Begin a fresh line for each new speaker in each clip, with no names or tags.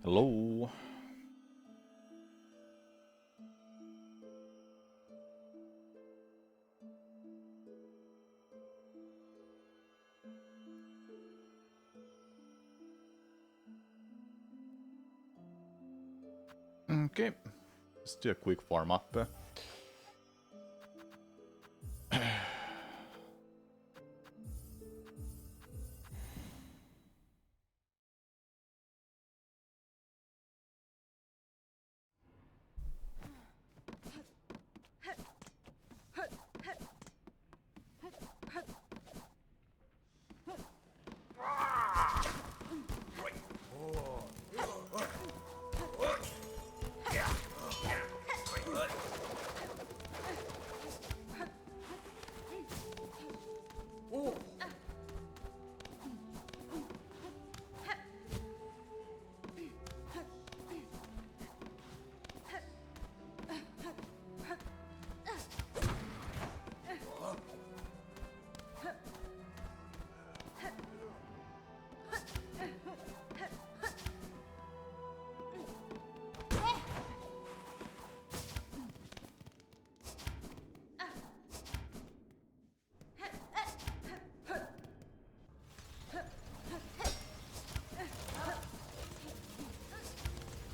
Hello. Okay, let's do a quick warm up.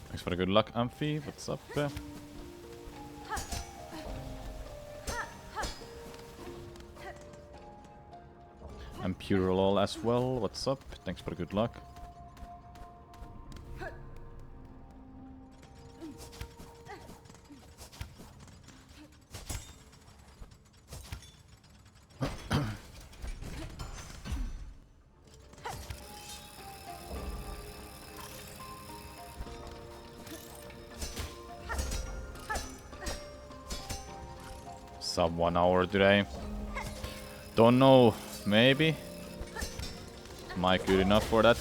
Thanks for the good luck, Amphi. What's up? And Purolol as well. What's up? Thanks for the good luck. Sub 1 hour today. Don't know, maybe. Am I good enough for that?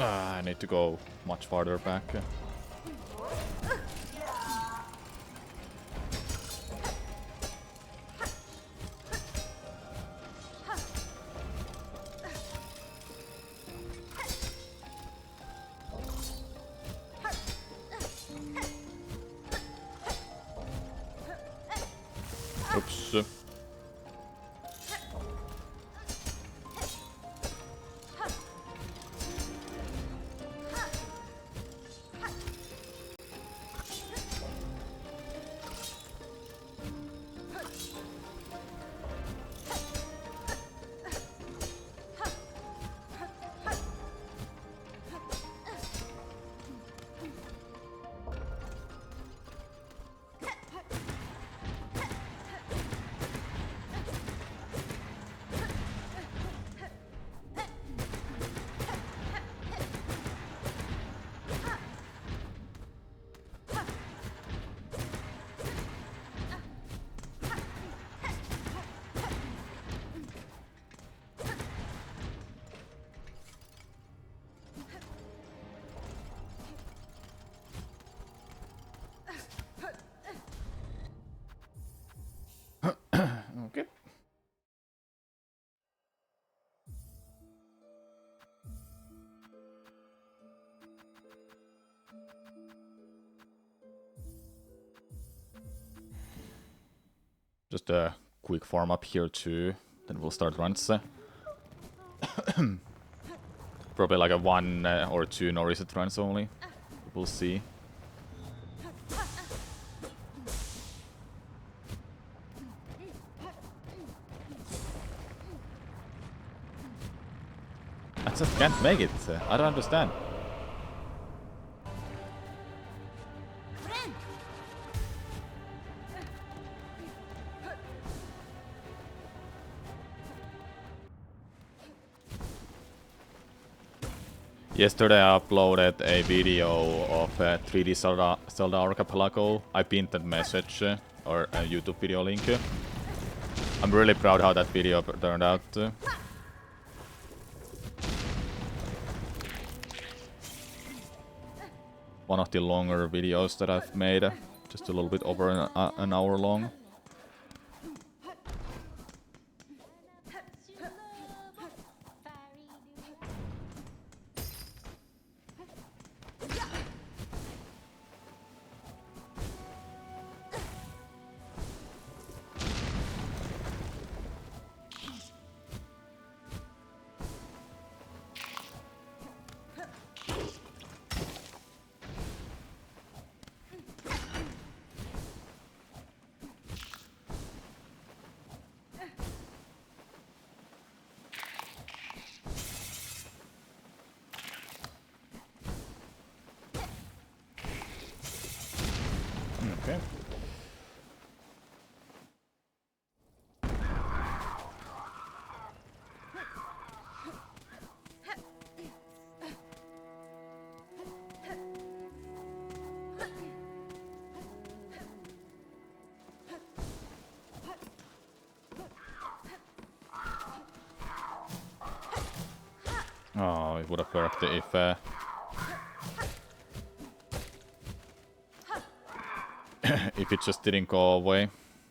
I need to go much farther back. Oops. Okay. Just a quick farm up here too, then we'll start runs. Probably like a 1 or 2 no reset runs only. We'll see. I just can't make it. I don't understand. Yesterday I uploaded a video of 3D Zelda Archipelago. I pinned that message. or a YouTube video link. I'm really proud how that video turned out. One of the longer videos that I've made, just a little bit over an hour long. Okay. Oh, it would have worked if it just didn't go away.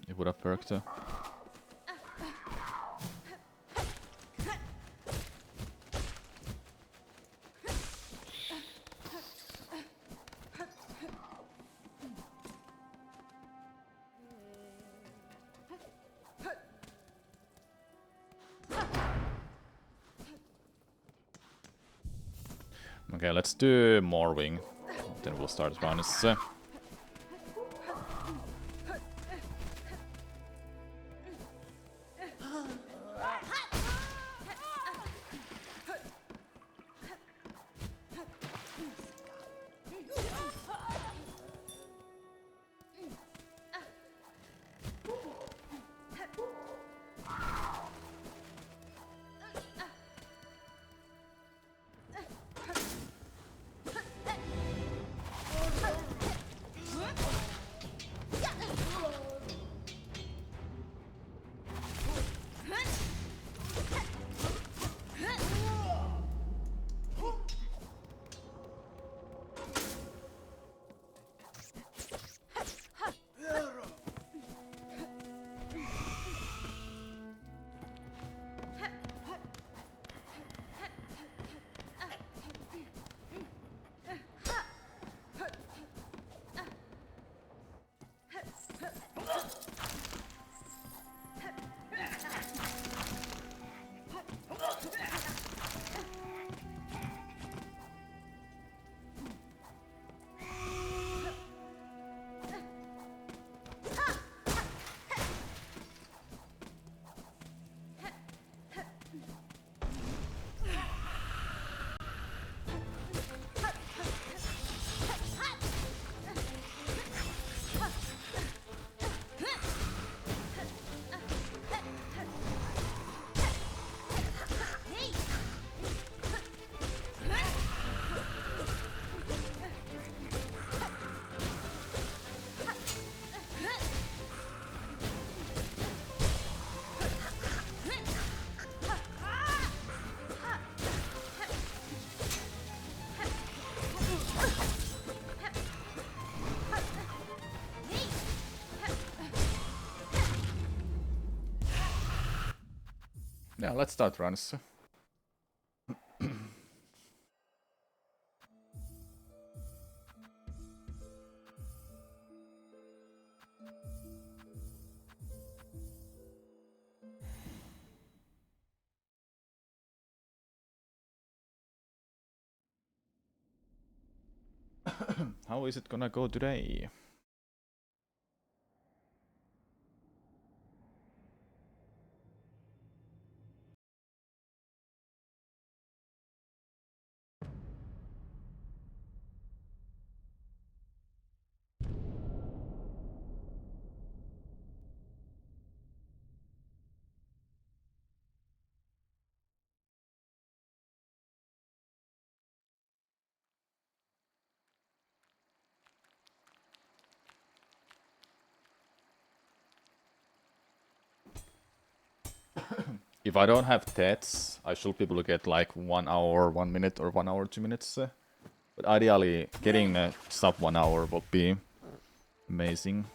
It would have worked. Okay, let's do more wing. Then we'll start runs. Yeah, let's start runs. How is it gonna go today? If I don't have TEDs, I should be able to get like 1 hour, 1 minute, or 1 hour, 2 minutes. But ideally, getting sub 1 hour would be amazing.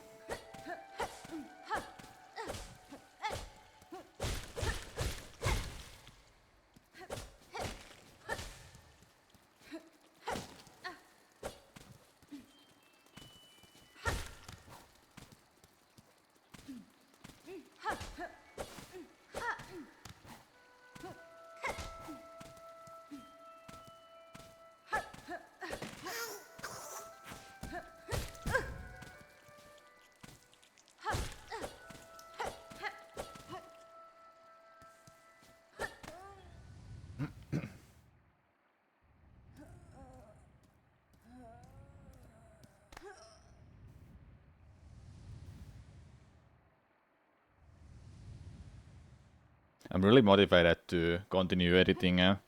I'm really motivated to continue editing a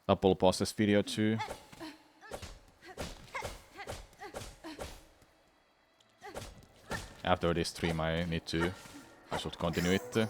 double bosses video too. After this stream I should continue it.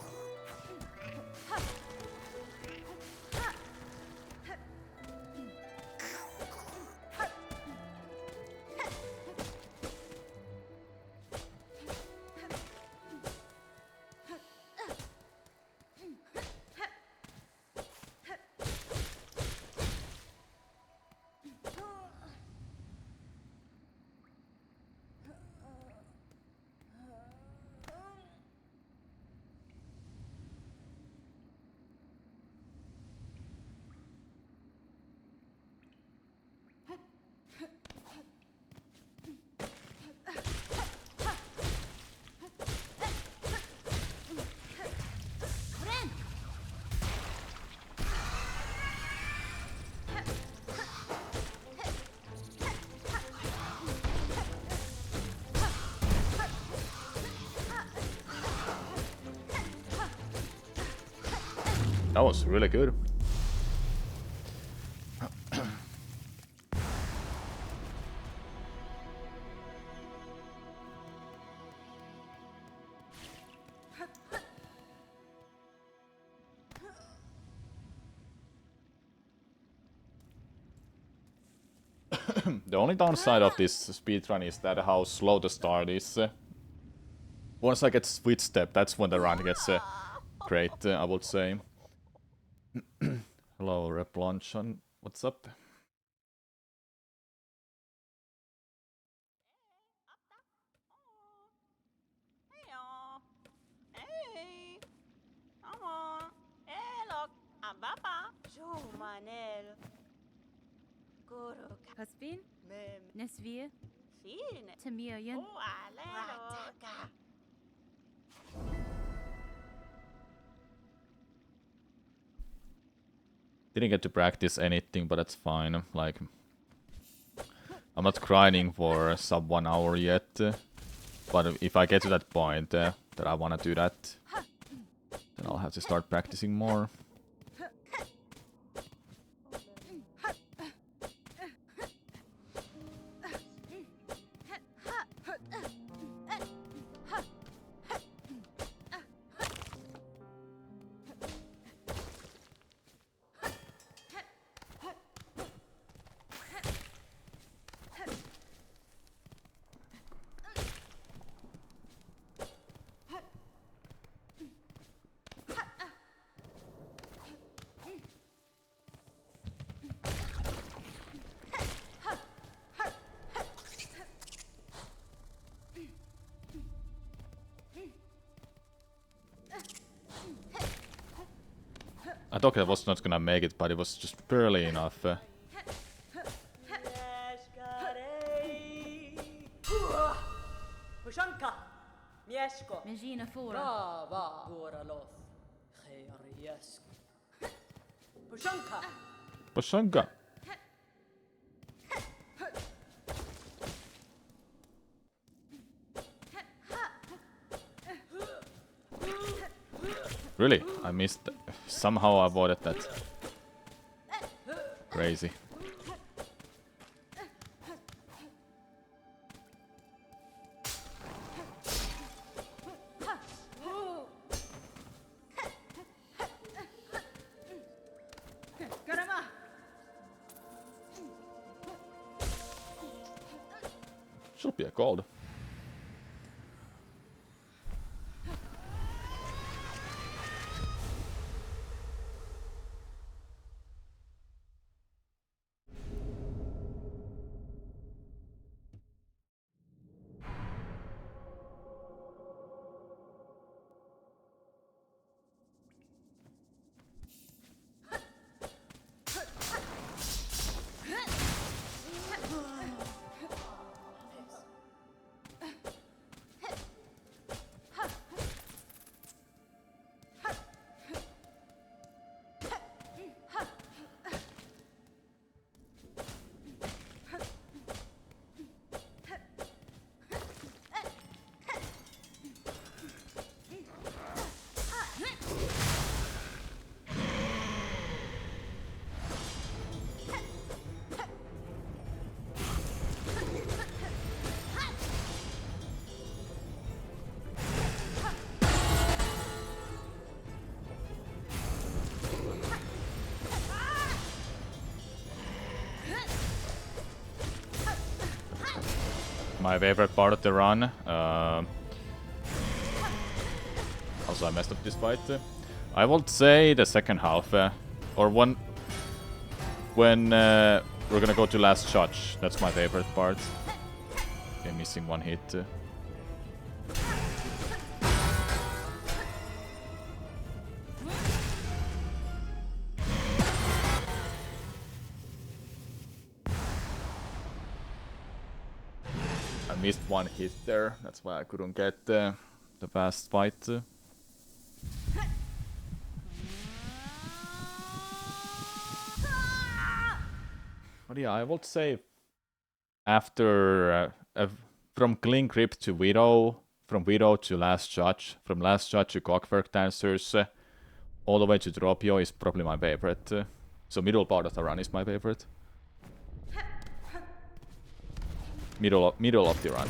That was really good. The only downside of this speedrun is that how slow the start is. Once I get switch step, that's when the run gets great, I would say. Hello, Replunchan. What's up?
Husbin? Nesvir? Tamirian?
Didn't get to practice anything, but that's fine. Like, I'm not grinding for sub 1 hour yet. But if I get to that point that I wanna do that, then I'll have to start practicing more. I thought I was not gonna make it, but it was just barely enough.
Megina Fora.
Poshanka! Really? I missed. Somehow I avoided that. Crazy. Should be a gold. My favorite part of the run. Also, I messed up this fight. I would say the second half, or when we're gonna go to last judge. That's my favorite part. Okay, missing one hit. I missed one hit there. That's why I couldn't get the fast fight. But yeah, I would say after from Clean Grip to Widow, from Widow to Last Judge, from Last Judge to Clockwork Dancers, all the way to Dropio is probably my favorite. So middle part of the run is my favorite. Middle of the run.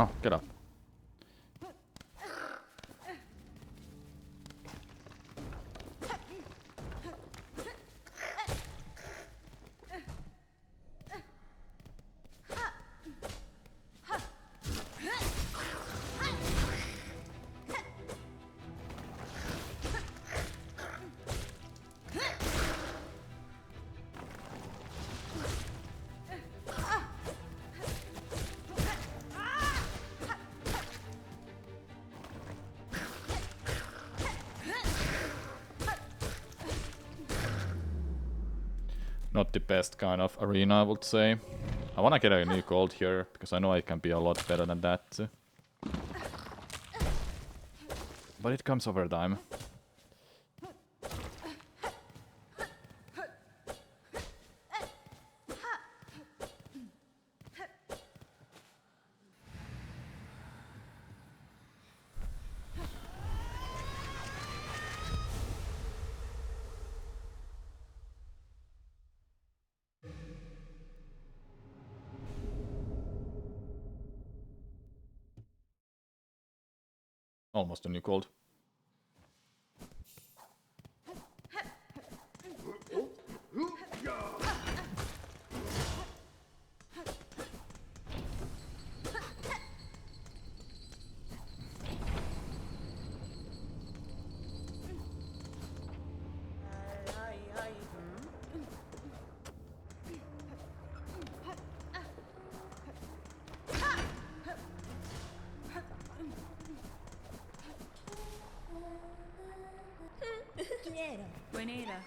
Oh, get up. Not the best kind of arena, I would say. I wanna get a new gold here, because I know I can be a lot better than that. But it comes over time. Almost a new gold.
Buenera.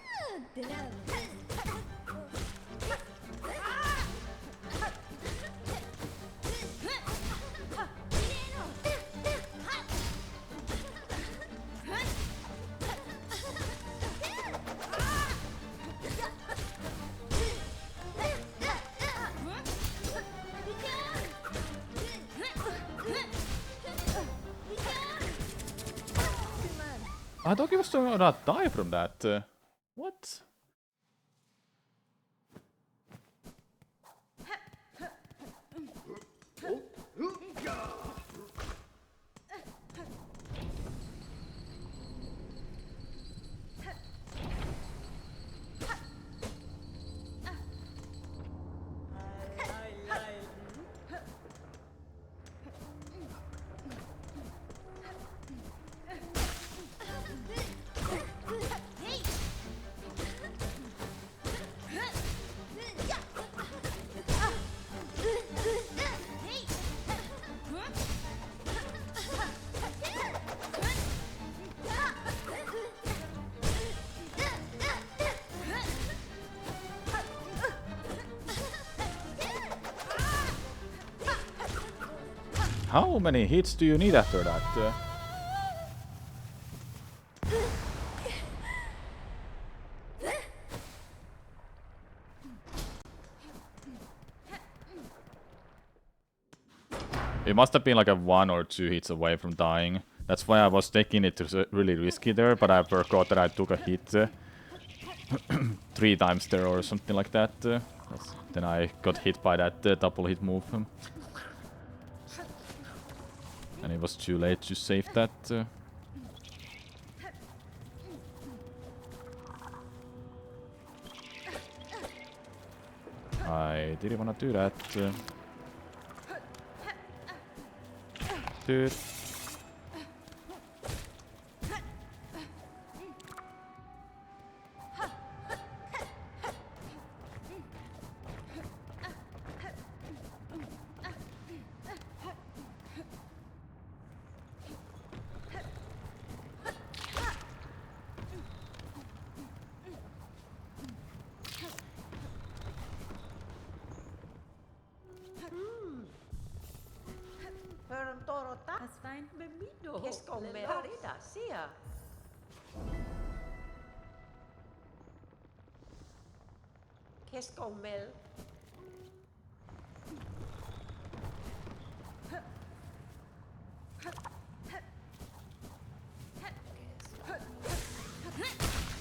I thought he was gonna die from that. What? How many hits do you need after that? It must have been like a 1 or 2 hits away from dying. That's why I was taking it really risky there, but I forgot that I took a hit 3 times there or something like that. Then I got hit by that double hit move. And it was too late to save that. I didn't want to do that. Dude.
That's fine.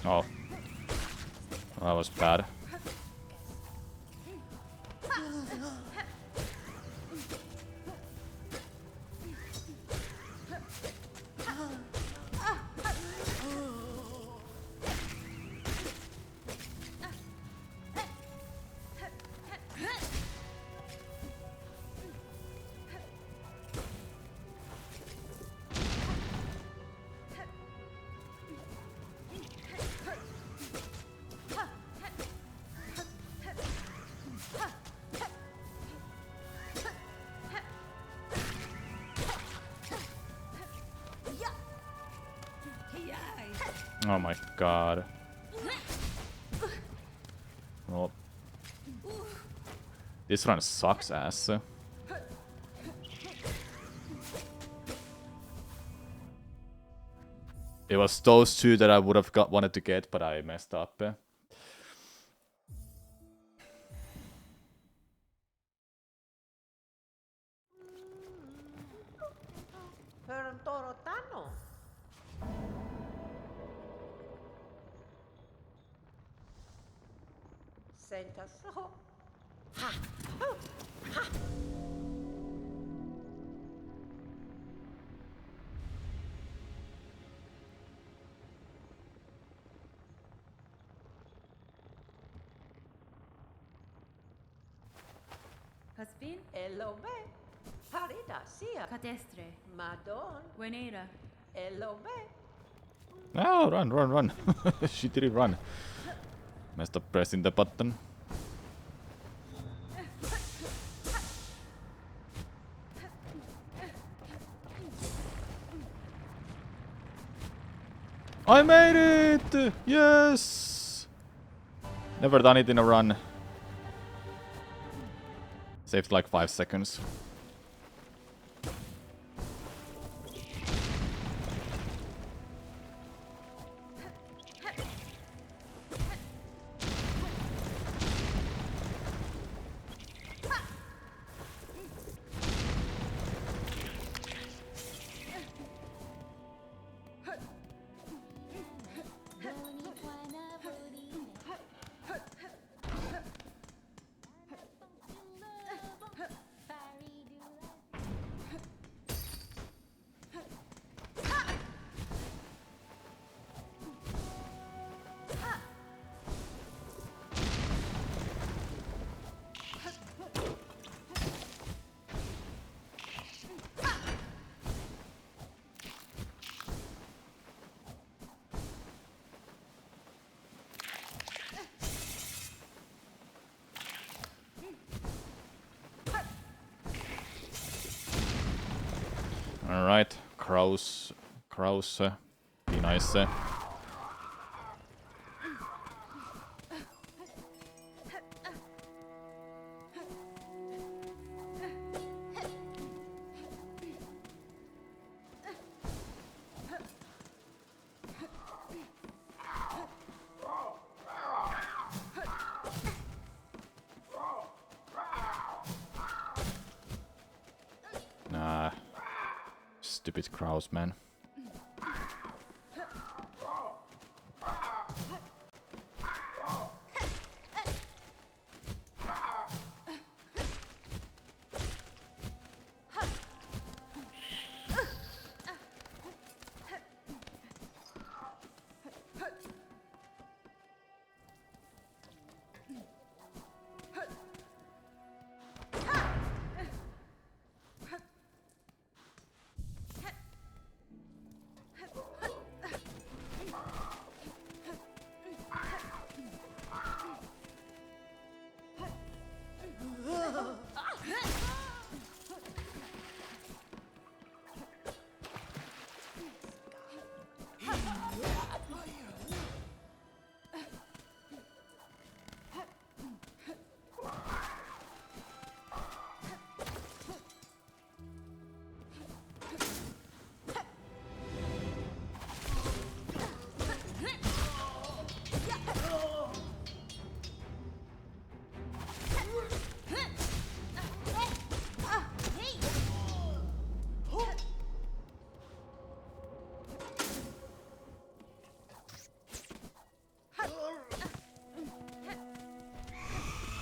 Oh. That was bad. Oh my god. Well, this run sucks ass. It was those two that I would have wanted to get, but I messed up.
Caspin? Elobe. Parida sia. Catestre. Madon. Buenera. Elobe.
No, run, run, run. She didn't run. Messed up pressing the button. I made it! Yes! Never done it in a run. Saved like 5 seconds. Alright, Kraus, be nice. Nah. Stupid Kraus, man.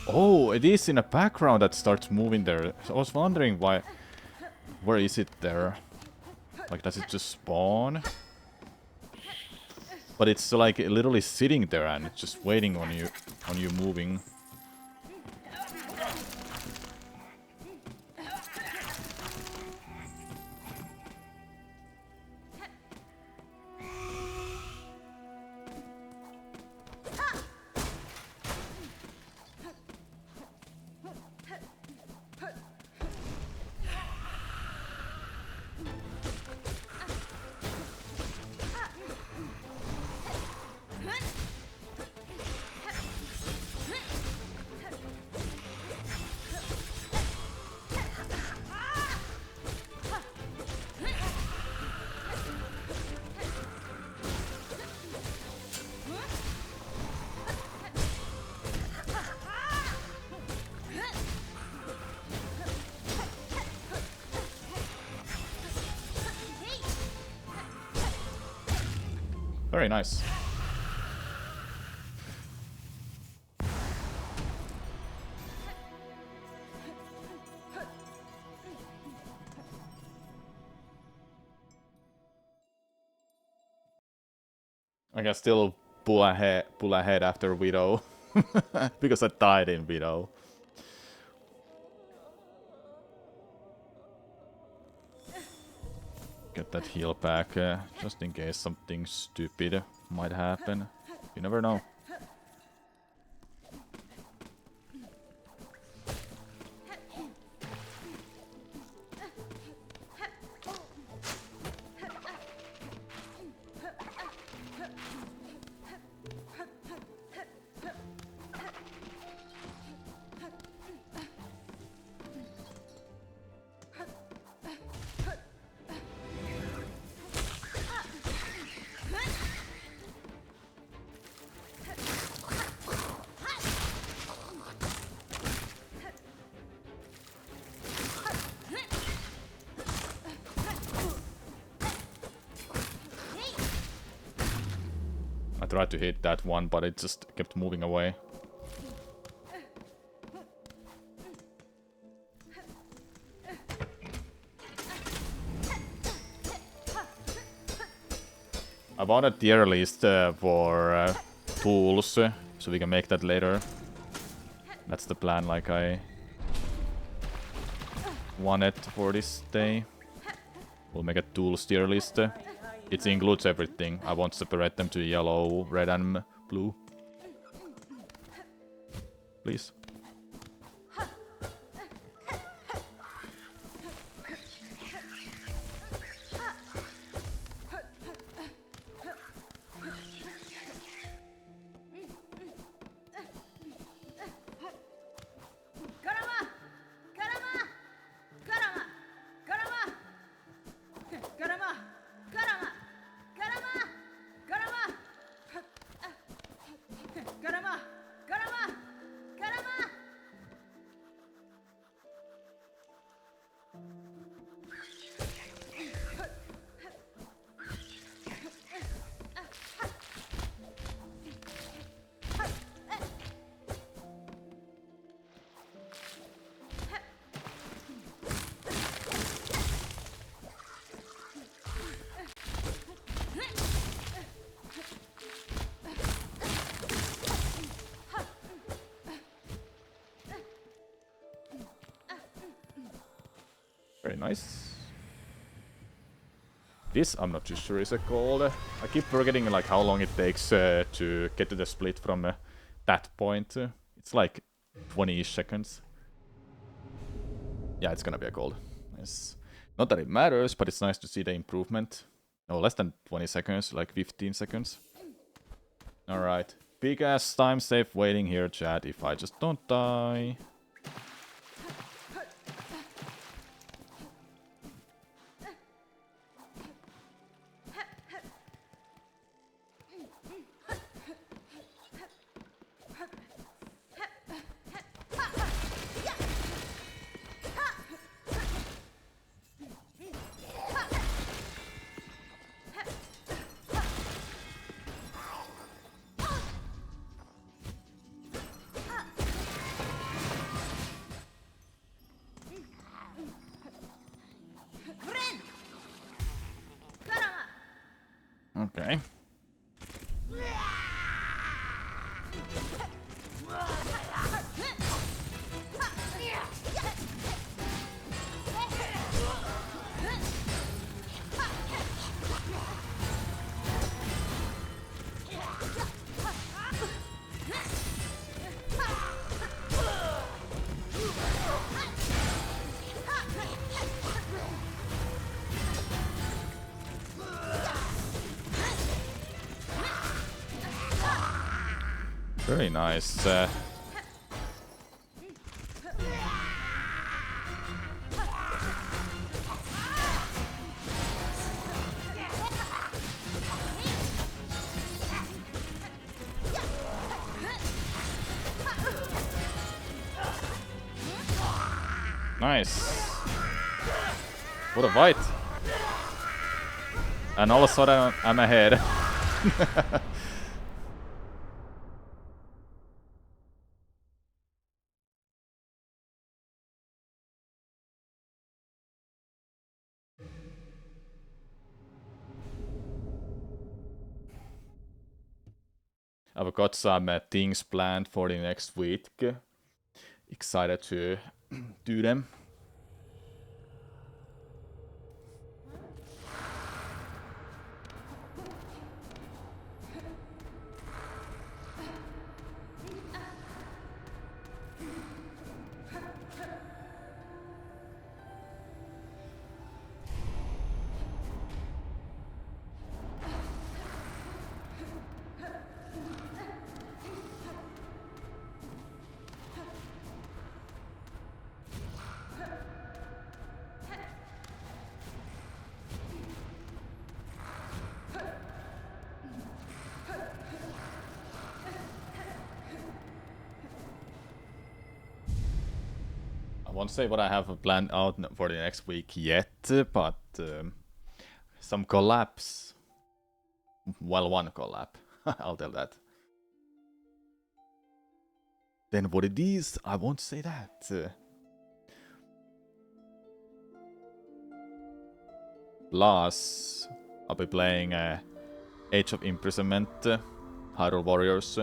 Oh, it is in a background that starts moving there. So I was wondering why. Where is it there? Like, does it just spawn? But it's like literally sitting there and it's just waiting on you moving. Very nice. I can still pull ahead after Widow. Because I died in Widow. Get that heal back, just in case something stupid might happen. You never know. I tried to hit that one, but it just kept moving away. I bought a tier list for tools, so we can make that later. That's the plan, like I wanted for this day. We'll make a tools tier list. It includes everything. I won't separate them to yellow, red and blue. Please. Very nice. This I'm not too sure is a gold. I keep forgetting like how long it takes to get to the split from that point. It's like 20-ish seconds. Yeah, it's gonna be a gold. Nice. Not that it matters, but it's nice to see the improvement. No, less than 20 seconds, like 15 seconds. Alright. Big ass time save waiting here, chat, if I just don't die. Okay. Very nice. Nice. What a fight. And all of a sudden I'm ahead. I've got some things planned for the next week. Excited to do them. I won't say what I have planned out for the next week yet, but some collabs. Well, one collab. I'll tell that. Then what it is, I won't say that. Plus, I'll be playing Age of Imprisonment, Hyrule Warriors.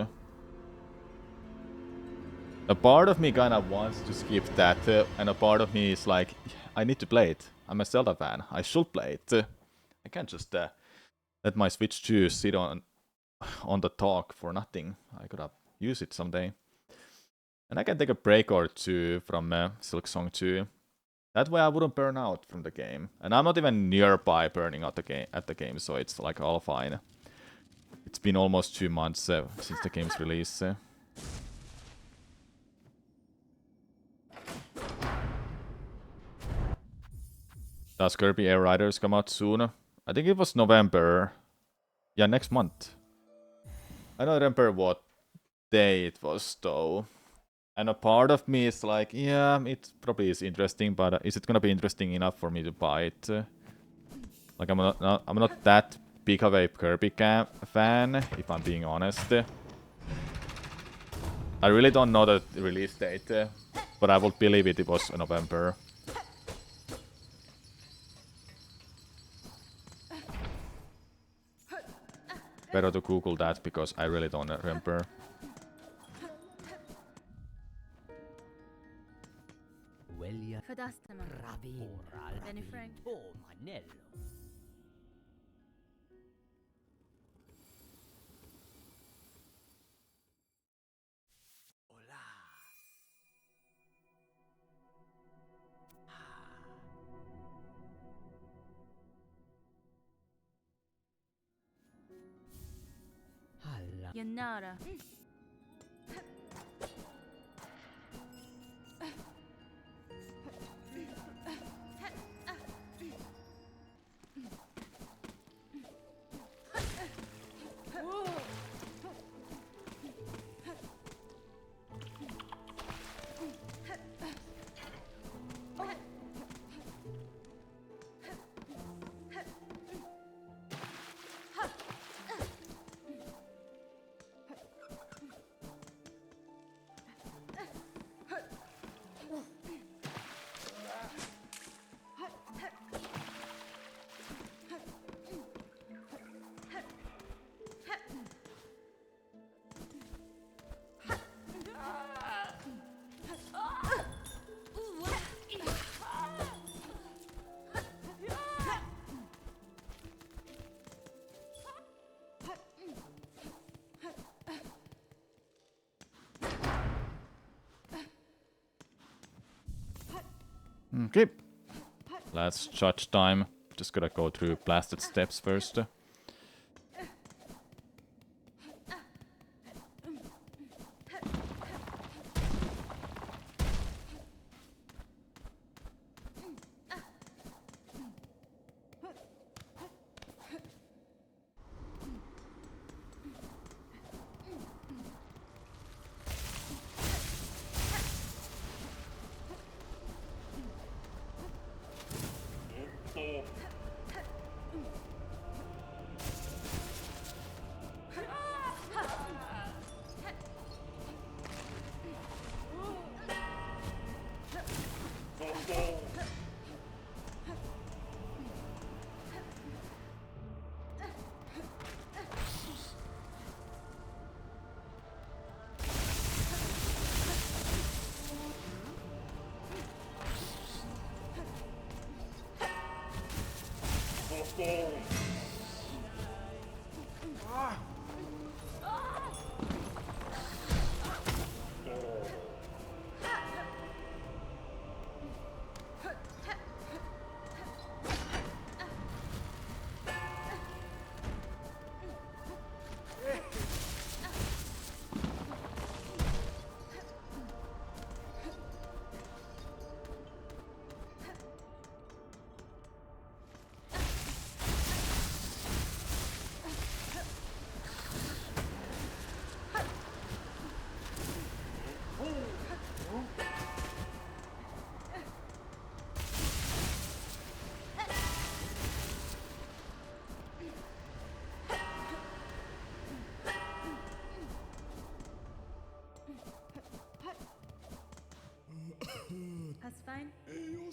A part of me kinda wants to skip that, and a part of me is like, I need to play it. I'm a Zelda fan, I should play it. I can't just let my Switch 2 sit on the talk for nothing. I gotta use it someday. And I can take a break or two from Silksong 2. That way I wouldn't burn out from the game. And I'm not even nearby burning out at the game, so it's like all fine. It's been almost 2 months since the game's release. Does Kirby Air Riders come out soon? I think it was November. Yeah, next month. I don't remember what day it was though. And a part of me is like, yeah, it probably is interesting, but is it gonna be interesting enough for me to buy it? Like, I'm not that big of a Kirby fan, if I'm being honest. I really don't know the release date, but I would believe it was November. Better to Google that, because I really don't remember.
Yanara.
Okay. Last judge time. Just gotta go through blasted steps first.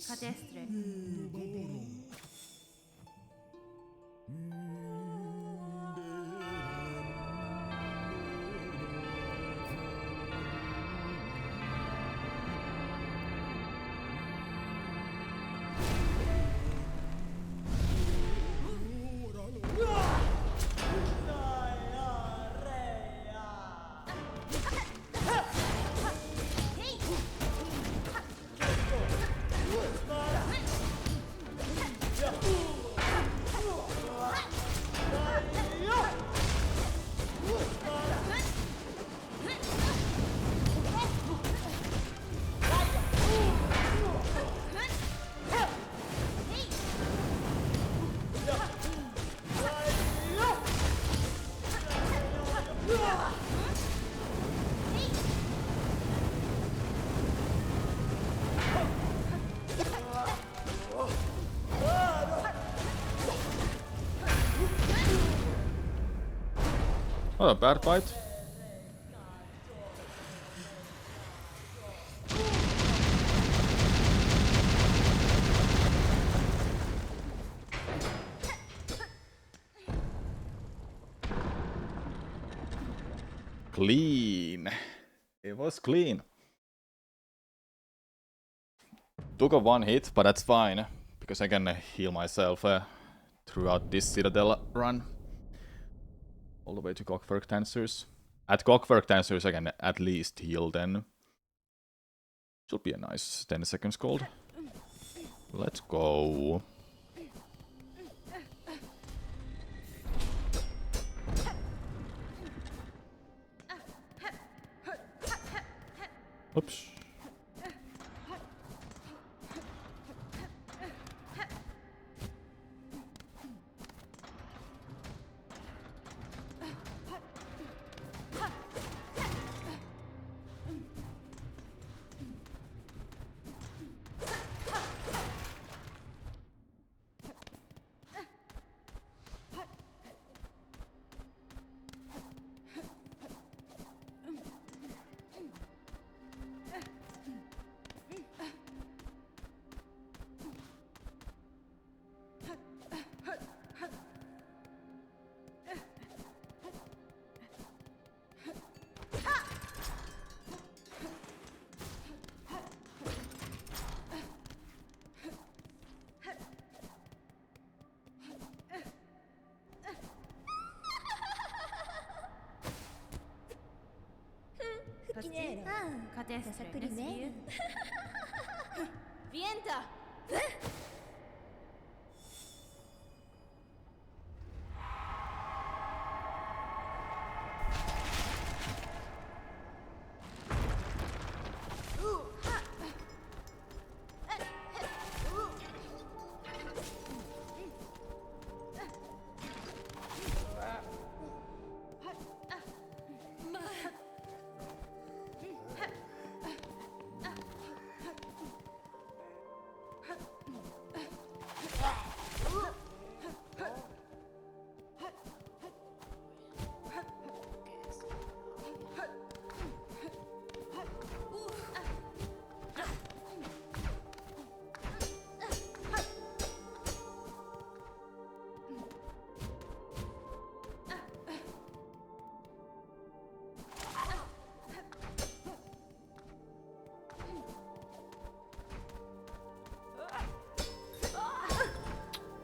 Cadestre.
Not a bad fight. Clean. It was clean. Took a one hit, but that's fine, because I can heal myself throughout this Citadel run. All the way to Clockwork Dancers. At Clockwork Dancers I can at least heal then. Should be a nice 10 seconds gold. Let's go. Oops.
Cadestre. Vienta!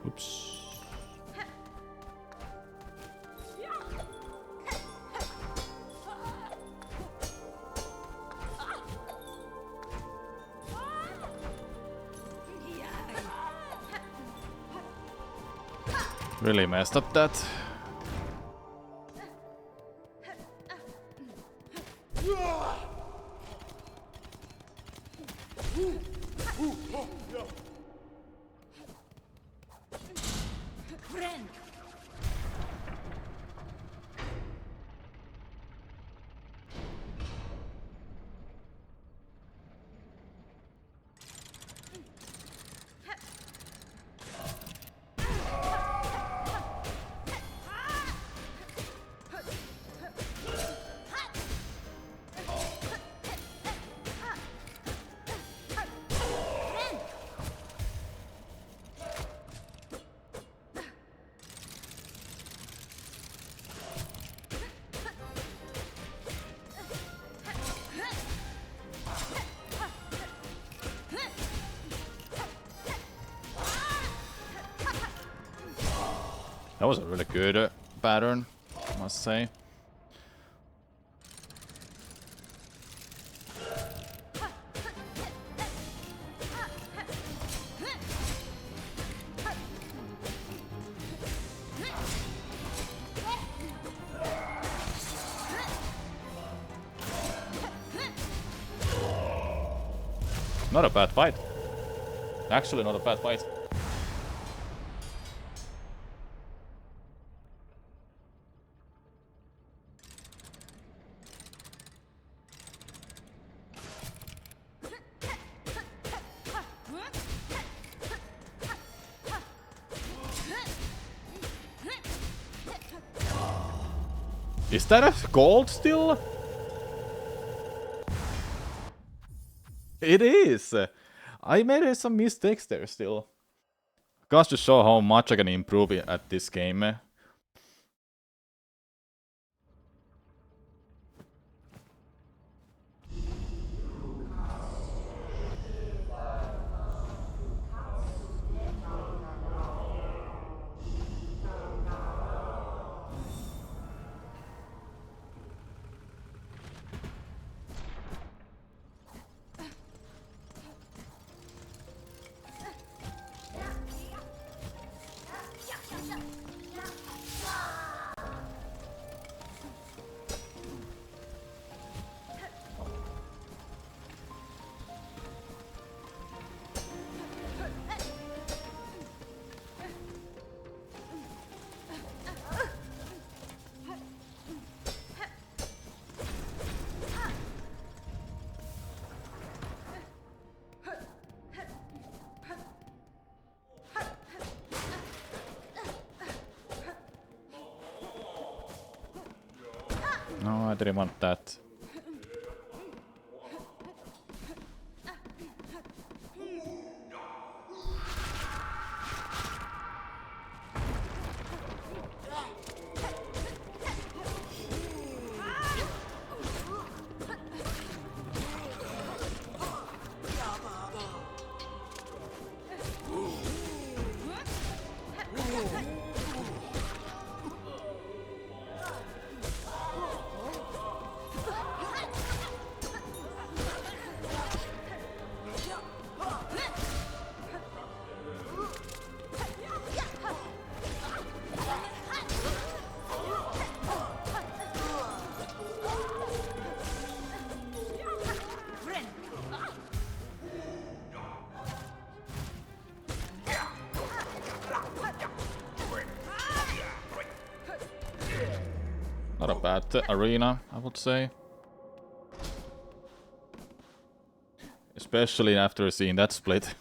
Oops. Really messed up that. That was a really good pattern, I must say. Not a bad fight. Actually, not a bad fight. Is that a gold still? It is! I made some mistakes there still. Goes to show how much I can improve at this game. No, I didn't want that. Not a bad arena, I would say. Especially after seeing that split.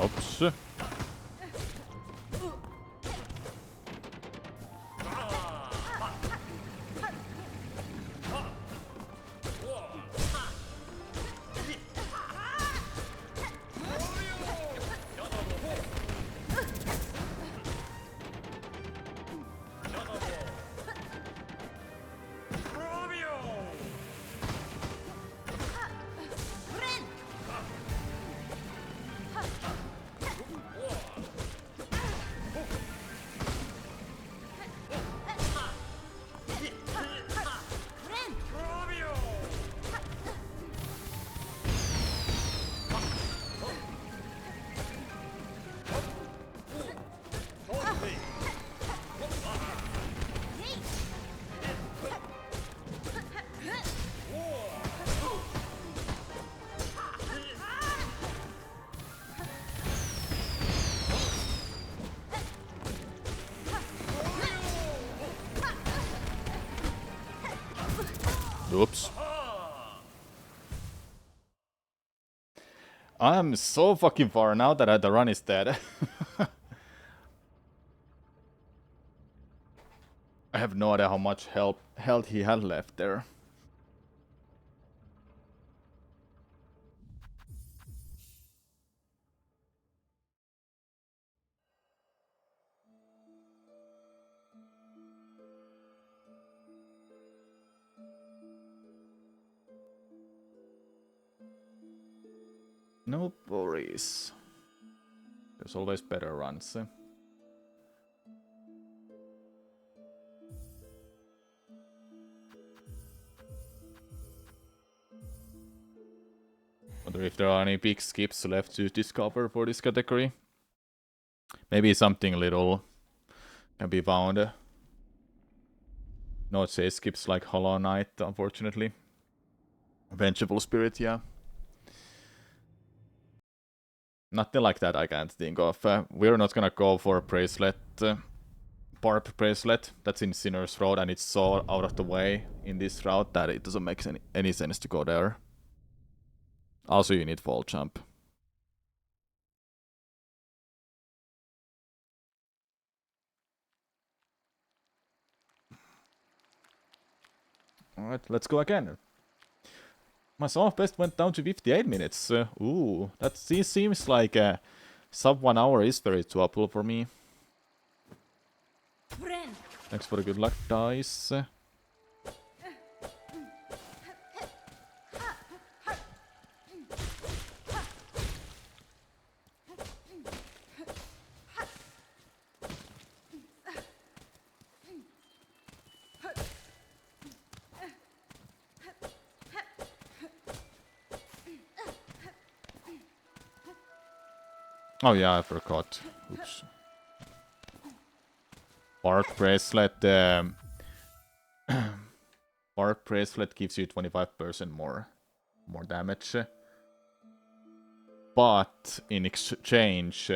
Oops. Oops. I'm so fucking far now that the run is dead. I have no idea how much health he had left there. No worries. There's always better runs. Wonder if there are any big skips left to discover for this category. Maybe something little can be found. No chase skips like Hollow Knight, unfortunately. Vengeful Spirit, yeah. Nothing like that I can't think of. We're not gonna go for a bracelet. Barb bracelet. That's in Sinner's Road and it's so out of the way in this route that it doesn't make any sense to go there. Also, you need fall jump. Alright, let's go again. My song of best went down to 58 minutes. Ooh, that seems like sub 1 hour is very doable for me. Thanks for the good luck dice. Oh yeah, I forgot. Oops. Bark bracelet. Bark bracelet gives you 25% more damage. But in exchange,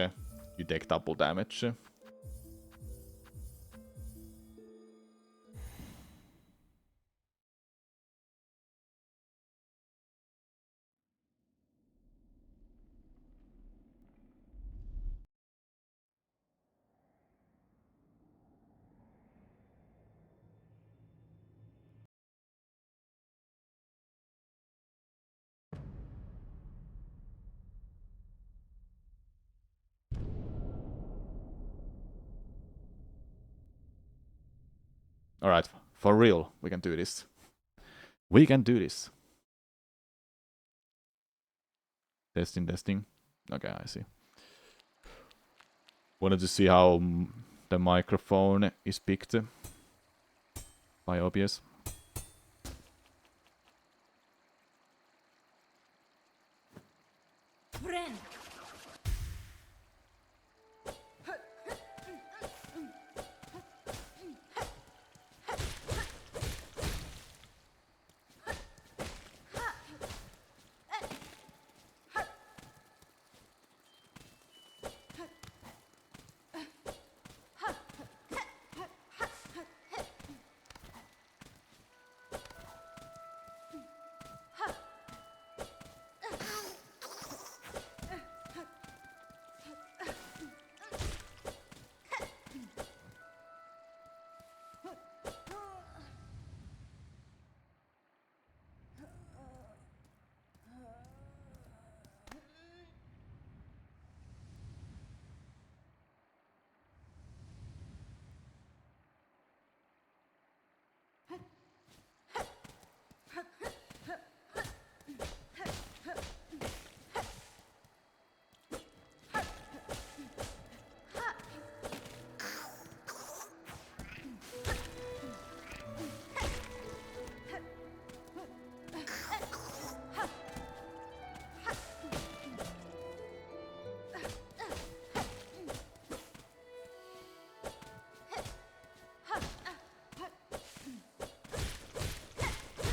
you take double damage. Alright, for real, we can do this. We can do this. Testing. Okay, I see. Wanted to see how the microphone is picked by OBS.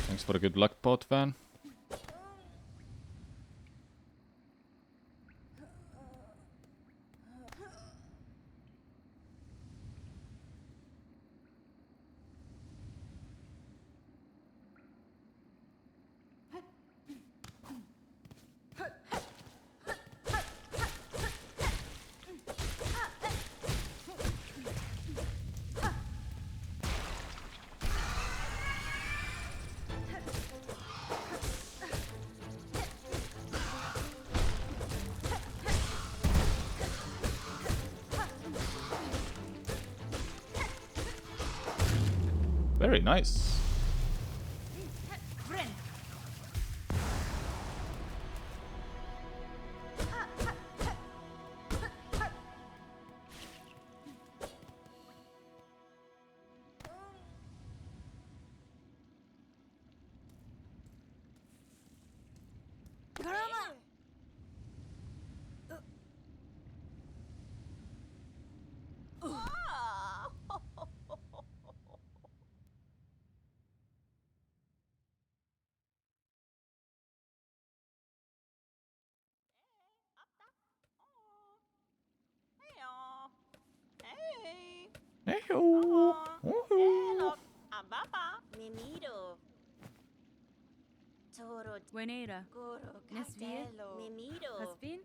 Thanks for the good luck, pot fan. Very nice. Hey-o. Woohoo.
Buenera. Nesvie. Haspin.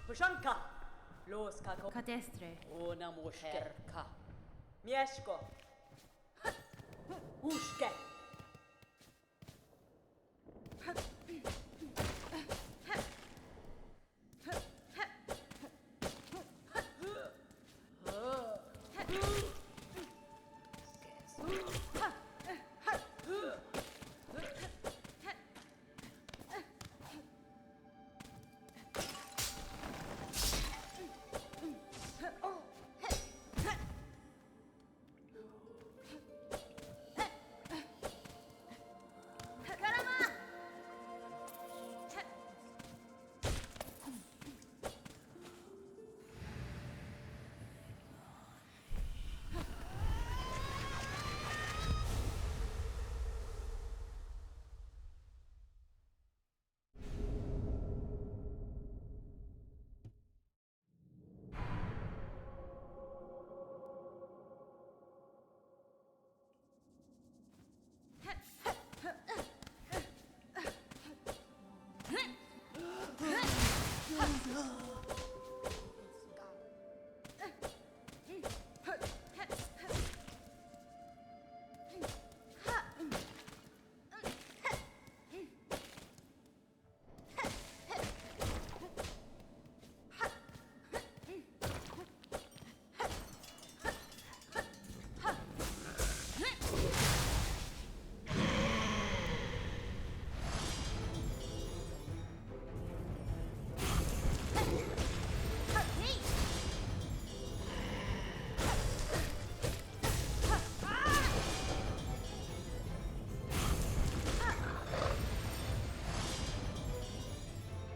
Pushanka, Loskako,
Katestre.
Ona Mushkerka, Mieszko, Uszke.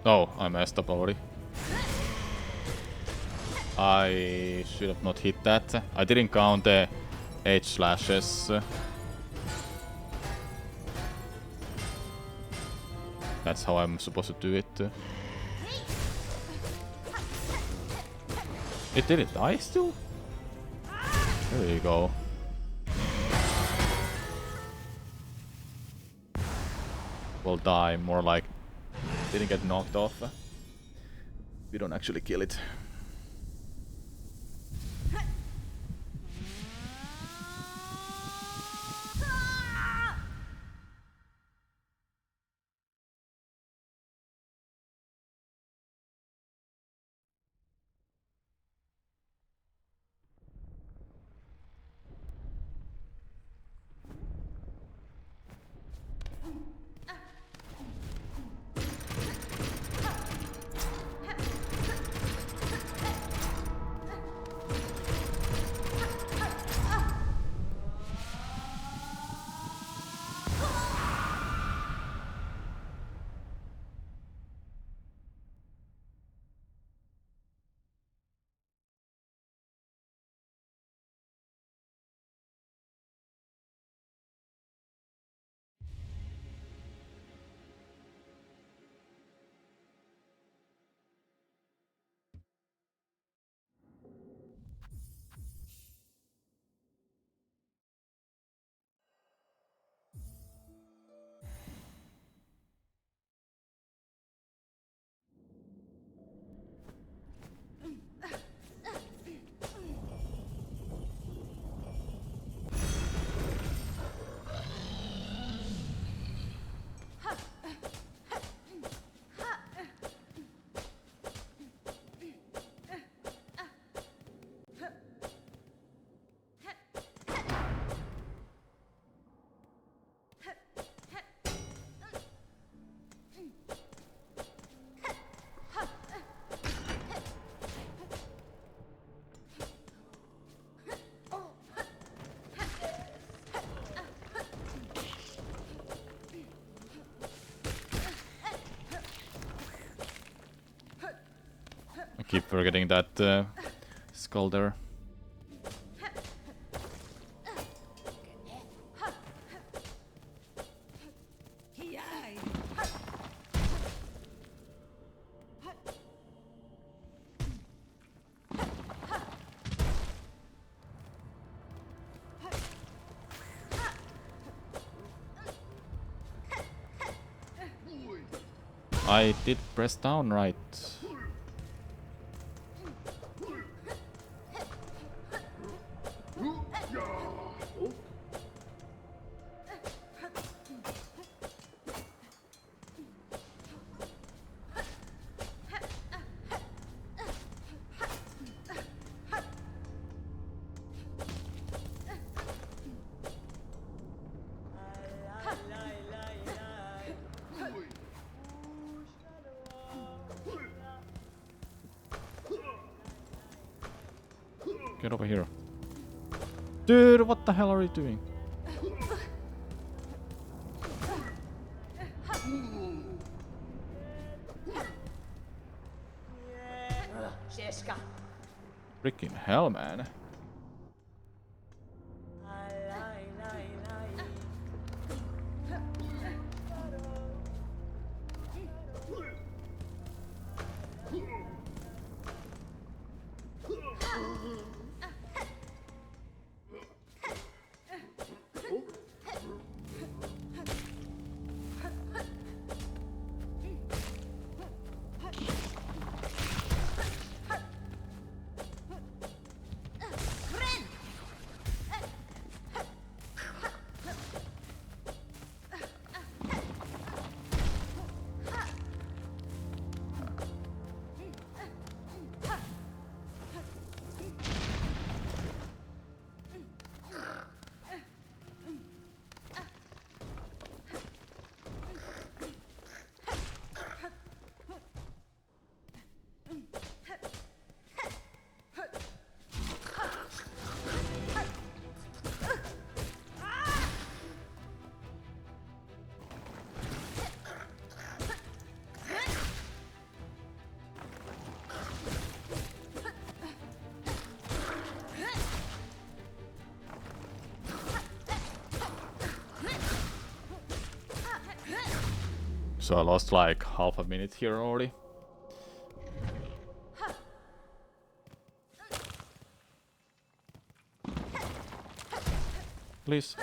Oh, I messed up already. I should have not hit that. I didn't count the edge slashes. That's how I'm supposed to do it. It didn't die still? There you go. Will die, more like didn't get knocked off. We don't actually kill it. Keep forgetting that skull there. I did press down right. Get over here. Dude, what the hell are you doing?
Sheska.
Freaking hell, man. So I lost like half a minute here already. Please.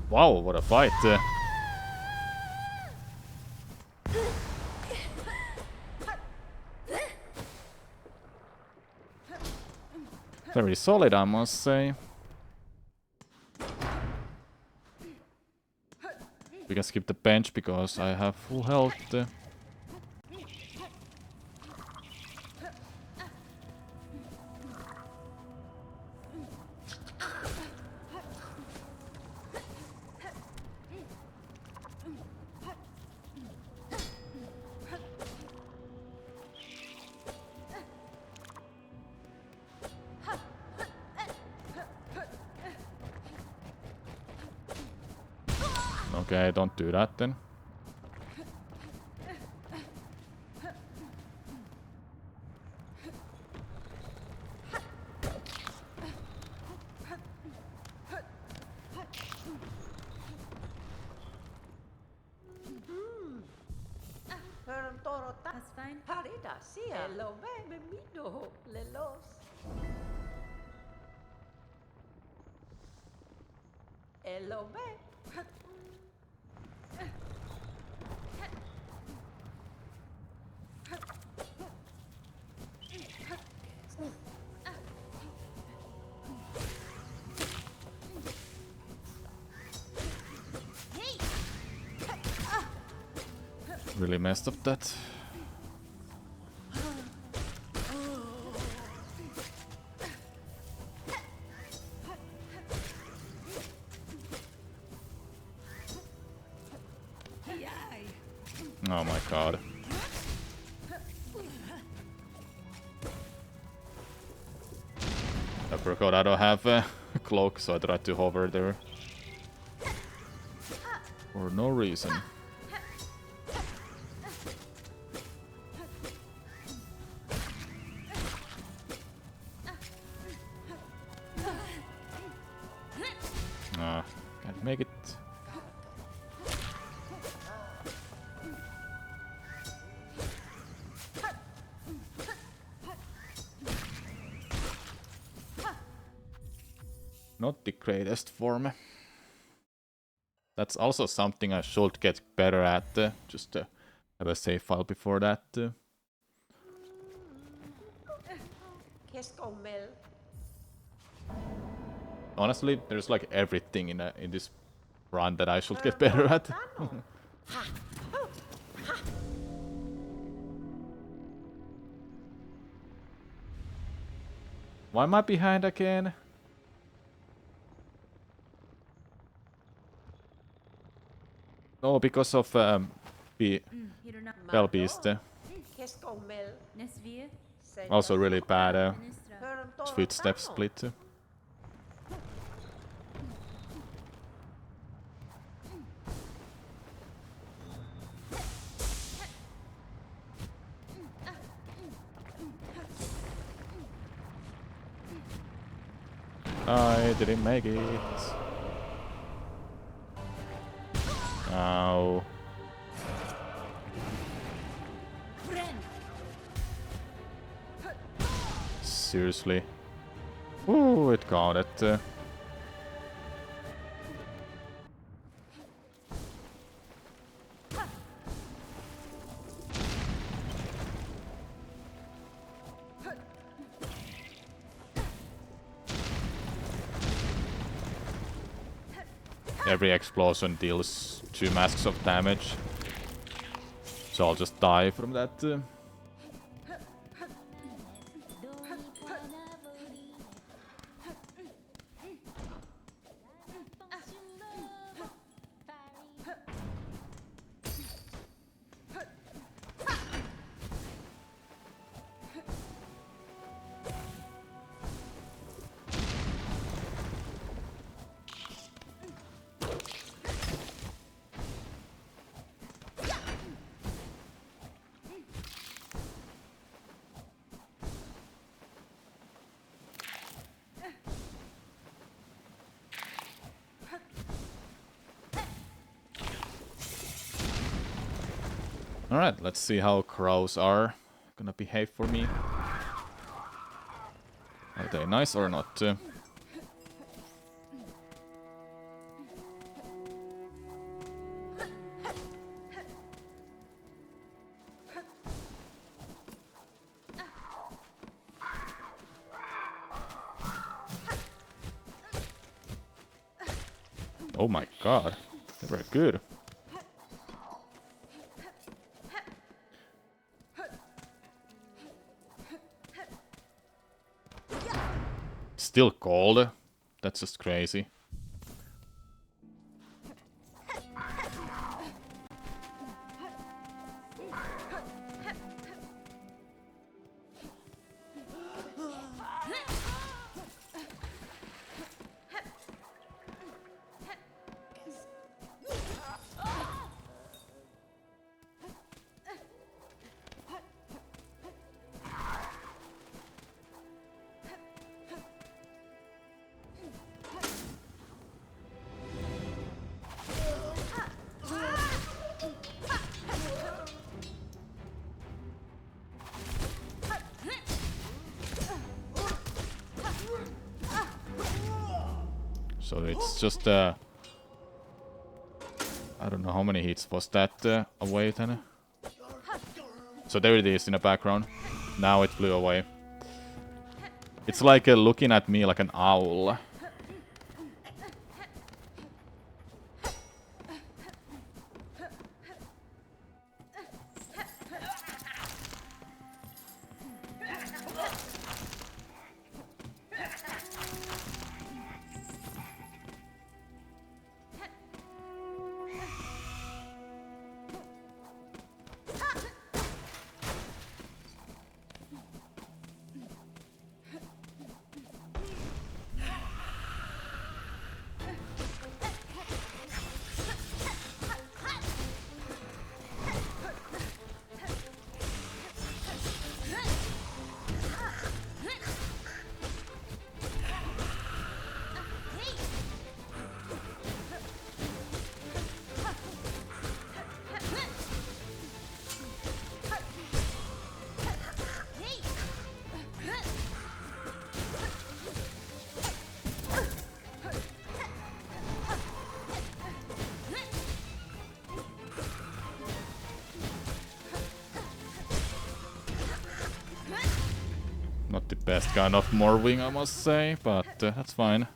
Wow, what a fight! Very solid, I must say. We can skip the bench because I have full health. Okay, don't do that then.
That's fine.
Harida, sia. Hello, baby, mido, lelos. Hello, babe.
Really messed up that. Oh my god. I forgot I don't have a cloak, so I tried to hover there. For no reason. Can't make it. Not the greatest form. That's also something I should get better at. Just to have a save file before that. Honestly, there's like everything in this run that I should get better at. Why am I behind again? No, because of the Bell Beast. Also really bad footstep split. I didn't make it. Ow. Seriously. Ooh, it got it. Every explosion deals 2 masks of damage. So I'll just die from that. Alright, let's see how crows are gonna behave for me. Are they nice or not? Oh my god, they were good. Still cold. That's just crazy. So it's just I don't know how many hits was that away then. So there it is in the background. Now it flew away. It's like looking at me like an owl. Not the best kind of morphing, I must say, but that's fine.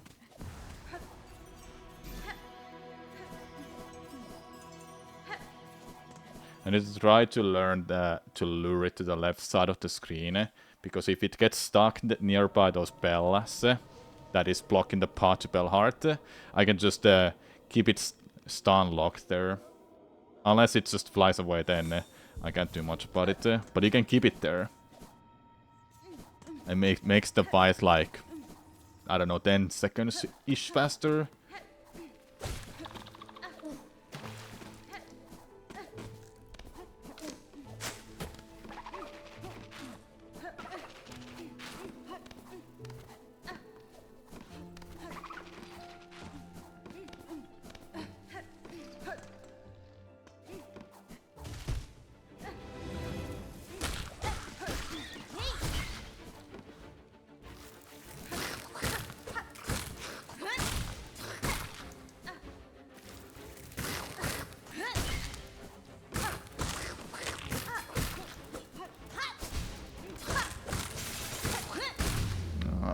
I need to try to learn to lure it to the left side of the screen, because if it gets stuck nearby those bells that is blocking the path to Bellheart, I can just keep it stun locked there. Unless it just flies away, then I can't do much about it, but you can keep it there. And makes the fight like, I don't know, 10 seconds-ish faster.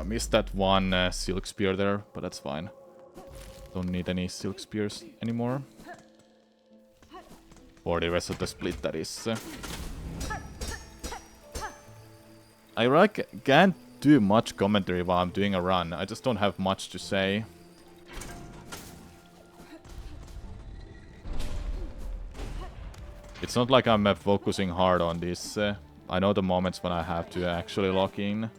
Missed that one silk spear there, but that's fine. Don't need any silk spears anymore. For the rest of the split, that is. I can't do much commentary while I'm doing a run. I just don't have much to say. It's not like I'm focusing hard on this. I know the moments when I have to actually lock in.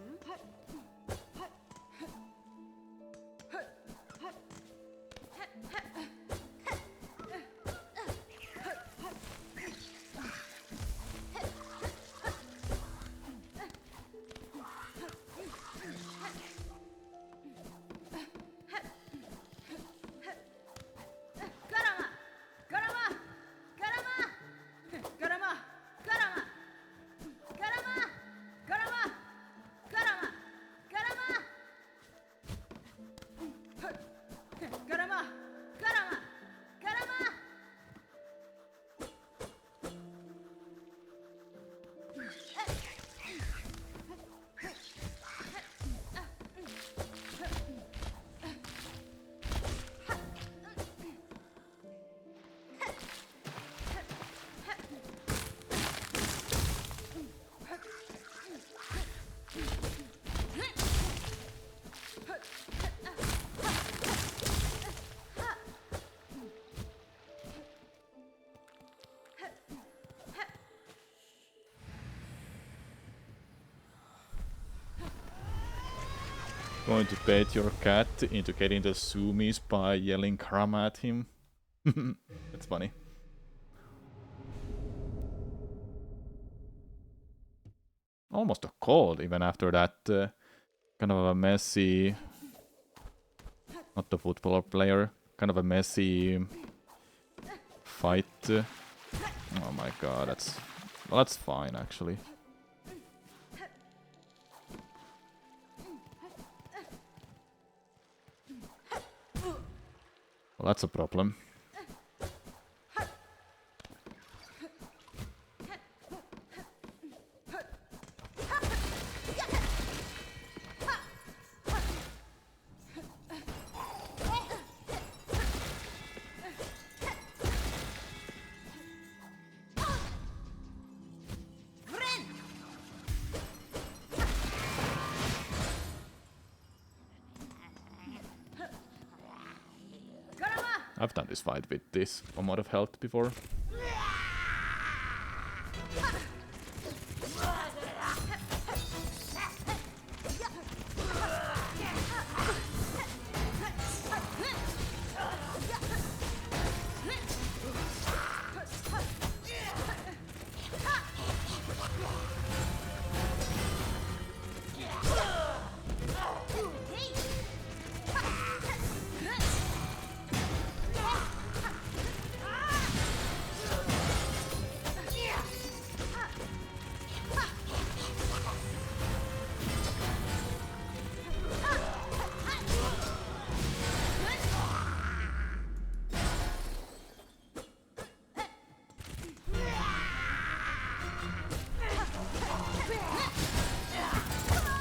Going to bait your cat into getting the zoomies by yelling karma at him. That's funny. Almost a cold even after that kind of a messy... Not the football player. Kind of a messy fight. Oh my god, that's... Well, that's fine actually. Well, that's a problem. I've done this fight with this amount of health before.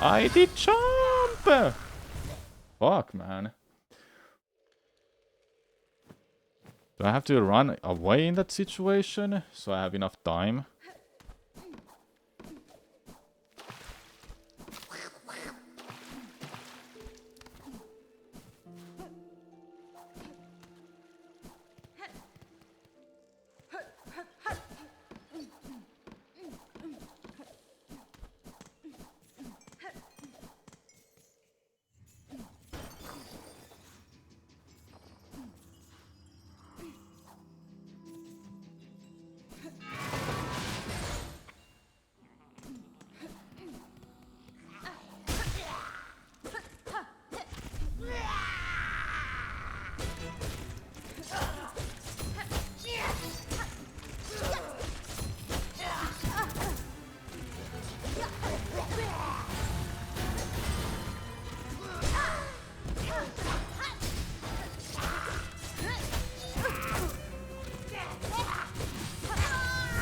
I did jump! Fuck, man. Do I have to run away in that situation so I have enough time?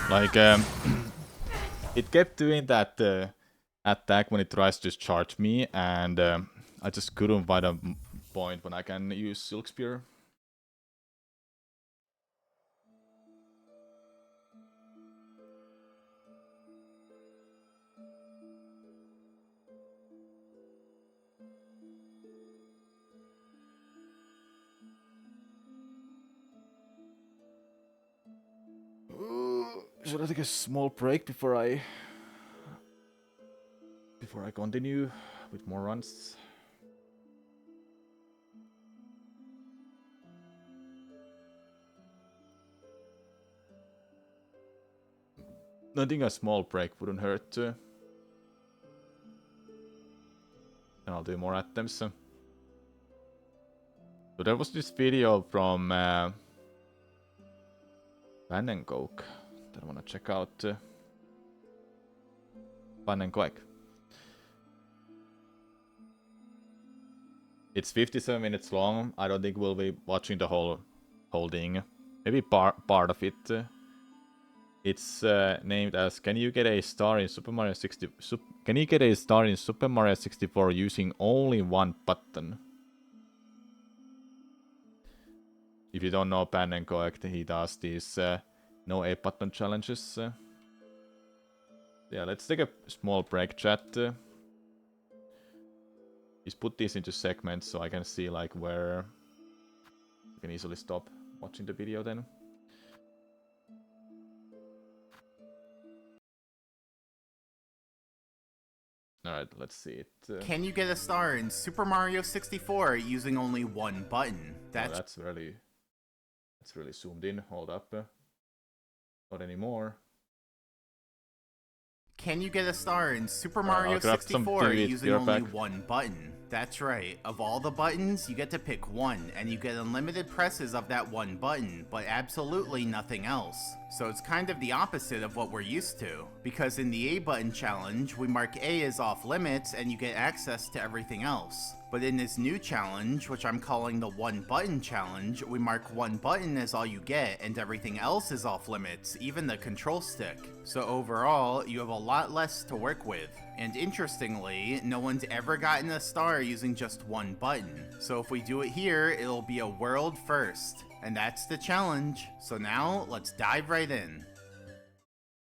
Like, it kept doing that attack when it tries to charge me, and I just couldn't find a point when I can use Silk Spear. Should I take a small break before I continue with more runs? I think a small break wouldn't hurt. And I'll do more attempts. So there was this video from Van and Coke that I want to check out. Van and Coke. It's 57 minutes long. I don't think we'll be watching the whole thing. Maybe part of it. It's named as "Can you get a star in Super Mario 60? Can you get a star in Super Mario 64 using only one button?" If you don't know Pan and Correct, he does these no A button challenges. Yeah, let's take a small break, chat. Just put these into segments so I can see like where you can easily stop watching the video then. Alright, let's see it.
Can you get a star in Super Mario 64 using only one button?
That's really zoomed in. Hold up. Not anymore.
Can you get a star in Super Mario 64 using only one button? That's right, of all the buttons, you get to pick one, and you get unlimited presses of that one button, but absolutely nothing else. So it's kind of the opposite of what we're used to, because in the A button challenge, we mark A as off limits and you get access to everything else. But in this new challenge, which I'm calling the one button challenge, we mark one button as all you get and everything else is off limits, even the control stick. So overall, you have a lot less to work with. And interestingly, no one's ever gotten a star using just one button. So if we do it here, it'll be a world first. And that's the challenge. So now, let's dive right in.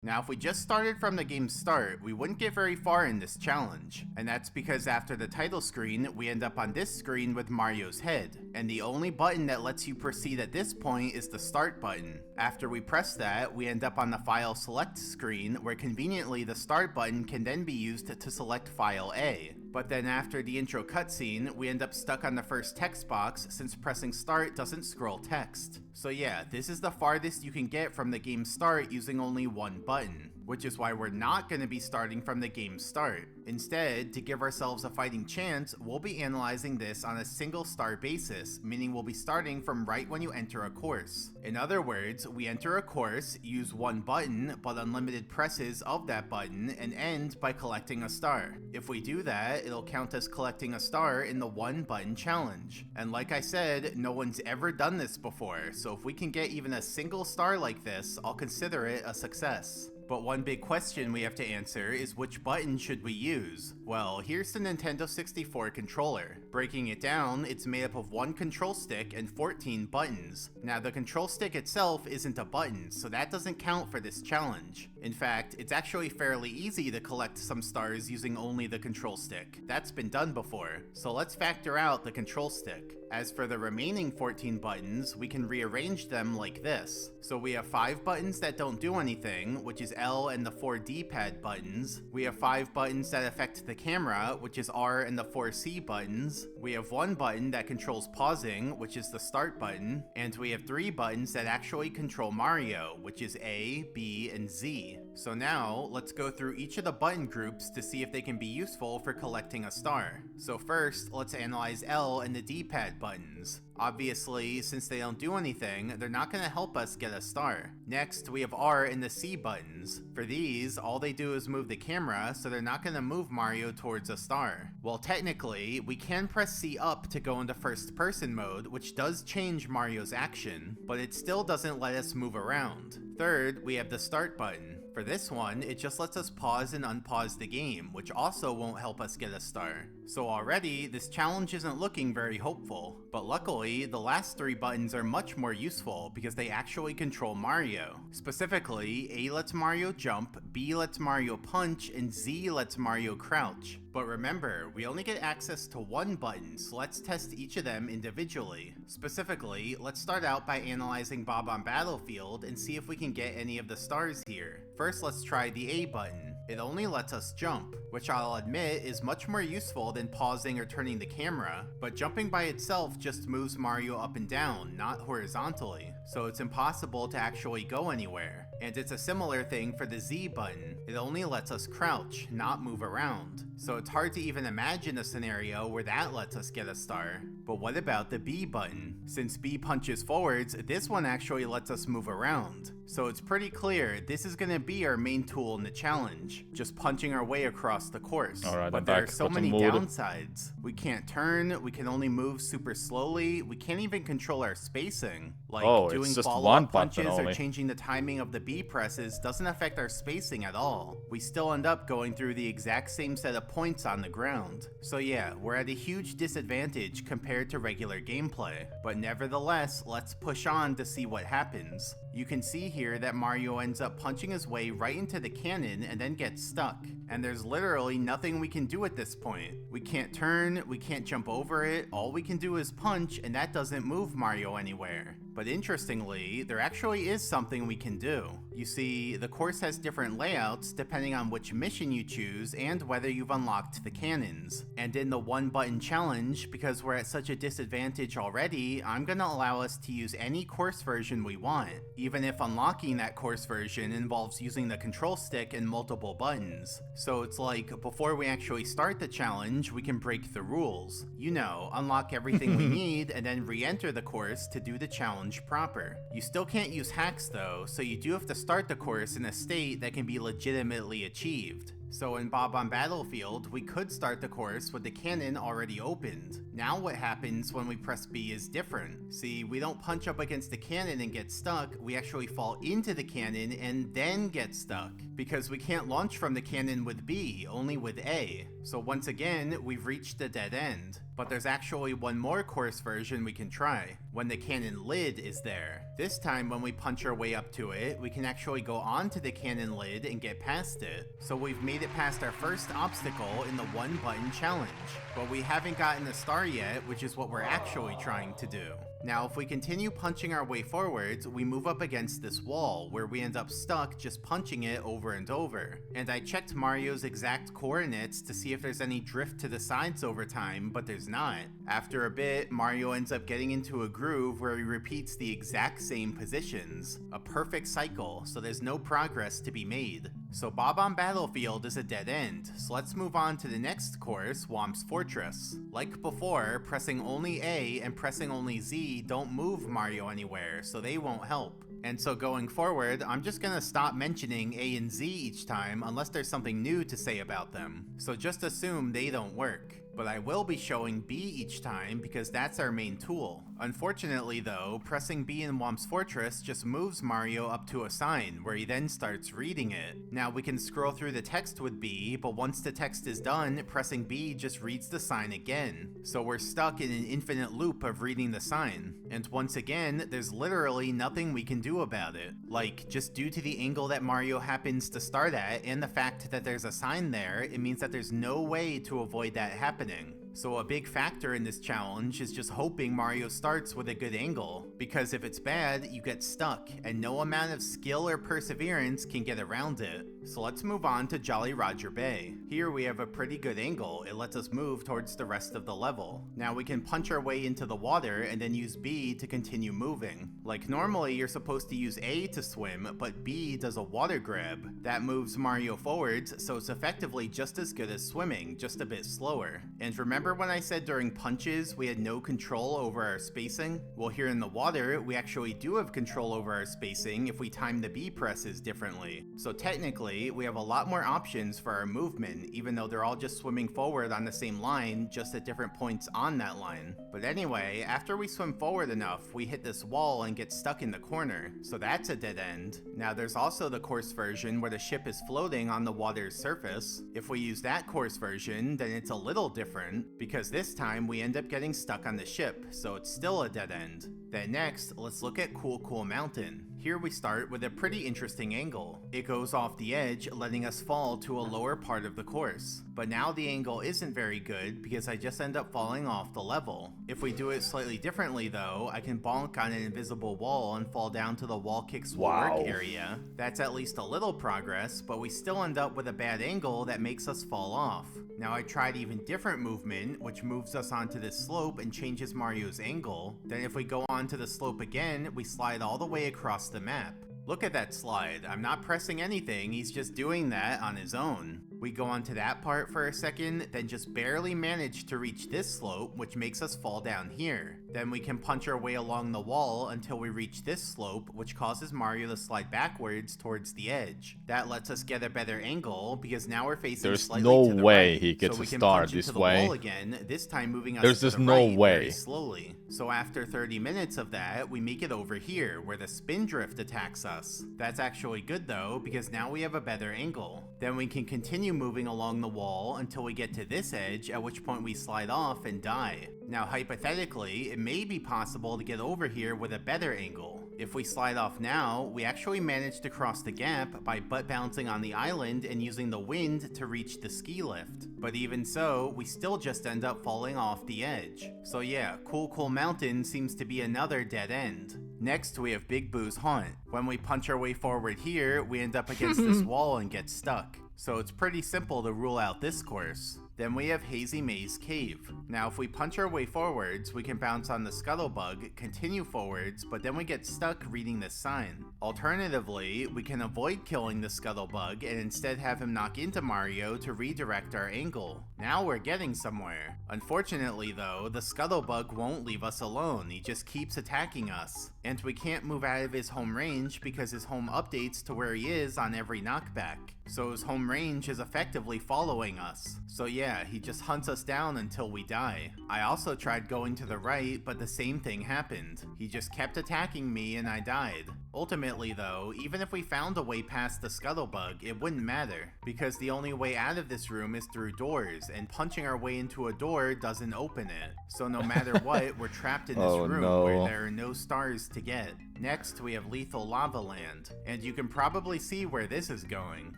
Now, if we just started from the game's start, we wouldn't get very far in this challenge, and that's because after the title screen, we end up on this screen with Mario's head, and the only button that lets you proceed at this point is the start button. After we press that, we end up on the file select screen, where conveniently the start button can then be used to select file A. But then after the intro cutscene, we end up stuck on the first text box since pressing start doesn't scroll text. So yeah, this is the farthest you can get from the game's start using only one button, which is why we're not going to be starting from the game's start. Instead, to give ourselves a fighting chance, we'll be analyzing this on a single star basis, meaning we'll be starting from right when you enter a course. In other words, we enter a course, use one button, but unlimited presses of that button, and end by collecting a star. If we do that, it'll count as collecting a star in the one button challenge. And like I said, no one's ever done this before, so if we can get even a single star like this, I'll consider it a success. But one big question we have to answer is which button should we use? Well, here's the Nintendo 64 controller. Breaking it down, it's made up of one control stick and 14 buttons. Now, the control stick itself isn't a button, so that doesn't count for this challenge. In fact, it's actually fairly easy to collect some stars using only the control stick. That's been done before, so let's factor out the control stick. As for the remaining 14 buttons, we can rearrange them like this. So we have 5 buttons that don't do anything, which is L and the 4 D-pad buttons. We have 5 buttons that affect the camera, which is R and the 4 C buttons. We have 1 button that controls pausing, which is the start button. And we have 3 buttons that actually control Mario, which is A, B, and Z. So now, let's go through each of the button groups to see if they can be useful for collecting a star. So first, let's analyze L and the D-pad buttons. Obviously, since they don't do anything, they're not going to help us get a star. Next, we have R and the C buttons. For these, all they do is move the camera, so they're not going to move Mario towards a star. Well, technically, we can press C up to go into first person mode, which does change Mario's action, but it still doesn't let us move around. Third, we have the start button. For this one, it just lets us pause and unpause the game, which also won't help us get a star. So already, this challenge isn't looking very hopeful. But luckily, the last 3 buttons are much more useful because they actually control Mario. Specifically, A lets Mario jump, B lets Mario punch, and Z lets Mario crouch. But remember, we only get access to 1 button, so let's test each of them individually. Specifically, let's start out by analyzing Bob on Battlefield and see if we can get any of the stars here. First, let's try the A button. It only lets us jump, which I'll admit is much more useful than pausing or turning the camera, but jumping by itself just moves Mario up and down, not horizontally, so it's impossible to actually go anywhere. And it's a similar thing for the Z button. It only lets us crouch, not move around. So it's hard to even imagine a scenario where that lets us get a star. But what about the B button? Since B punches forwards, this one actually lets us move around. So it's pretty clear this is going to be our main tool in the challenge, just punching our way across the course.
Alright,
but there are so many downsides. We can't turn, we can only move super slowly, we can't even control our spacing. Like doing follow-up punches or changing the timing of the B presses doesn't affect our spacing at all. We still end up going through the exact same set of points on the ground. So yeah, we're at a huge disadvantage compared to regular gameplay. But nevertheless, let's push on to see what happens. You can see here that Mario ends up punching his way right into the cannon and then gets stuck. And there's literally nothing we can do at this point. We can't turn, we can't jump over it, all we can do is punch, and that doesn't move Mario anywhere. But interestingly, there actually is something we can do. You see, the course has different layouts depending on which mission you choose and whether you've unlocked the cannons. And in the one button challenge, because we're at such a disadvantage already, I'm gonna allow us to use any course version we want, even if unlocking that course version involves using the control stick and multiple buttons. So it's like, before we actually start the challenge, we can break the rules. You know, unlock everything we need and then re-enter the course to do the challenge proper. You still can't use hacks though, so you do have to start the course in a state that can be legitimately achieved. So in Bob on Battlefield, we could start the course with the cannon already opened. Now what happens when we press B is different. See, we don't punch up against the cannon and get stuck, we actually fall into the cannon and then get stuck. Because we can't launch from the cannon with B, only with A. So once again, we've reached a dead end. But there's actually one more course version we can try, when the cannon lid is there. This time when we punch our way up to it, we can actually go onto the cannon lid and get past it. So we've made it past our first obstacle in the one button challenge. But we haven't gotten a star yet, which is what we're actually trying to do. Now if we continue punching our way forwards, we move up against this wall, where we end up stuck just punching it over and over. And I checked Mario's exact coordinates to see if there's any drift to the sides over time, but there's not. After a bit, Mario ends up getting into a groove where he repeats the exact same positions. A perfect cycle, so there's no progress to be made. So Bob on Battlefield is a dead end, so let's move on to the next course, Whomp's Fortress. Like before, pressing only A and pressing only Z don't move Mario anywhere, so they won't help. And so going forward, I'm just gonna stop mentioning A and Z each time unless there's something new to say about them. So just assume they don't work. But I will be showing B each time because that's our main tool. Unfortunately though, pressing B in Whomp's Fortress just moves Mario up to a sign where he then starts reading it. Now we can scroll through the text with B, but once the text is done, pressing B just reads the sign again. So we're stuck in an infinite loop of reading the sign. And once again, there's literally nothing we can do about it. Like, just due to the angle that Mario happens to start at and the fact that there's a sign there, it means that there's no way to avoid that happening. So a big factor in this challenge is just hoping Mario starts with a good angle, because if it's bad, you get stuck, and no amount of skill or perseverance can get around it. So let's move on to Jolly Roger Bay. Here we have a pretty good angle, it lets us move towards the rest of the level. Now we can punch our way into the water and then use B to continue moving. Like normally you're supposed to use A to swim, but B does a water grab. That moves Mario forwards, so it's effectively just as good as swimming, just a bit slower. And remember when I said during punches we had no control over our spacing? Well, here in the water, we actually do have control over our spacing if we time the B presses differently. So technically, we have a lot more options for our movement, even though they're all just swimming forward on the same line, just at different points on that line. But anyway, after we swim forward enough, we hit this wall and get stuck in the corner, so that's a dead end. Now there's also the course version where the ship is floating on the water's surface. If we use that course version, then it's a little different, because this time we end up getting stuck on the ship, so it's still a dead end. Then next, let's look at Cool Mountain. Here we start with a pretty interesting angle. It goes off the edge, letting us fall to a lower part of the course. But now the angle isn't very good because I just end up falling off the level. If we do it slightly differently though, I can bonk on an invisible wall and fall down to the wall kicks work area. That's at least a little progress, but we still end up with a bad angle that makes us fall off. Now I tried even different movement, which moves us onto this slope and changes Mario's angle. Then if we go onto the slope again, we slide all the way across the map. Look at that slide. I'm not pressing anything, he's just doing that on his own. We go onto that part for a second, then just barely manage to reach this slope, which makes us fall down here. Then we can punch our way along the wall until we reach this slope, which causes Mario to slide backwards towards the edge. That lets us get a better angle, because now we're facing slightly to the
way
right,
he gets
so we
to
can
start
punch
this
into
way.
the wall again, this time moving us
There's
to
just
the
no
right
way.
very slowly. So after 30 minutes of that, we make it over here, where the spin drift attacks us. That's actually good though, because now we have a better angle. Then we can continue moving along the wall until we get to this edge, at which point we slide off and die. Now hypothetically, it may be possible to get over here with a better angle. If we slide off now, we actually manage to cross the gap by butt bouncing on the island and using the wind to reach the ski lift. But even so, we still just end up falling off the edge. So yeah, Cool Mountain seems to be another dead end. Next, we have Big Boo's Haunt. When we punch our way forward here, we end up against this wall and get stuck. So it's pretty simple to rule out this course. Then we have Hazy Maze Cave. Now if we punch our way forwards, we can bounce on the Scuttlebug, continue forwards, but then we get stuck reading this sign. Alternatively, we can avoid killing the Scuttlebug and instead have him knock into Mario to redirect our angle. Now we're getting somewhere. Unfortunately though, the Scuttlebug won't leave us alone, he just keeps attacking us. And we can't move out of his home range because his home updates to where he is on every knockback. So his home range is effectively following us. So yeah, he just hunts us down until we die. I also tried going to the right, but the same thing happened. He just kept attacking me and I died. Ultimately though, even if we found a way past the Scuttlebug, it wouldn't matter, because the only way out of this room is through doors, and punching our way into a door doesn't open it. So no matter what, we're trapped in this room where there are no stars to get. Next, we have Lethal Lava Land, and you can probably see where this is going.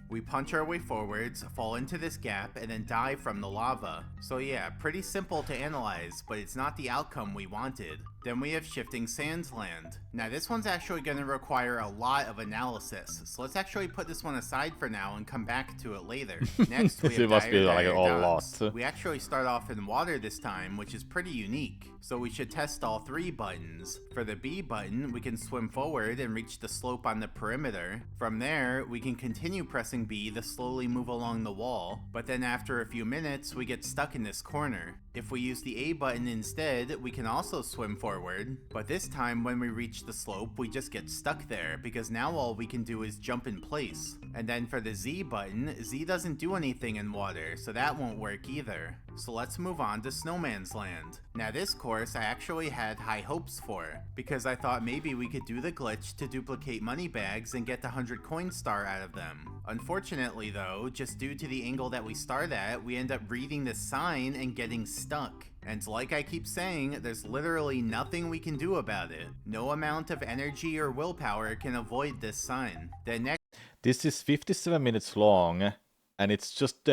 We punch our way forwards, fall into this gap, and then die from the lava. So yeah, pretty simple to analyze, but it's not the outcome we wanted. Then we have Shifting Sands Land. Now this one's actually going to require a lot of analysis, so let's actually put this one aside for now and come back to it later. Next we have Dire Docks. We actually start off in water this time, which is pretty unique, so we should test all 3 buttons. For the B button, we can swim forward and reach the slope on the perimeter. From there, we can continue pressing B to slowly move along the wall, but then after a few minutes, we get stuck in this corner. If we use the A button instead, we can also swim forward, but this time when we reach the slope, we just get stuck there, because now all we can do is jump in place. And then for the Z button, Z doesn't do anything in water, so that won't work either. So let's move on to Snowman's Land. Now this course I actually had high hopes for, because I thought maybe we could do the glitch to duplicate money bags and get the 100 coin star out of them. Unfortunately though, just due to the angle that we start at, we end up reading this sign and getting stuck. And like I keep saying, there's literally nothing we can do about it. No amount of energy or willpower can avoid this sign. The next
This is 57 minutes long, and it's just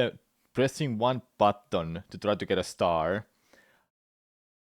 pressing one button to try to get a star.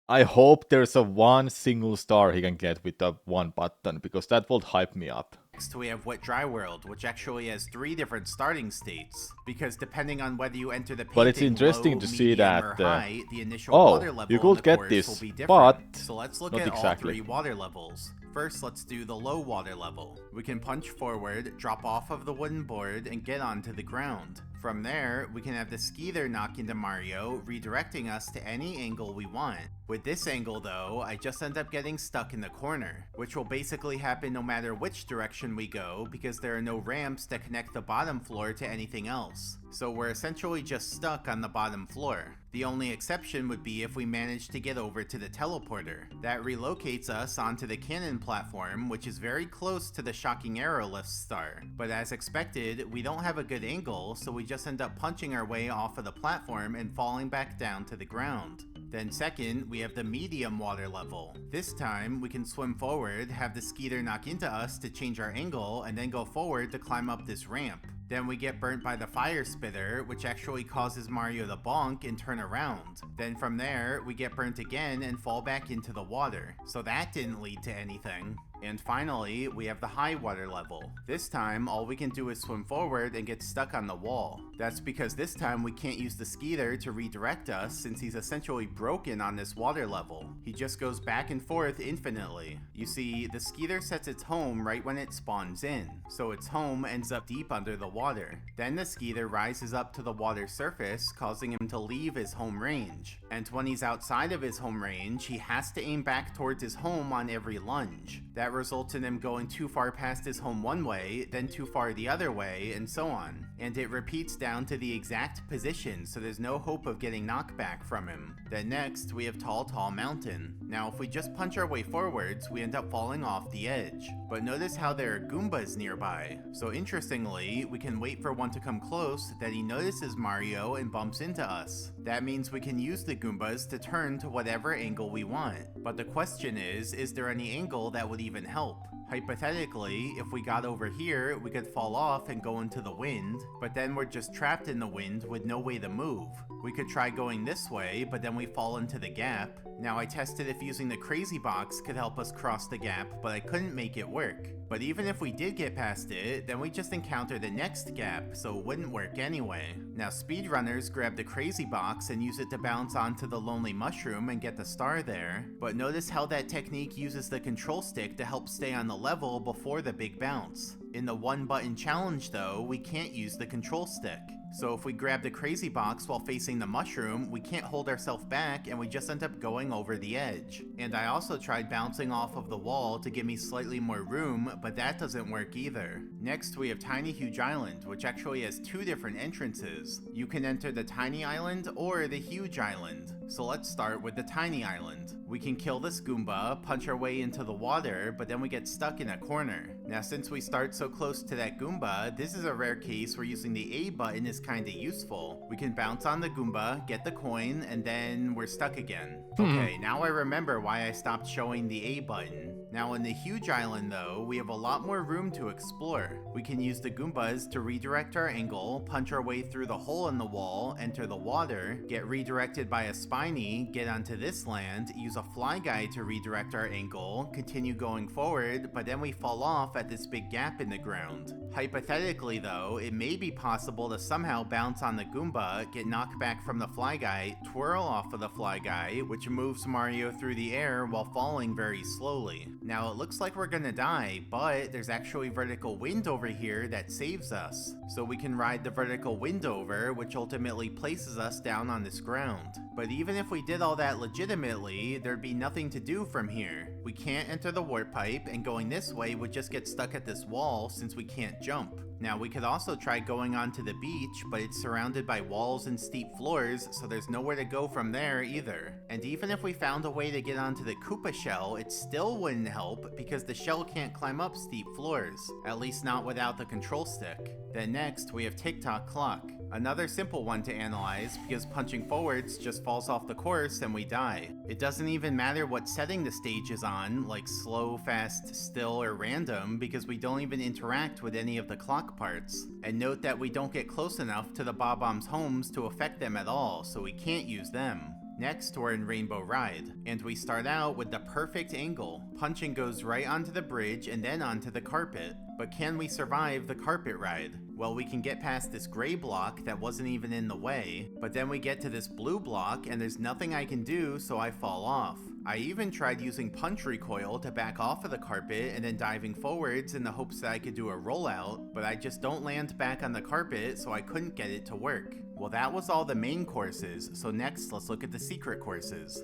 I hope there's a one single star he can get with that one button, because that will hype me up.
Next we have Wet Dry World, which actually has 3 different starting states, because depending on whether you enter the painting
but it's interesting
low,
to see
medium,
that
or high, the initial water level
you could
in the
get
course
this,
will be different.
but
so let's look
not
at
exactly.
all 3 water levels. First, let's do the low water level. We can punch forward, drop off of the wooden board, and get onto the ground. From there, we can have the Skeeter knock into Mario, redirecting us to any angle we want. With this angle though, I just end up getting stuck in the corner, which will basically happen no matter which direction we go, because there are no ramps that connect the bottom floor to anything else. So we're essentially just stuck on the bottom floor. The only exception would be if we manage to get over to the teleporter. That relocates us onto the cannon platform, which is very close to the Shocking Arrow Lift star. But as expected, we don't have a good angle, so we just end up punching our way off of the platform and falling back down to the ground. Then second, we have the medium water level. This time, we can swim forward, have the Skeeter knock into us to change our angle, and then go forward to climb up this ramp. Then we get burnt by the fire spitter, which actually causes Mario to bonk and turn around. Then from there, we get burnt again and fall back into the water. So that didn't lead to anything. And finally, we have the high water level. This time, all we can do is swim forward and get stuck on the wall. That's because this time we can't use the Skeeter to redirect us, since he's essentially broken on this water level. He just goes back and forth infinitely. You see, the Skeeter sets its home right when it spawns in, so its home ends up deep under the water. Then the Skeeter rises up to the water surface, causing him to leave his home range. And when he's outside of his home range, he has to aim back towards his home on every lunge. That results in him going too far past his home one way, then too far the other way, and so on. And it repeats down to the exact position, so there's no hope of getting knockback from him. Then next, we have Tall Tall Mountain. Now if we just punch our way forwards, we end up falling off the edge. But notice how there are Goombas nearby. So interestingly, we can wait for one to come close, then he notices Mario and bumps into us. That means we can use the Goombas to turn to whatever angle we want. But the question is there any angle that would even doesn't help. Hypothetically, if we got over here, we could fall off and go into the wind, but then we're just trapped in the wind with no way to move. We could try going this way, but then we fall into the gap. Now I tested if using the crazy box could help us cross the gap, but I couldn't make it work. But even if we did get past it, then we just encounter the next gap, so it wouldn't work anyway. Now speedrunners grab the crazy box and use it to bounce onto the lonely mushroom and get the star there, but notice how that technique uses the control stick to help stay on the level before the big bounce. In the one button challenge though, we can't use the control stick. So if we grab the crazy box while facing the mushroom, we can't hold ourselves back and we just end up going over the edge. And I also tried bouncing off of the wall to give me slightly more room, but that doesn't work either. Next we have Tiny Huge Island, which actually has two different entrances. You can enter the tiny island or the huge island. So let's start with the tiny island. We can kill this Goomba, punch our way into the water, but then we get stuck in a corner. Now since we start so close to that Goomba, this is a rare case where using the A button is kinda useful. We can bounce on the Goomba, get the coin, and then we're stuck again. Okay, now I remember why I stopped showing the A button. Now in the huge island though, we have a lot more room to explore. We can use the Goombas to redirect our angle, punch our way through the hole in the wall, enter the water, get redirected by a spiny, get onto this land, use a fly guy to redirect our angle, continue going forward, but then we fall off at this big gap in the ground. Hypothetically though, it may be possible to somehow bounce on the Goomba, get knocked back from the fly guy, twirl off of the fly guy, which moves Mario through the air while falling very slowly. Now it looks like we're gonna die, but there's actually vertical wind over here that saves us. So we can ride the vertical wind over, which ultimately places us down on this ground. But even if we did all that legitimately, there'd be nothing to do from here. We can't enter the warp pipe, and going this way would just get stuck at this wall since we can't jump. Now we could also try going onto the beach, but it's surrounded by walls and steep floors, so there's nowhere to go from there either. And even if we found a way to get onto the Koopa shell, it still wouldn't help because the shell can't climb up steep floors, at least not without the control stick. Then next we have Tick-Tock Clock. Another simple one to analyze because punching forwards just falls off the course and we die. It doesn't even matter what setting the stage is on, like slow, fast, still, or random, because we don't even interact with any of the clock parts. And note that we don't get close enough to the Bob-ombs homes to affect them at all, so we can't use them. Next, we're in Rainbow Ride, and we start out with the perfect angle. Punching goes right onto the bridge and then onto the carpet. But can we survive the carpet ride? Well, we can get past this gray block that wasn't even in the way, but then we get to this blue block and there's nothing I can do, so I fall off. I even tried using punch recoil to back off of the carpet and then diving forwards in the hopes that I could do a rollout, but I just don't land back on the carpet, so I couldn't get it to work. Well, that was all the main courses, so next let's look at the secret courses.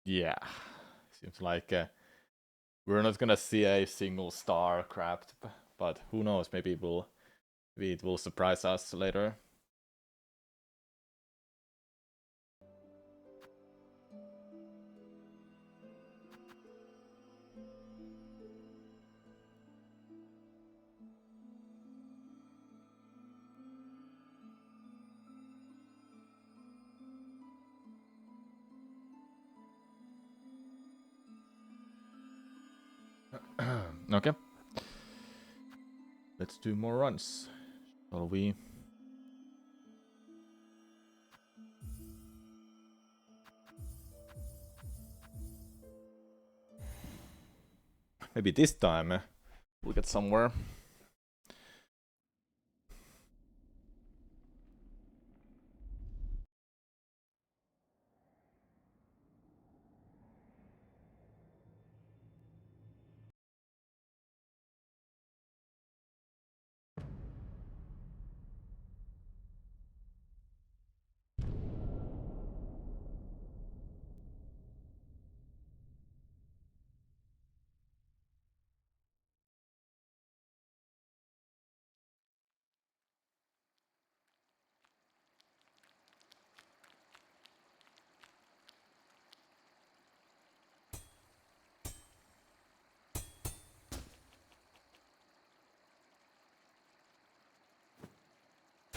Yeah, seems like we're not gonna see a single star craft, but who knows? Maybe it will surprise us later. Okay. Let's do more runs, shall we? Maybe this time we'll get somewhere.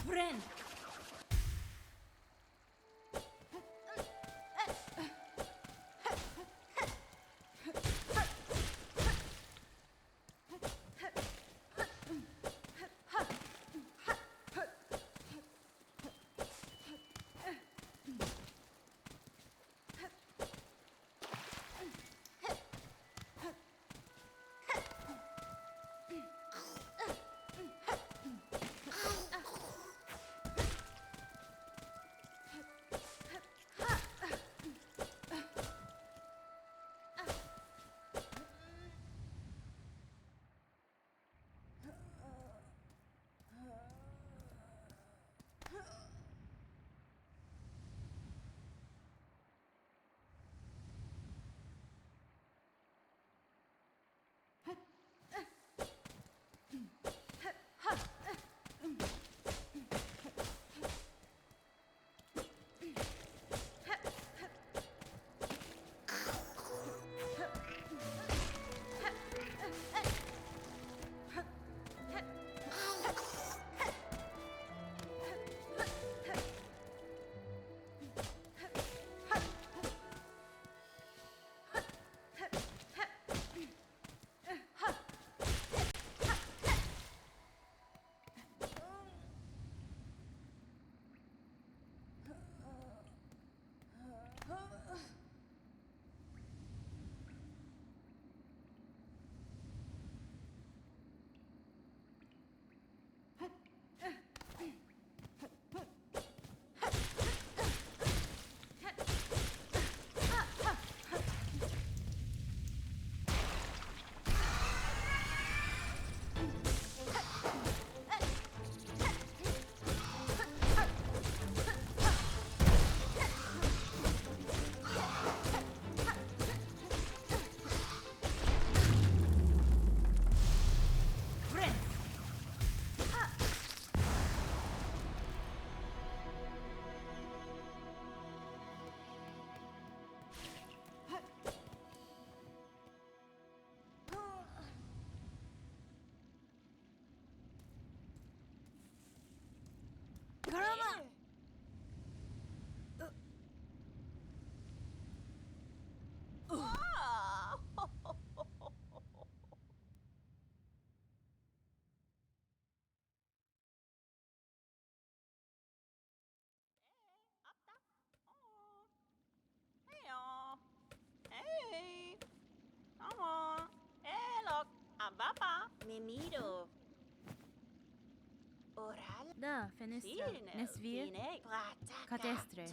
Friend. Da, fenestra. Nesvir. Catestre.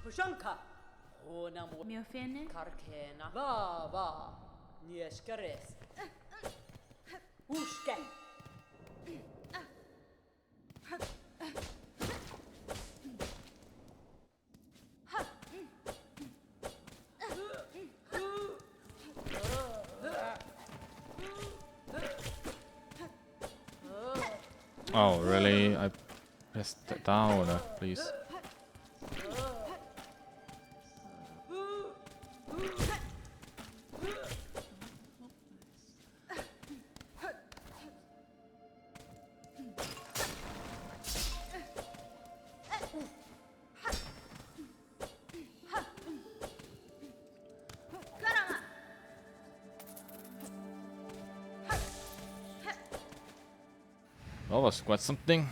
Pushanka. Honamo.
Miofene.
Karkena. Va. Nieskares. Ushken.
Oh, really? I pressed down, please. That was quite something.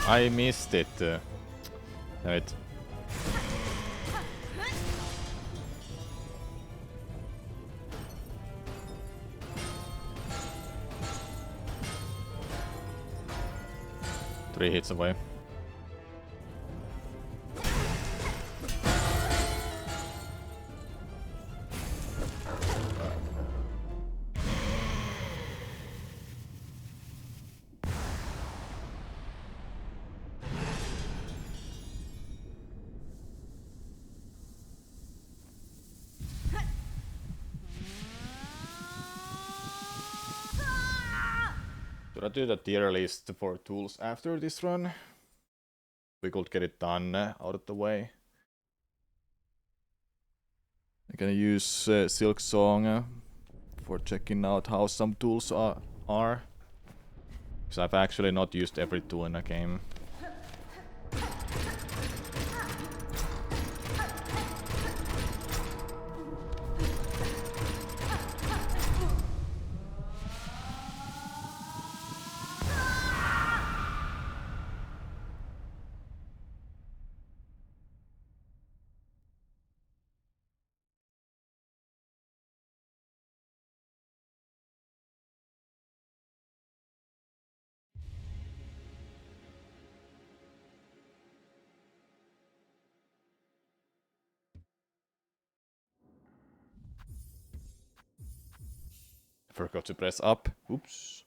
I missed it. Wait. Three hits away. Should I do the tier list for tools after this run? We could get it done out of the way. I'm gonna use Silksong for checking out how some tools are. Because I've actually not used every tool in a game. forgot to press up. Oops.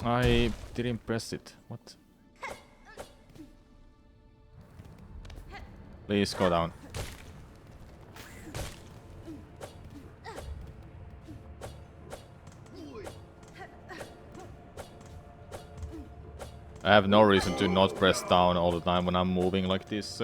I didn't press it. What? Please go down. I have no reason to not press down all the time when I'm moving like this.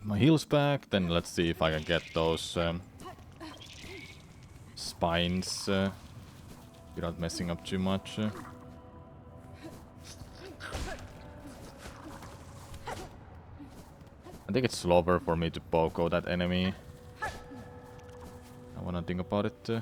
my heals back. Then let's see if I can get those spines without messing up too much. I think it's slower for me to poke that enemy. I wanna think about it.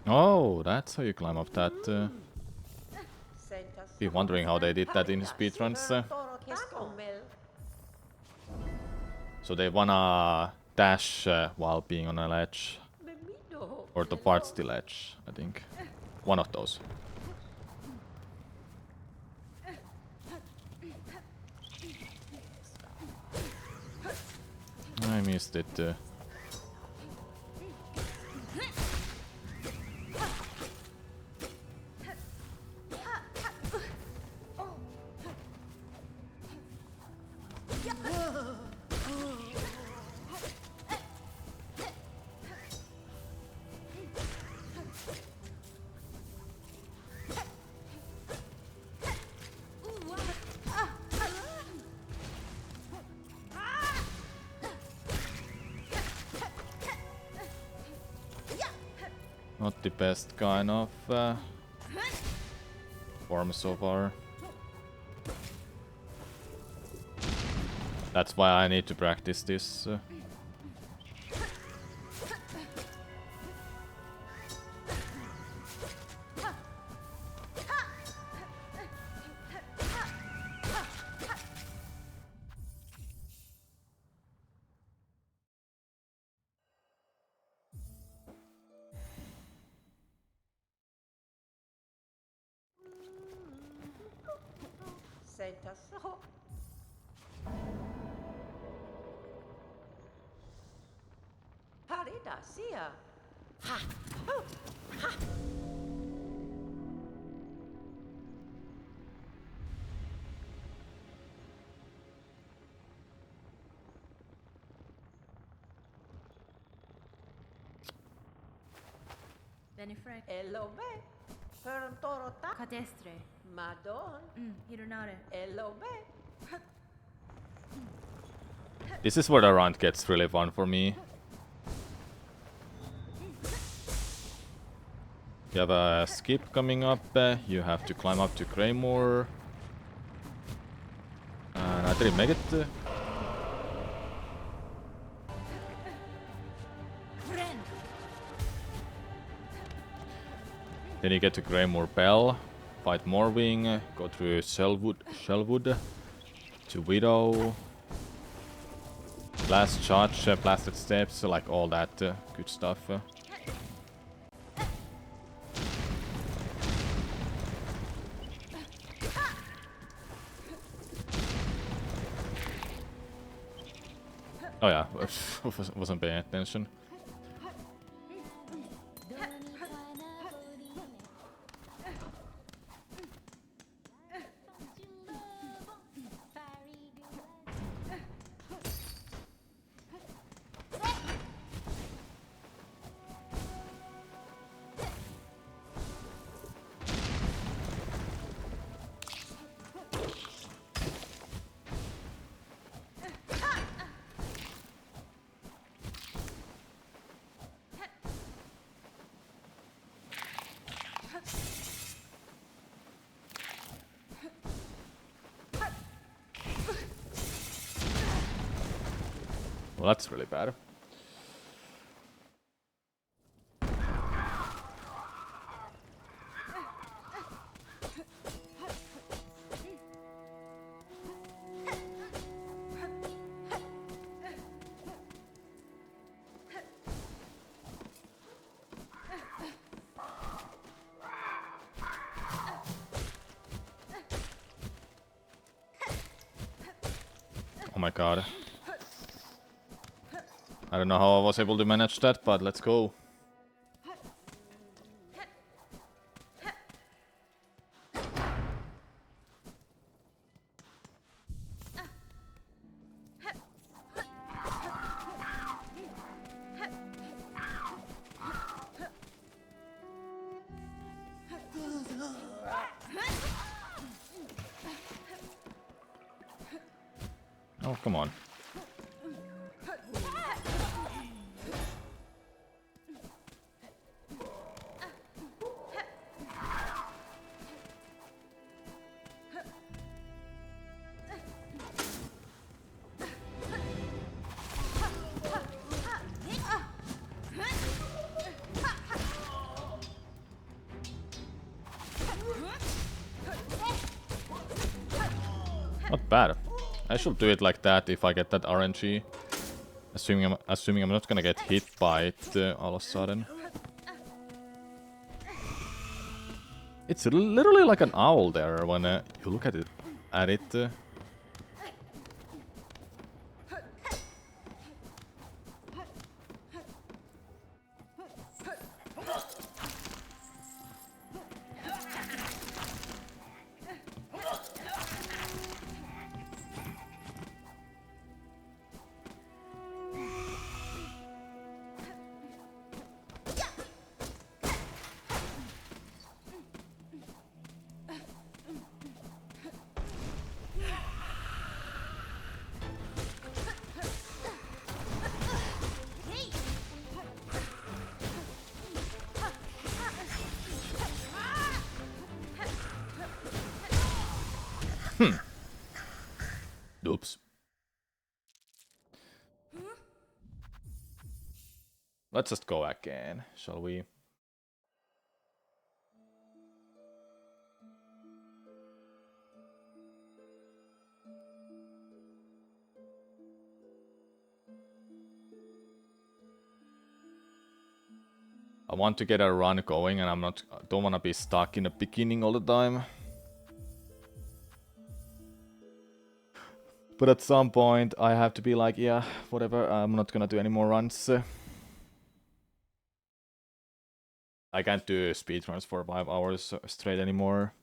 Oh, that's how you climb up that. Be wondering how they did that in speedruns. So they wanna dash while being on a ledge. Or towards the ledge, I think. One of those. I missed it. Not the best kind of form so far. That's why I need to practice this.
Benefrek.
Elobe. Ferntoro ta.
Cadestre.
Madon.
Hirunare.
Elobe.
This is where the run gets really fun for me. You have a skip coming up, you have to climb up to Claymore. And I didn't make it. Then you get to Claymore Bell, fight Morwing, go through Shellwood to Widow. Last charge, blasted steps, like all that good stuff. Oh yeah, wasn't paying attention. Well, that's really bad. Oh my god. I don't know how I was able to manage that, but let's go. Oh, come on. Not bad. I should do it like that if I get that RNG. Assuming I'm not gonna get hit by it all of a sudden. It's literally like an owl there when you look at it. Oops. Let's just go again, shall we? I want to get a run going and don't want to be stuck in the beginning all the time. But at some point I have to be like, yeah, whatever, I'm not gonna do any more runs. I can't do speedruns for 5 hours straight anymore.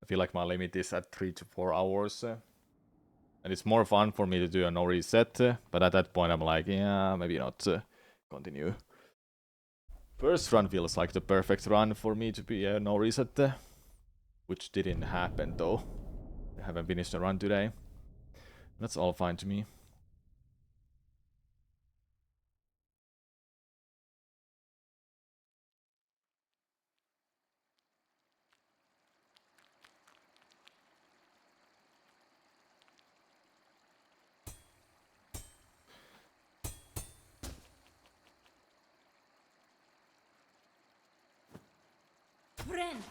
I feel like my limit is at 3 to 4 hours. And it's more fun for me to do a no reset, but at that point I'm like, yeah, maybe not continue. First run feels like the perfect run for me to be a no reset, which didn't happen though. I haven't finished the run today. That's all fine to me.
Friend.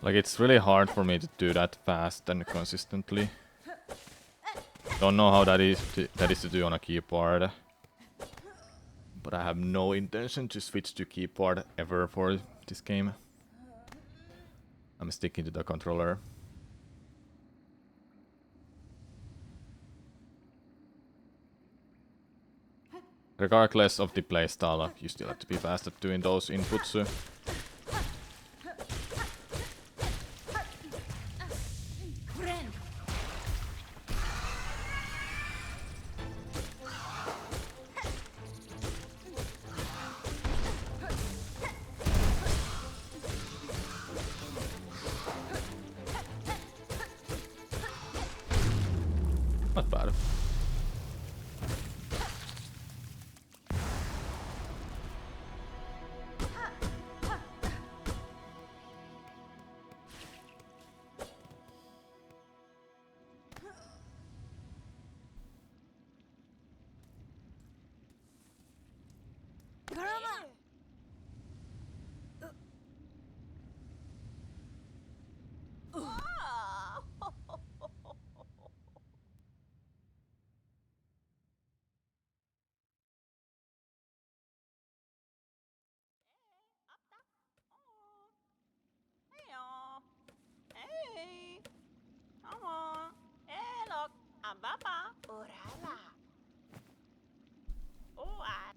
Like, it's really hard for me to do that fast and consistently. Don't know how that is to do on a keyboard. But I have no intention to switch to keyboard ever for this game. I'm sticking to the controller. Regardless of the playstyle, you still have to be fast at doing those inputs.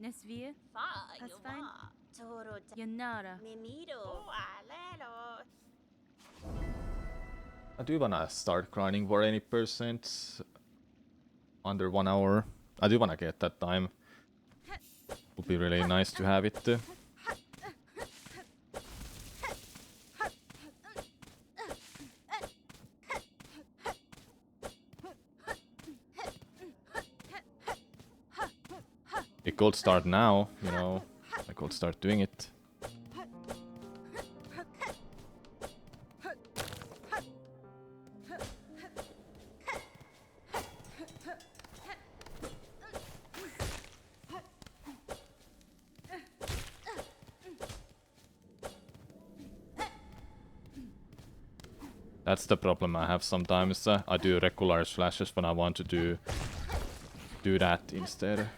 Nesvie. Pasfine. Yanara.
I do wanna start grinding for any percent under 1 hour. I do wanna get that time. Would be really nice to have it. It could start now, you know. I could start doing it. That's the problem I have sometimes. I do regular slashes when I want to do that instead.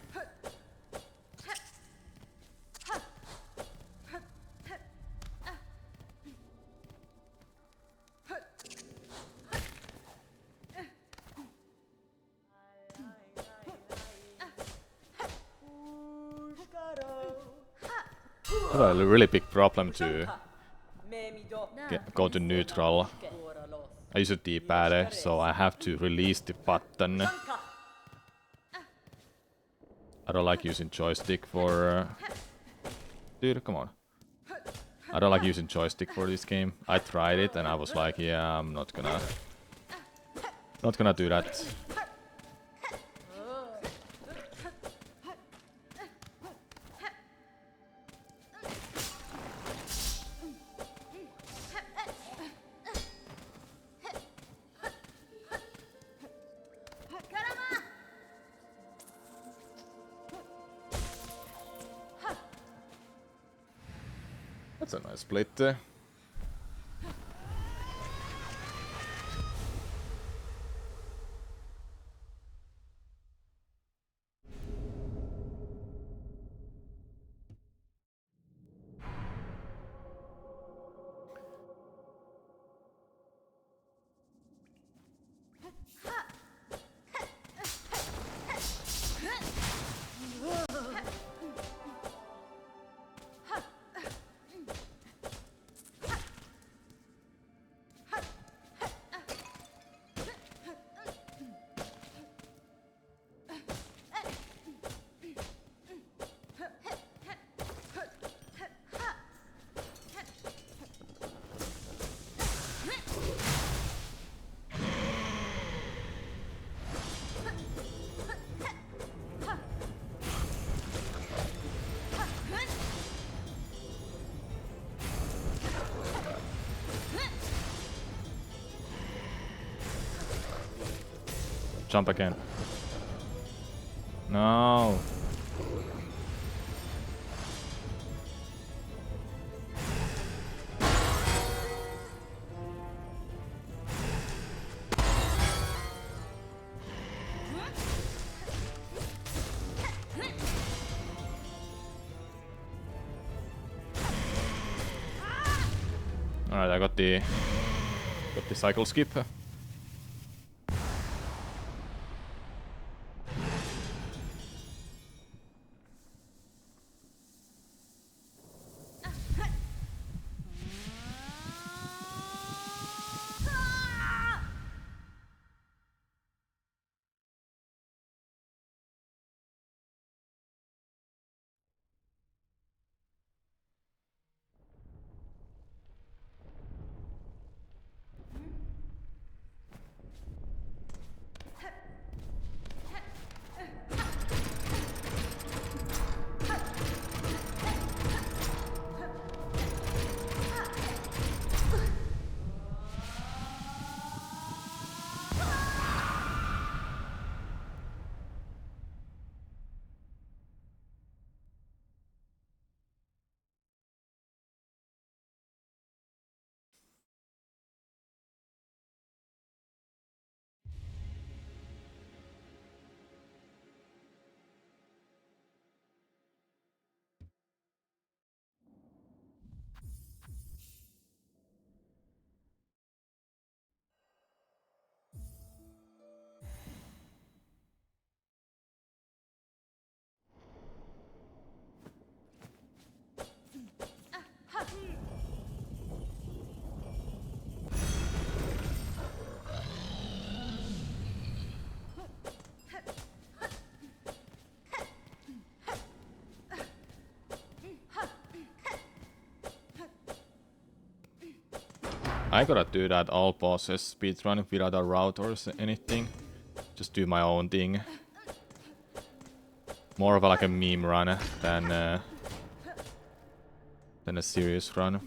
I have a really big problem to go to neutral. I use a D-pad, so I have to release the button. I don't like using joystick for... Dude, come on. I don't like using joystick for this game. I tried it and I was like, yeah, I'm not gonna do that. That's a nice split. Jump again. No. Alright, I got the cycle skip. I gotta do that all bosses speedrun without a route or anything. Just do my own thing. More of a, like a meme run than a serious run.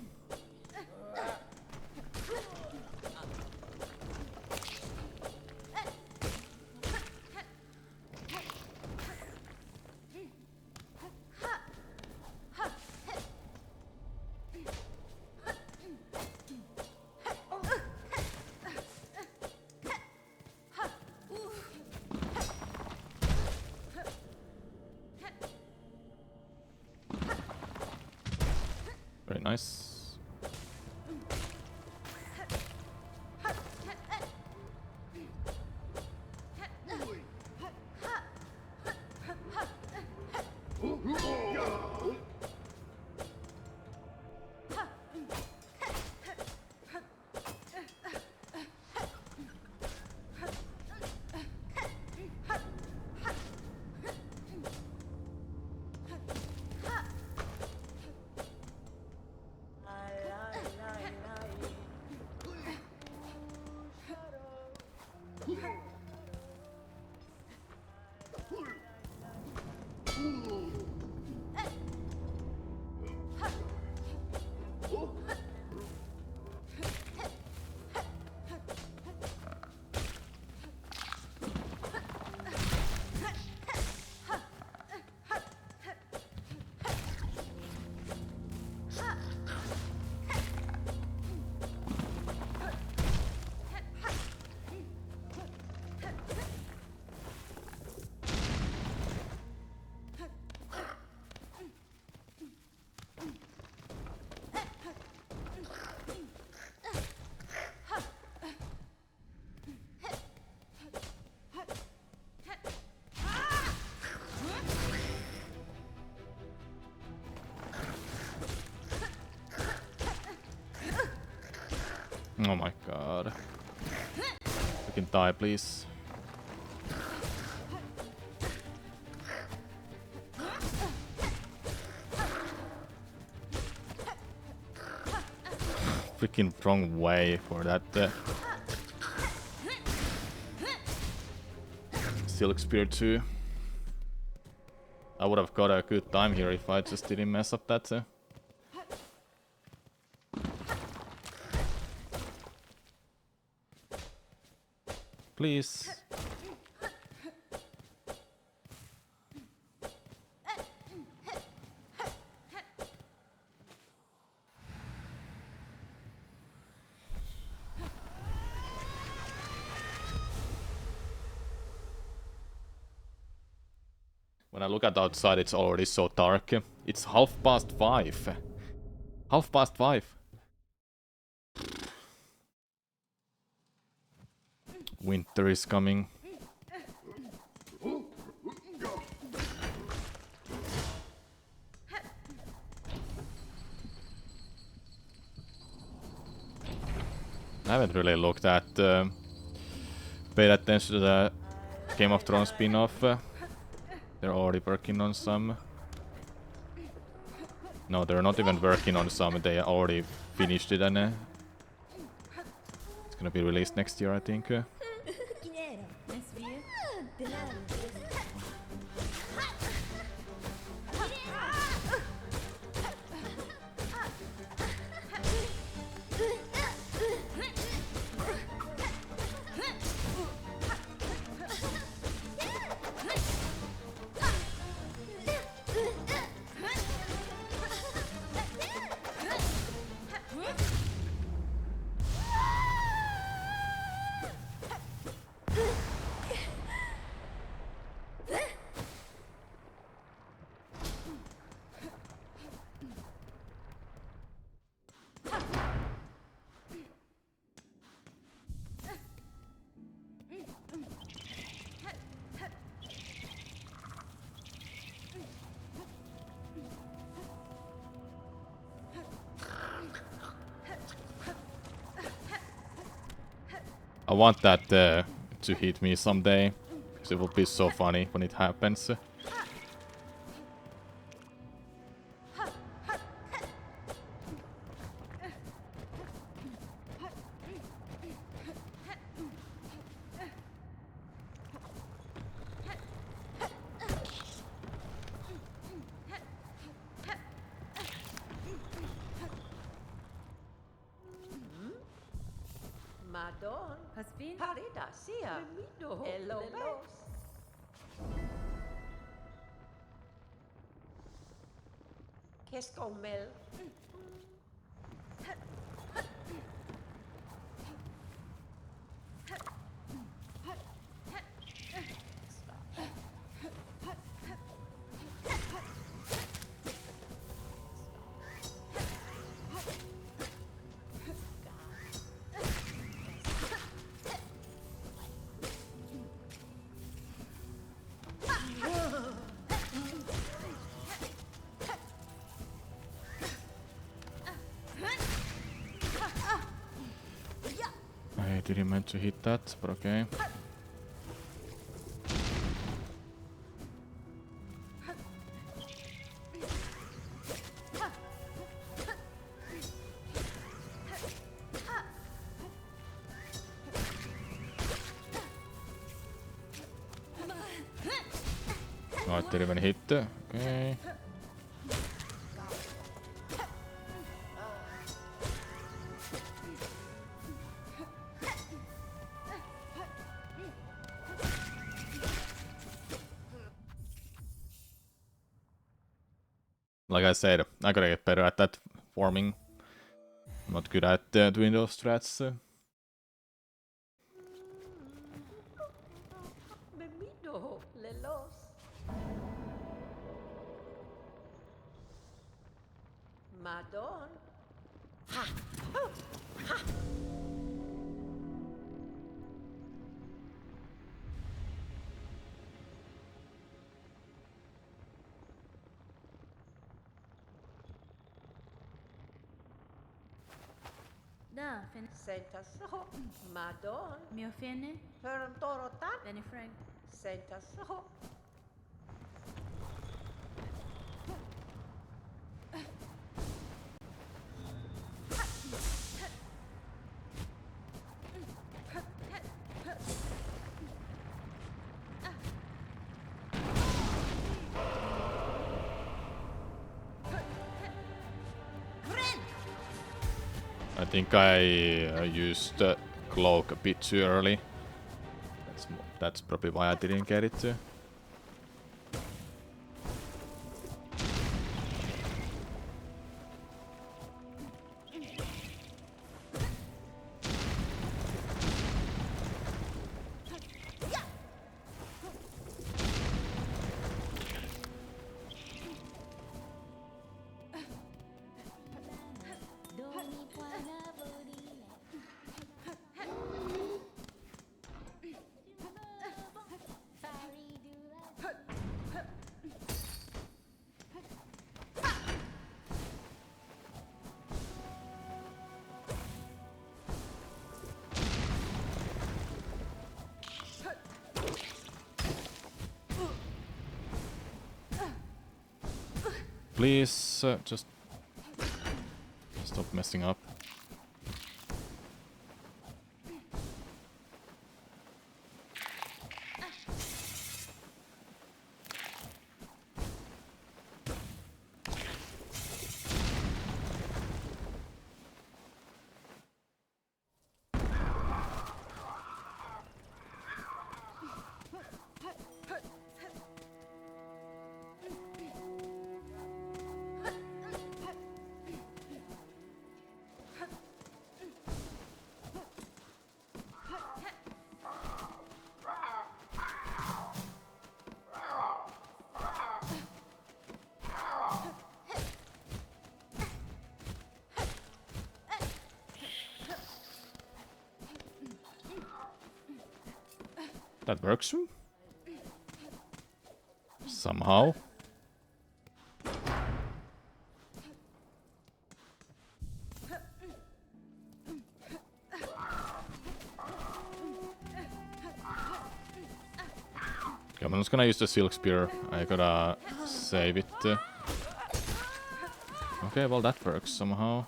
Very nice. Oh my god. You can die, please. Freaking wrong way for that. Silk Spear too. I would have got a good time here if I just didn't mess up that. Please. When I look at outside, it's already so dark. It's 5:30. 5:30. Winter is coming. I haven't really looked at, paid attention to the Game of Thrones spin-off. They're already working on some. No, they're not even working on some. They already finished it, and it's gonna be released next year, I think. I want that to hit me someday, because it will be so funny when it happens.
Madon.
Haspin?
Parida, sia. Memido. Elos. Keskomel.
I didn't meant to hit that, but okay. Oh, it didn't even hit. Okay. Like I said, I gotta get better at that farming. I'm not good at doing those strats.
Memido. Lelos. Madon. Ha. Oh. Ha.
Da, fin.
Sentas. Madon.
Mio fine?
Perntorotan.
Benny Frank.
Sentas.
I think I used cloak a bit too early. That's probably why I didn't get it. Please, just stop messing up. That works somehow. Okay, I'm just gonna use the silk spear. I gotta save it. Okay, well that works somehow.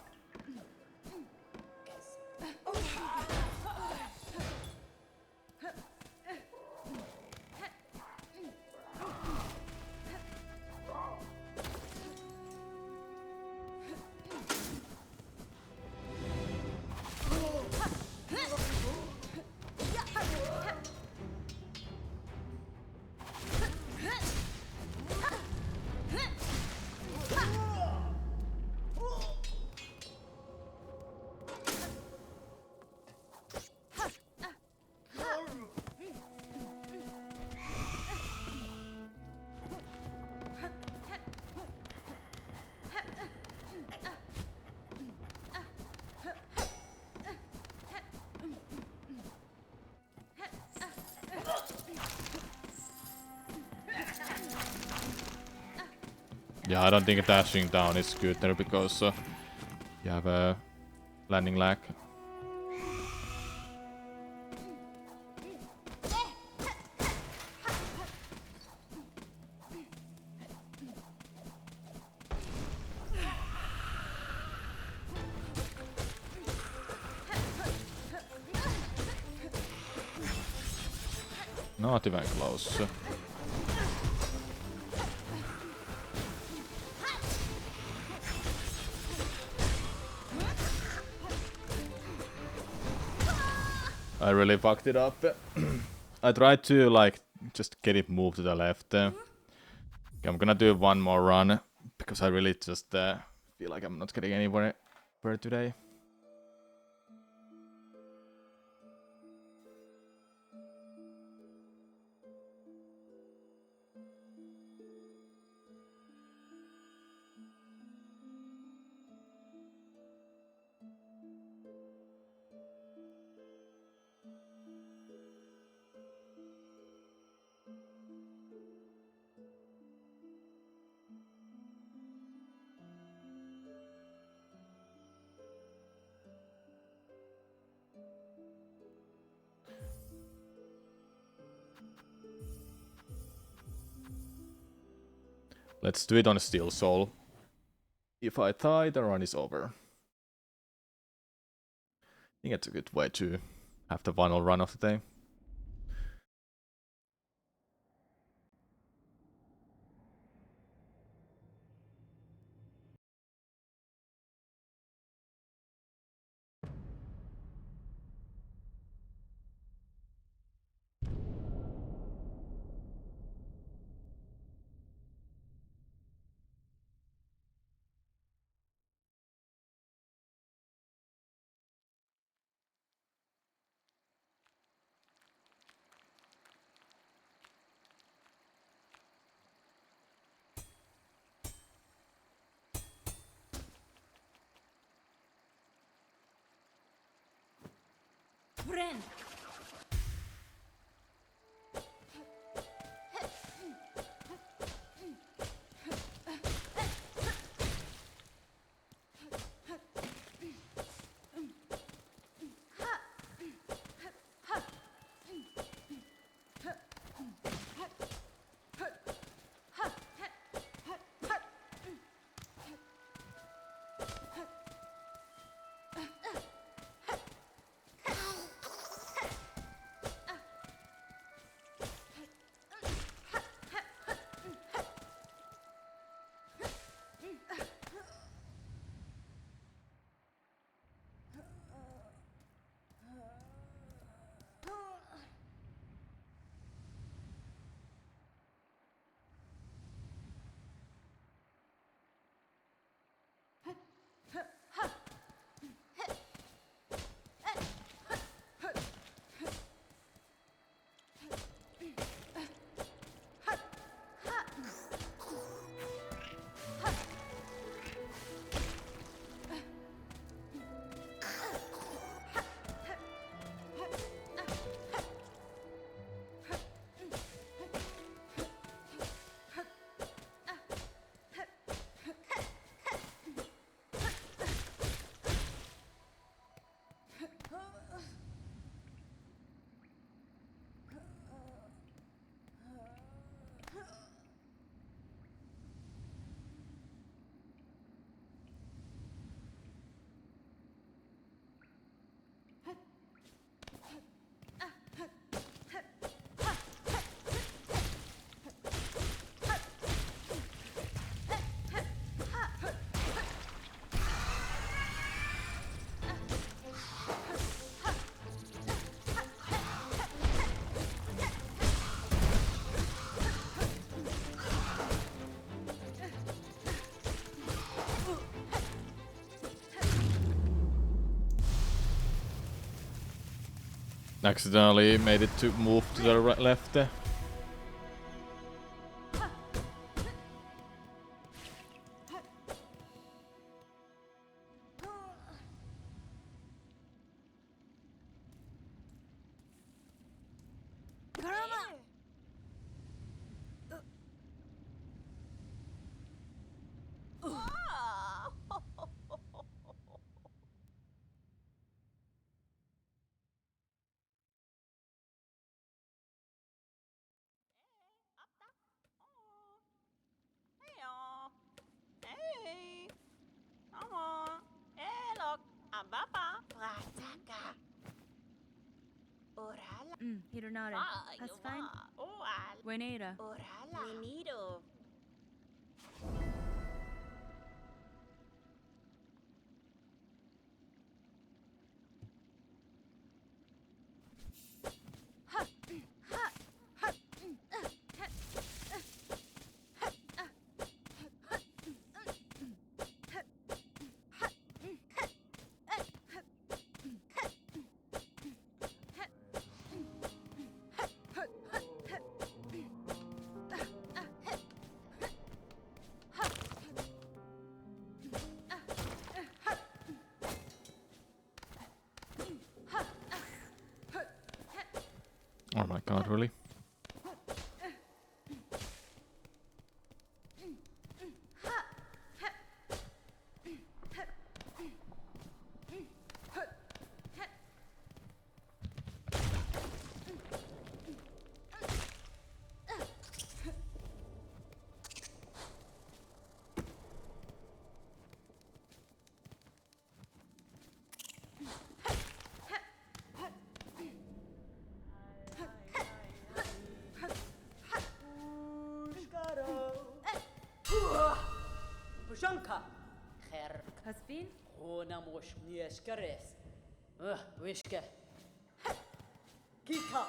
Yeah, I don't think dashing down is good there because you have a landing lag. Not even close. I really fucked it up. I tried to like just get it moved to the left. I'm gonna do one more run because I really just feel like I'm not getting anywhere today. Let's do it on Steel Soul. If I die, the run is over. I think it's a good way to have the final run of the day.
Friend.
Accidentally made it to move to the left.
Hironare. That's fine. Buenera.
Menito.
Oh my god, really?
Pushanka. Her.
Hasbin?
Hona mosh nieskares. Wishke. Gita.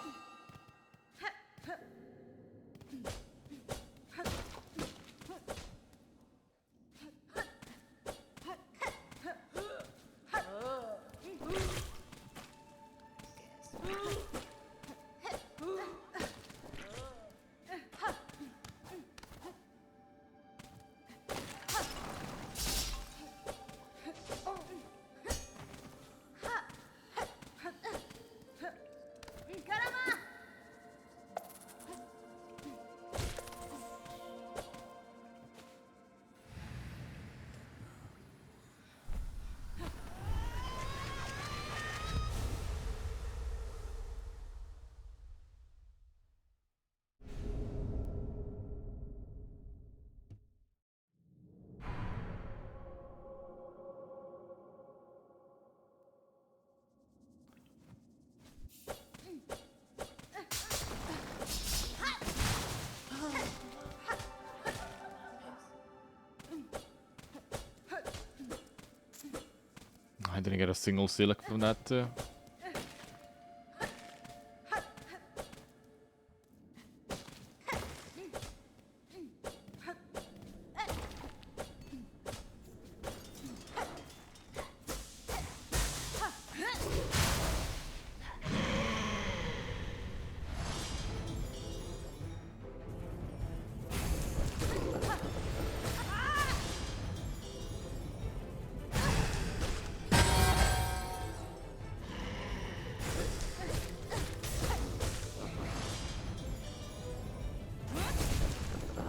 I didn't get a single silk from that.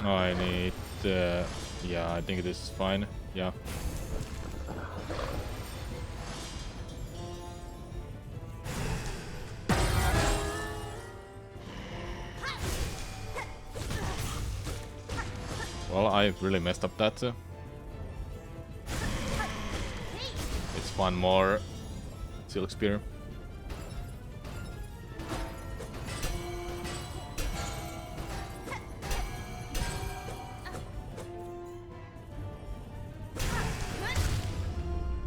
I need... yeah, I think this is fine. Yeah. Well, I really messed up that. It's one more Silk Spear.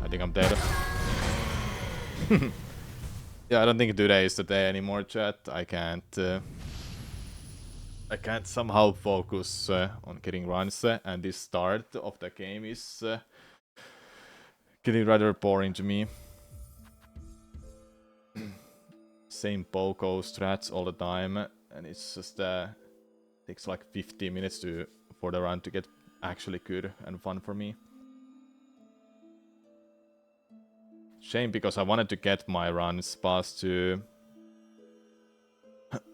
I think I'm dead. Yeah, I don't think today is the day anymore, chat. I can't somehow focus on getting runs, and this start of the game is getting rather boring to me. Same Poco strats all the time, and it's just takes like 15 minutes for the run to get actually good and fun for me. Shame, because I wanted to get my runs past to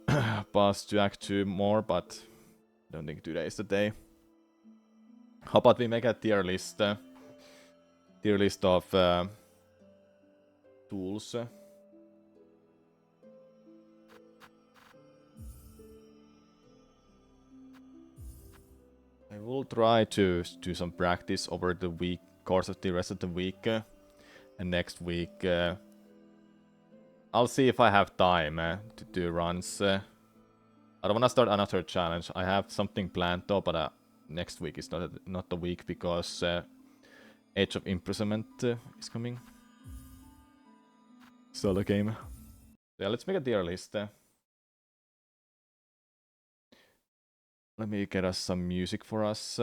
Act 2 more, but I don't think today is the day. How about we make a tier list of tools. I will try to do some practice over the course of the rest of the week, and next week I'll see if I have time to do runs. I don't want to start another challenge. I have something planned though, but next week is not the week because Age of Imprisonment is coming. Solo game. Yeah, let's make a tier list. Let me get us some music for us.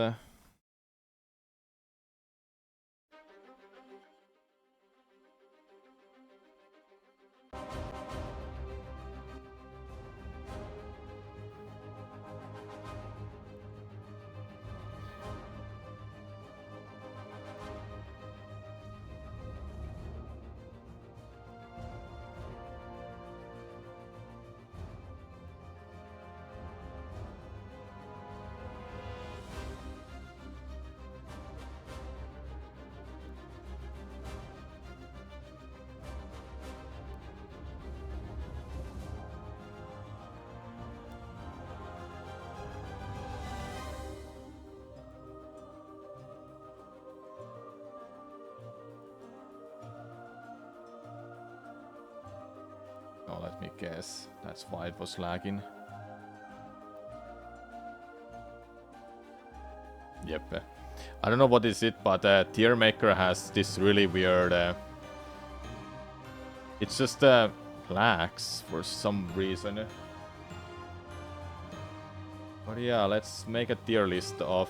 Oh, let me guess. That's why it was lagging. Yep. I don't know what is it, but Tier Maker has this really weird... it's just lags for some reason. But yeah, let's make a tier list of...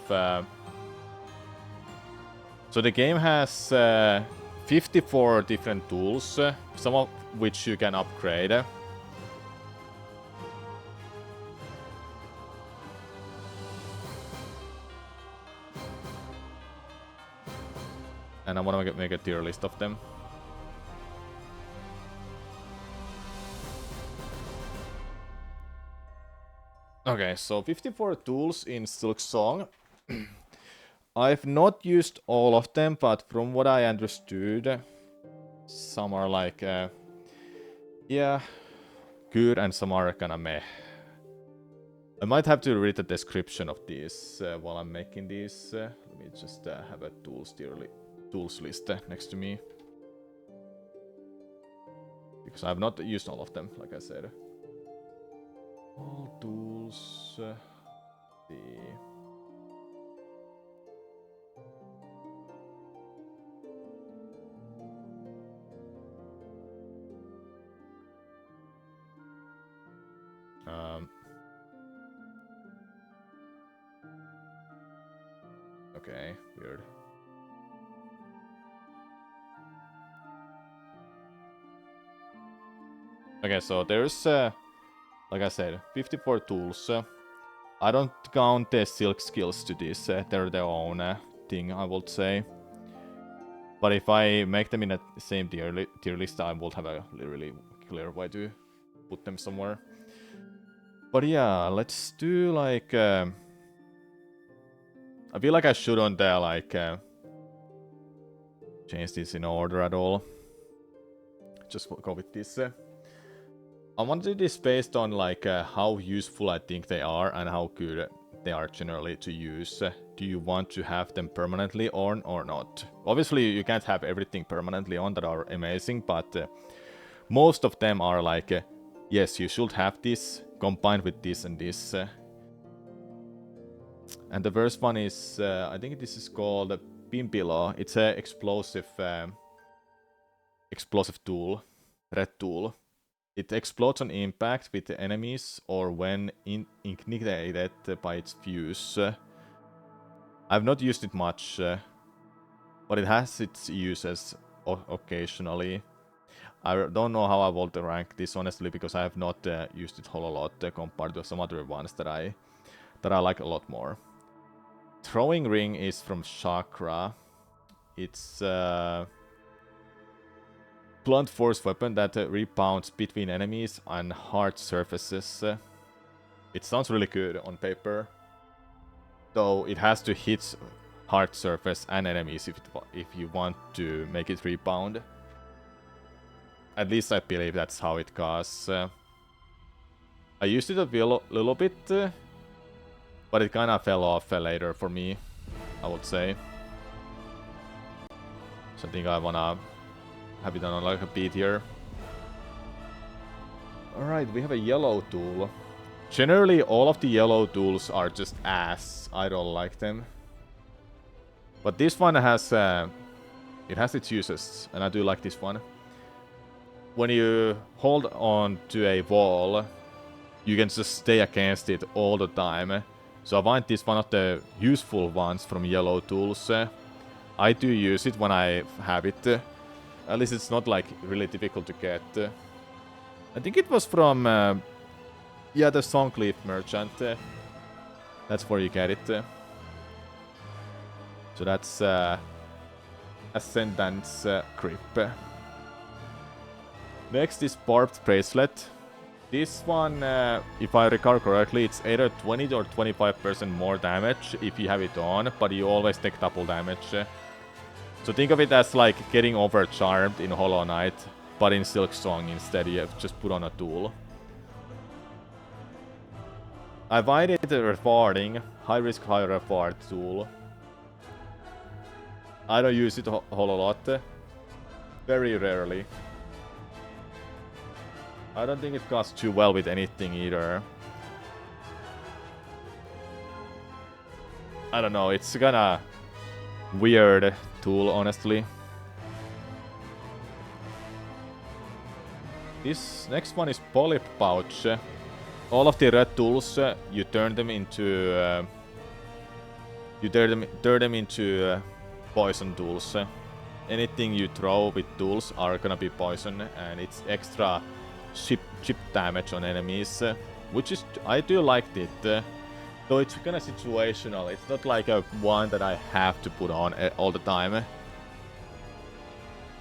So the game has 54 different tools, some of which you can upgrade. And I want to make a tier list of them. Okay, so 54 tools in Silksong. I've not used all of them, but from what I understood, some are like, yeah, good, and some are kinda meh. I might have to read the description of these while I'm making these. Let me just have a tools list next to me. Because I have not used all of them, like I said. All tools. See. Okay, weird. Okay, so there's, like I said, 54 tools. I don't count the silk skills to this. They're their own thing, I would say. But if I make them in the same tier list, I will have a really clear way to put them somewhere. But yeah, let's do like... I feel like I shouldn't like change this in order at all. Just go with this. I want to do this based on like how useful I think they are and how good they are generally to use. Do you want to have them permanently on or not? Obviously, you can't have everything permanently on that are amazing, but most of them are like, yes, you should have this combined with this and this. And the first one is, I think this is called Pimpilo. It's a explosive tool, red tool. It explodes on impact with the enemies or when ignited by its fuse. I've not used it much, but it has its uses occasionally. I don't know how I will rank this honestly because I have not used it a whole lot compared to some other ones that I like a lot more. Throwing ring is from Chakra. It's blunt force weapon that rebounds between enemies and hard surfaces. It sounds really good on paper, though it has to hit hard surface and enemies if you want to make it rebound. At least I believe that's how it goes. I used it a little bit, but it kind of fell off later for me, I would say. So I think I wanna have it on like a B tier. Alright, we have a yellow tool. Generally, all of the yellow tools are just ass. I don't like them. But this one has... it has its uses, and I do like this one. When you hold on to a wall, you can just stay against it all the time. So I find this one of the useful ones from yellow tools. I do use it when I have it. At least it's not like really difficult to get. I think it was from yeah, the Songleaf Merchant. That's where you get it. So that's Ascendant's Grip. Next is Barbed Bracelet. This one, if I recall correctly, it's either 20 or 25% more damage if you have it on, but you always take double damage. So think of it as like getting overcharmed in Hollow Knight, but in Silksong instead you have just put on a tool. I find it a rewarding, high risk, high reward tool. I don't use it a whole lot. Very rarely. I don't think it goes too well with anything either. I don't know, it's kinda weird tool, honestly. This next one is Polyp Pouch. All of the red tools, you turn them into... turn them into poison tools. Anything you throw with tools are gonna be poison, and it's extra chip damage on enemies, which is... I do like it, though it's kinda situational. It's not like a one that I have to put on all the time.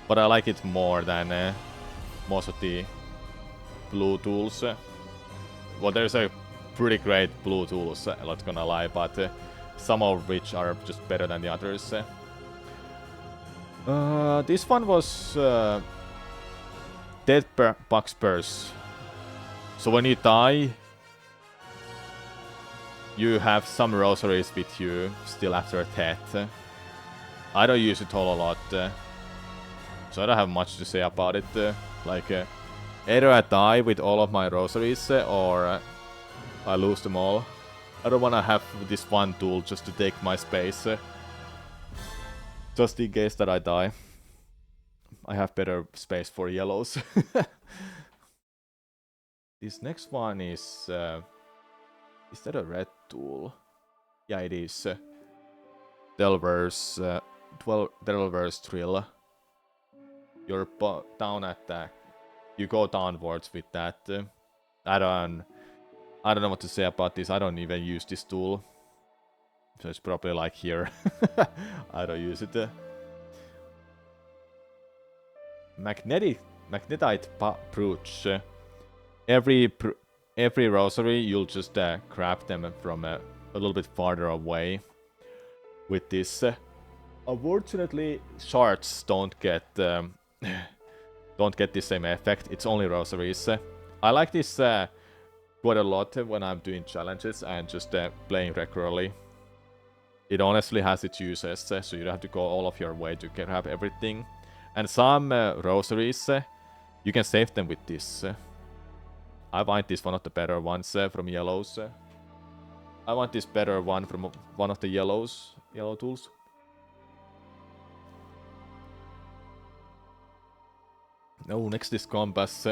But I like it more than most of the blue tools. Well, there's a pretty great blue tools, I'm not gonna lie, but some of which are just better than the others. This one was Dead Bug Spurs. So when you die, you have some rosaries with you still after death. I don't use it all a lot, so I don't have much to say about it. Either I die with all of my rosaries, or I lose them all. I don't wanna have this one tool just to take my space, just in case that I die. I have better space for yellows. This next one is that a red tool? Yeah, it is. Delver's Drill. Your down attack. You go downwards with that. I don't know what to say about this. I don't even use this tool. So it's probably like here. I don't use it. Magnetite Brooch. Every rosary, you'll just grab them from a little bit farther away with this. Unfortunately, shards don't get the same effect. It's only rosaries. I like this quite a lot when I'm doing challenges and just playing regularly. It honestly has its uses, so you don't have to go all of your way to grab everything. And some rosaries, you can save them with this. I find this one of the better ones from yellows. I want this better one from one of the yellow tools. Oh, next is Compass.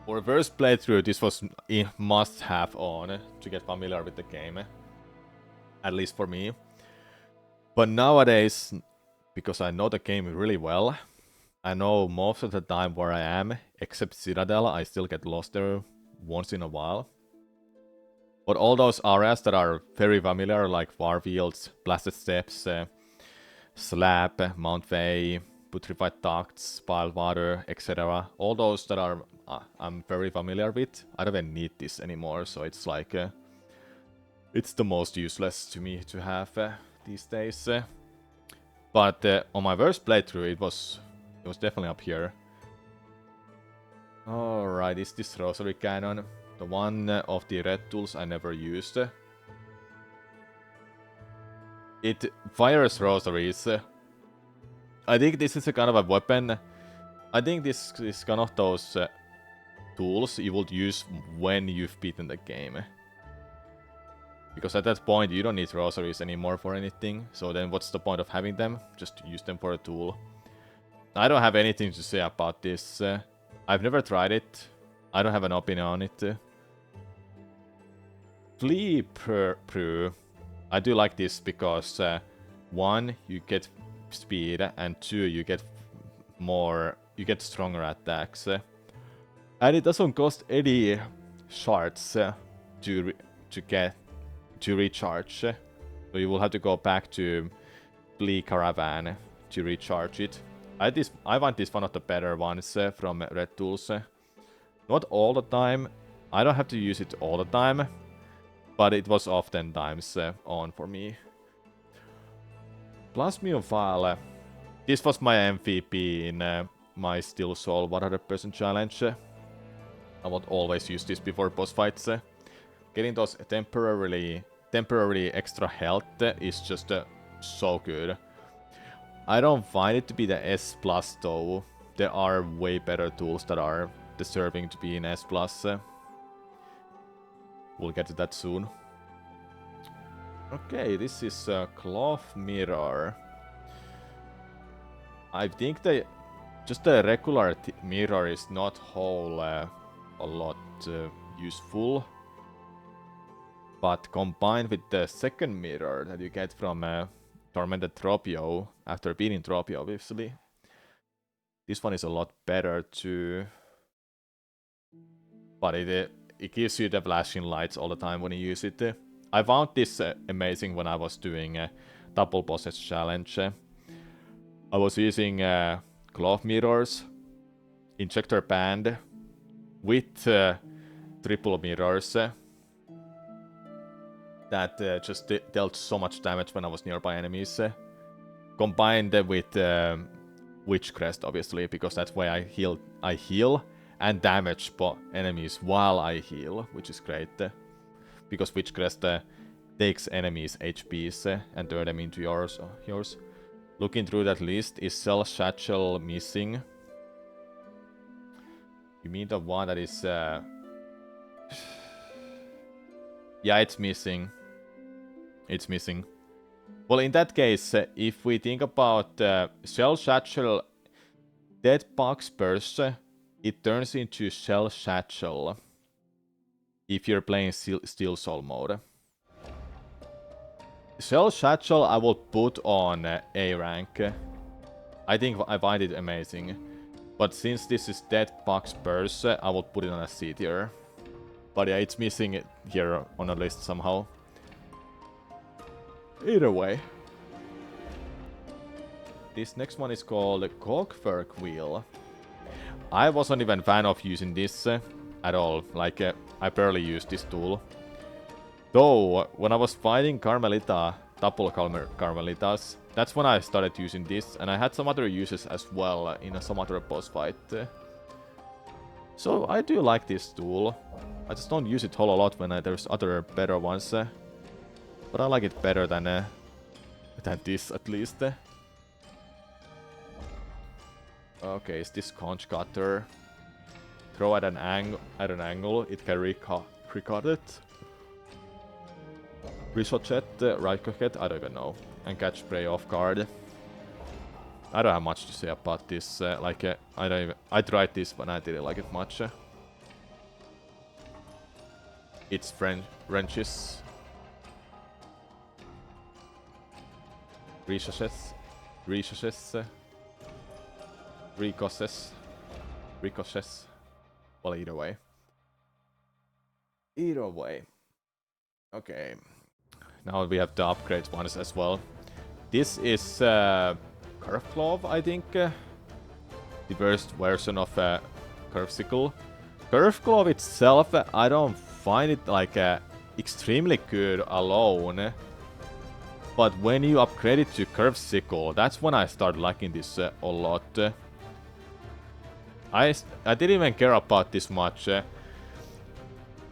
For a first playthrough, this was a must-have on to get familiar with the game. At least for me. But nowadays, because I know the game really well, I know most of the time where I am, except Citadel, I still get lost there once in a while. But all those areas that are very familiar, like Warfields, Blasted Steps, Slab, Mount Vey, Putrefied Ducts, Piled Water, etc. All those that are I'm very familiar with, I don't even need this anymore, so it's like... it's the most useless to me to have these days. But on my first playthrough, it was definitely up here. Alright, is this Rosary Cannon? The one of the red tools I never used. It fires rosaries. I think this is a kind of a weapon. I think this is kind of those tools you would use when you've beaten the game. Because at that point you don't need rosaries anymore for anything, so then what's the point of having them? Just use them for a tool. I don't have anything to say about this. I've never tried it. I don't have an opinion on it. Flea Brew. I do like this because 1, you get speed, and 2, you get stronger attacks. And it doesn't cost any shards to recharge. So you will have to go back to Flea Caravan to recharge it. I find this one of the better ones from Red Tools. Not all the time. I don't have to use it all the time. But it was oftentimes on for me. Plasmium File. This was my MVP in my Still Soul 100% challenge. I would always use this before boss fights. Getting those temporarily extra health is just so good. I don't find it to be the S+ though. There are way better tools that are deserving to be in S+. We'll get to that soon. Okay, this is a cloth mirror. I think just the regular mirror is not a lot useful. But combined with the second mirror that you get from Tormented Tropio, after beating Tropio obviously, this one is a lot better too. But it gives you the flashing lights all the time when you use it. I found this amazing when I was doing a double bosses challenge. I was using cloth mirrors, injector band, with triple mirrors that just dealt so much damage when I was nearby enemies. Combined with Witch Crest obviously, because that's why I heal and damage enemies while I heal, which is great. Because Witch Crest takes enemies' HPs and turn them into yours. Looking through that list, is Cell Satchel missing? You mean the one that is... Yeah, it's missing. It's missing. Well, in that case, if we think about Cell Satchel Dead Box Burst, it turns into Shell Satchel if you're playing Steel Soul mode. Shell Satchel I will put on A rank. I think I find it amazing. But since this is Dead Box Burst, I will put it on a C tier. But yeah, it's missing it here on the list somehow. Either way. This next one is called Cogwork Wheel. I wasn't even a fan of using this at all. Like, I barely used this tool. Though, when I was fighting Carmelita, double Carmelitas, that's when I started using this. And I had some other uses as well in some other boss fight. So, I do like this tool. I just don't use it a whole lot when there's other better ones. But I like it better than this, at least. Okay, is this conch cutter? Throw at an angle, it can record it. Ricochet, right click, I don't even know. And catch prey off guard. I don't have much to say about this. I tried this, but I didn't like it much. It's wrenches. Ricochets. Well, either way. Okay. Now we have the upgrade ones as well. This is Curve Glove, I think. The first version of Curve Sickle. Curve Glove itself, I don't find it like extremely good alone. But when you upgrade it to Curve Sickle, that's when I start liking this a lot. I didn't even care about this much.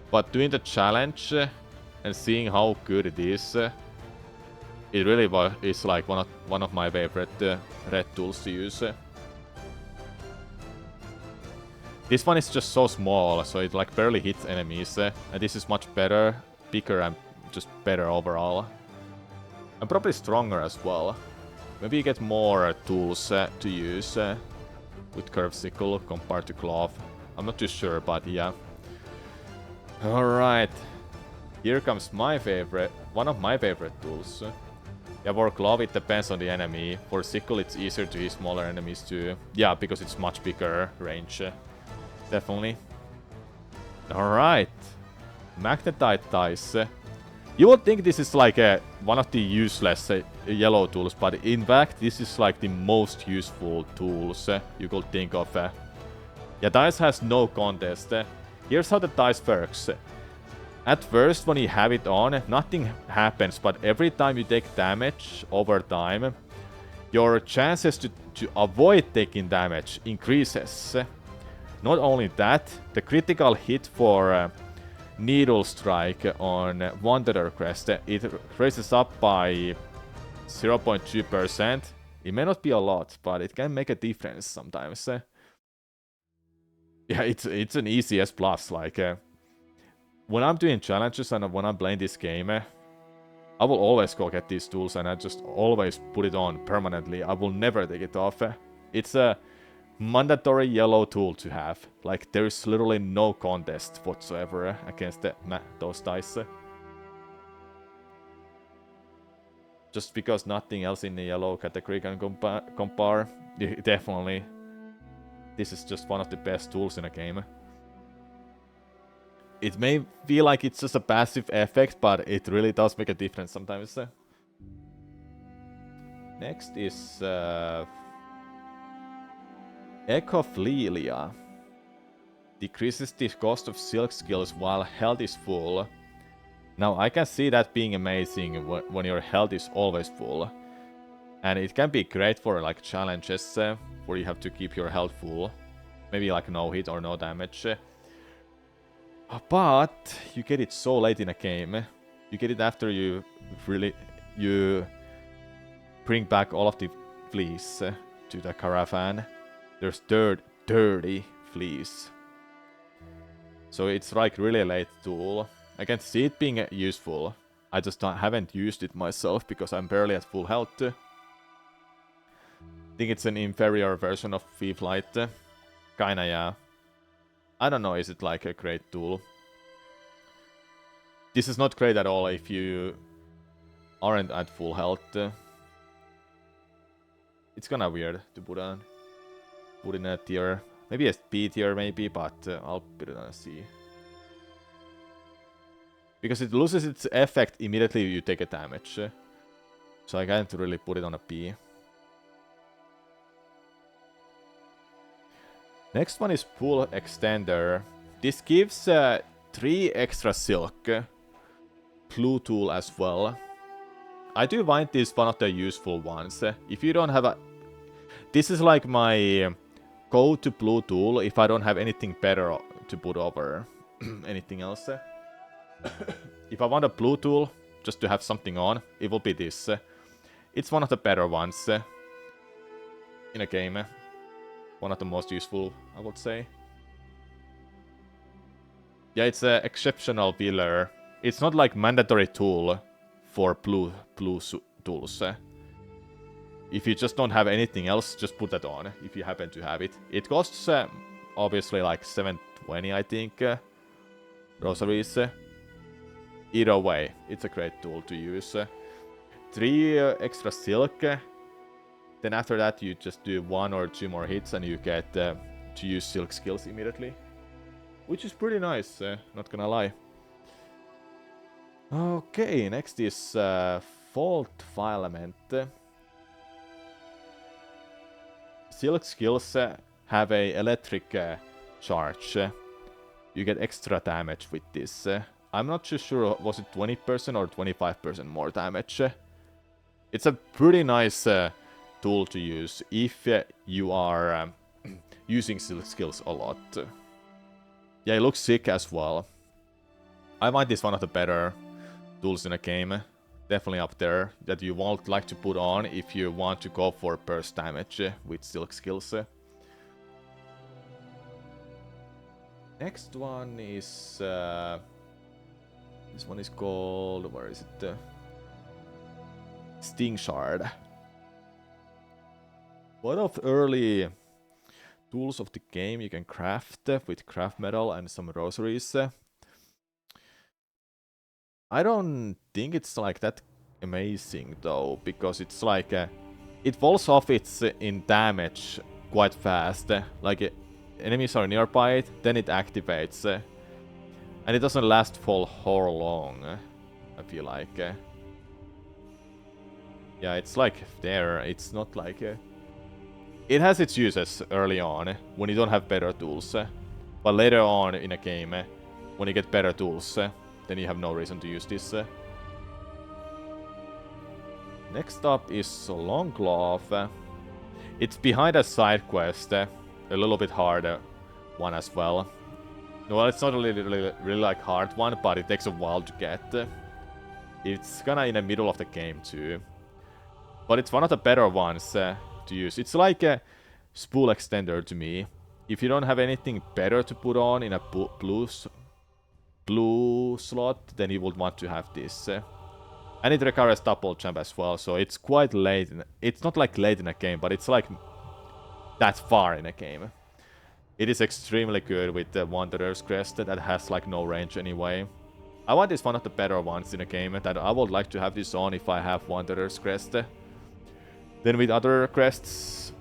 But doing the challenge and seeing how good it is, it really is like one of my favorite red tools to use. This one is just so small, so it like barely hits enemies. And this is much better, bigger, and just better overall. And probably stronger as well. Maybe you get more tools to use with Curved Sickle compared to Glove. I'm not too sure, but yeah. Alright. Here comes my favorite, one of my favorite tools. Yeah, for Glove it depends on the enemy. For Sickle it's easier to hit smaller enemies too. Yeah, because it's much bigger range. Definitely. Alright. Magnetite dice. You would think this is like one of the useless yellow tools, but in fact this is like the most useful tools you could think of. Yeah, dice has no contest. Here's how the dice works. At first, when you have it on, nothing happens, but every time you take damage over time, your chances to avoid taking damage increases. Not only that, the critical hit for Needle Strike on Wanderer Crest, it raises up by 0.2%. It may not be a lot, but it can make a difference sometimes. Yeah, it's an easy S+, like... when I'm doing challenges and when I'm playing this game, I will always go get these tools and I just always put it on permanently. I will never take it off. It's a mandatory yellow tool to have. Like, there is literally no contest whatsoever against those dice. Just because nothing else in the yellow category can compare. Definitely. This is just one of the best tools in a game. It may feel like it's just a passive effect, but it really does make a difference sometimes. Next is Ecophilia. Decreases the cost of silk skills while health is full. Now I can see that being amazing when your health is always full. And it can be great for like challenges where you have to keep your health full. Maybe like no hit or no damage. But you get it so late in a game. You get it after you bring back all of the fleas to the caravan. There's 30 fleas. So it's like really a late tool. I can see it being useful. I just haven't used it myself because I'm barely at full health. I think it's an inferior version of Thief Light. Kinda, yeah. I don't know, is it like a great tool? This is not great at all if you aren't at full health. It's kinda weird to put in a tier. Maybe a B tier maybe, but I'll put it on a C. Because it loses its effect immediately you take a damage. So I can't really put it on a B. Next one is Pool Extender. This gives 3 extra silk. Blue tool as well. I do find this one of the useful ones. If you don't have a... This is like my go-to blue tool if I don't have anything better to put over anything else. If I want a blue tool, just to have something on, it will be this. It's one of the better ones in a game. One of the most useful, I would say. Yeah, it's an exceptional pillar. It's not like mandatory tool for blue tools. If you just don't have anything else, just put that on, if you happen to have it. It costs, obviously, like 720, I think, rosaries. Either way, it's a great tool to use. 3 extra silk. Then after that, you just do 1 or 2 more hits, and you get to use silk skills immediately. Which is pretty nice, not gonna lie. Okay, next is Fault Filament. Silk skills have a electric charge. You get extra damage with this. I'm not too sure, was it 20% or 25% more damage? It's a pretty nice tool to use if you are using silk skills a lot. Yeah, it looks sick as well. I find this one of the better tools in a game. Definitely up there, that you won't like to put on if you want to go for burst damage with silk skills. Next one is... this one is called... Where is it? Sting Shard. One of early tools of the game you can craft with craft metal and some rosaries. I don't think it's like that amazing though, because it's like it falls off its in damage quite fast. Like enemies are nearby it, then it activates, and it doesn't last for how long. I feel like. Yeah, it's like there. It's not like. It has its uses early on when you don't have better tools, but later on in a game, when you get better tools, then you have no reason to use this. Next up is Long Glove. It's behind a side quest, a little bit harder one as well. Well, it's not really like hard one, but it takes a while to get. It's kinda in the middle of the game too. But it's one of the better ones to use. It's like a spool extender to me. If you don't have anything better to put on in a blue slot, then you would want to have this. And it requires double jump as well, so it's quite late. It's not like late in a game, but it's like that far in a game. It is extremely good with the Wanderer's Crest that has like no range anyway. I want this one of the better ones in a game that I would like to have this on if I have Wanderer's Crest. Then with other crests,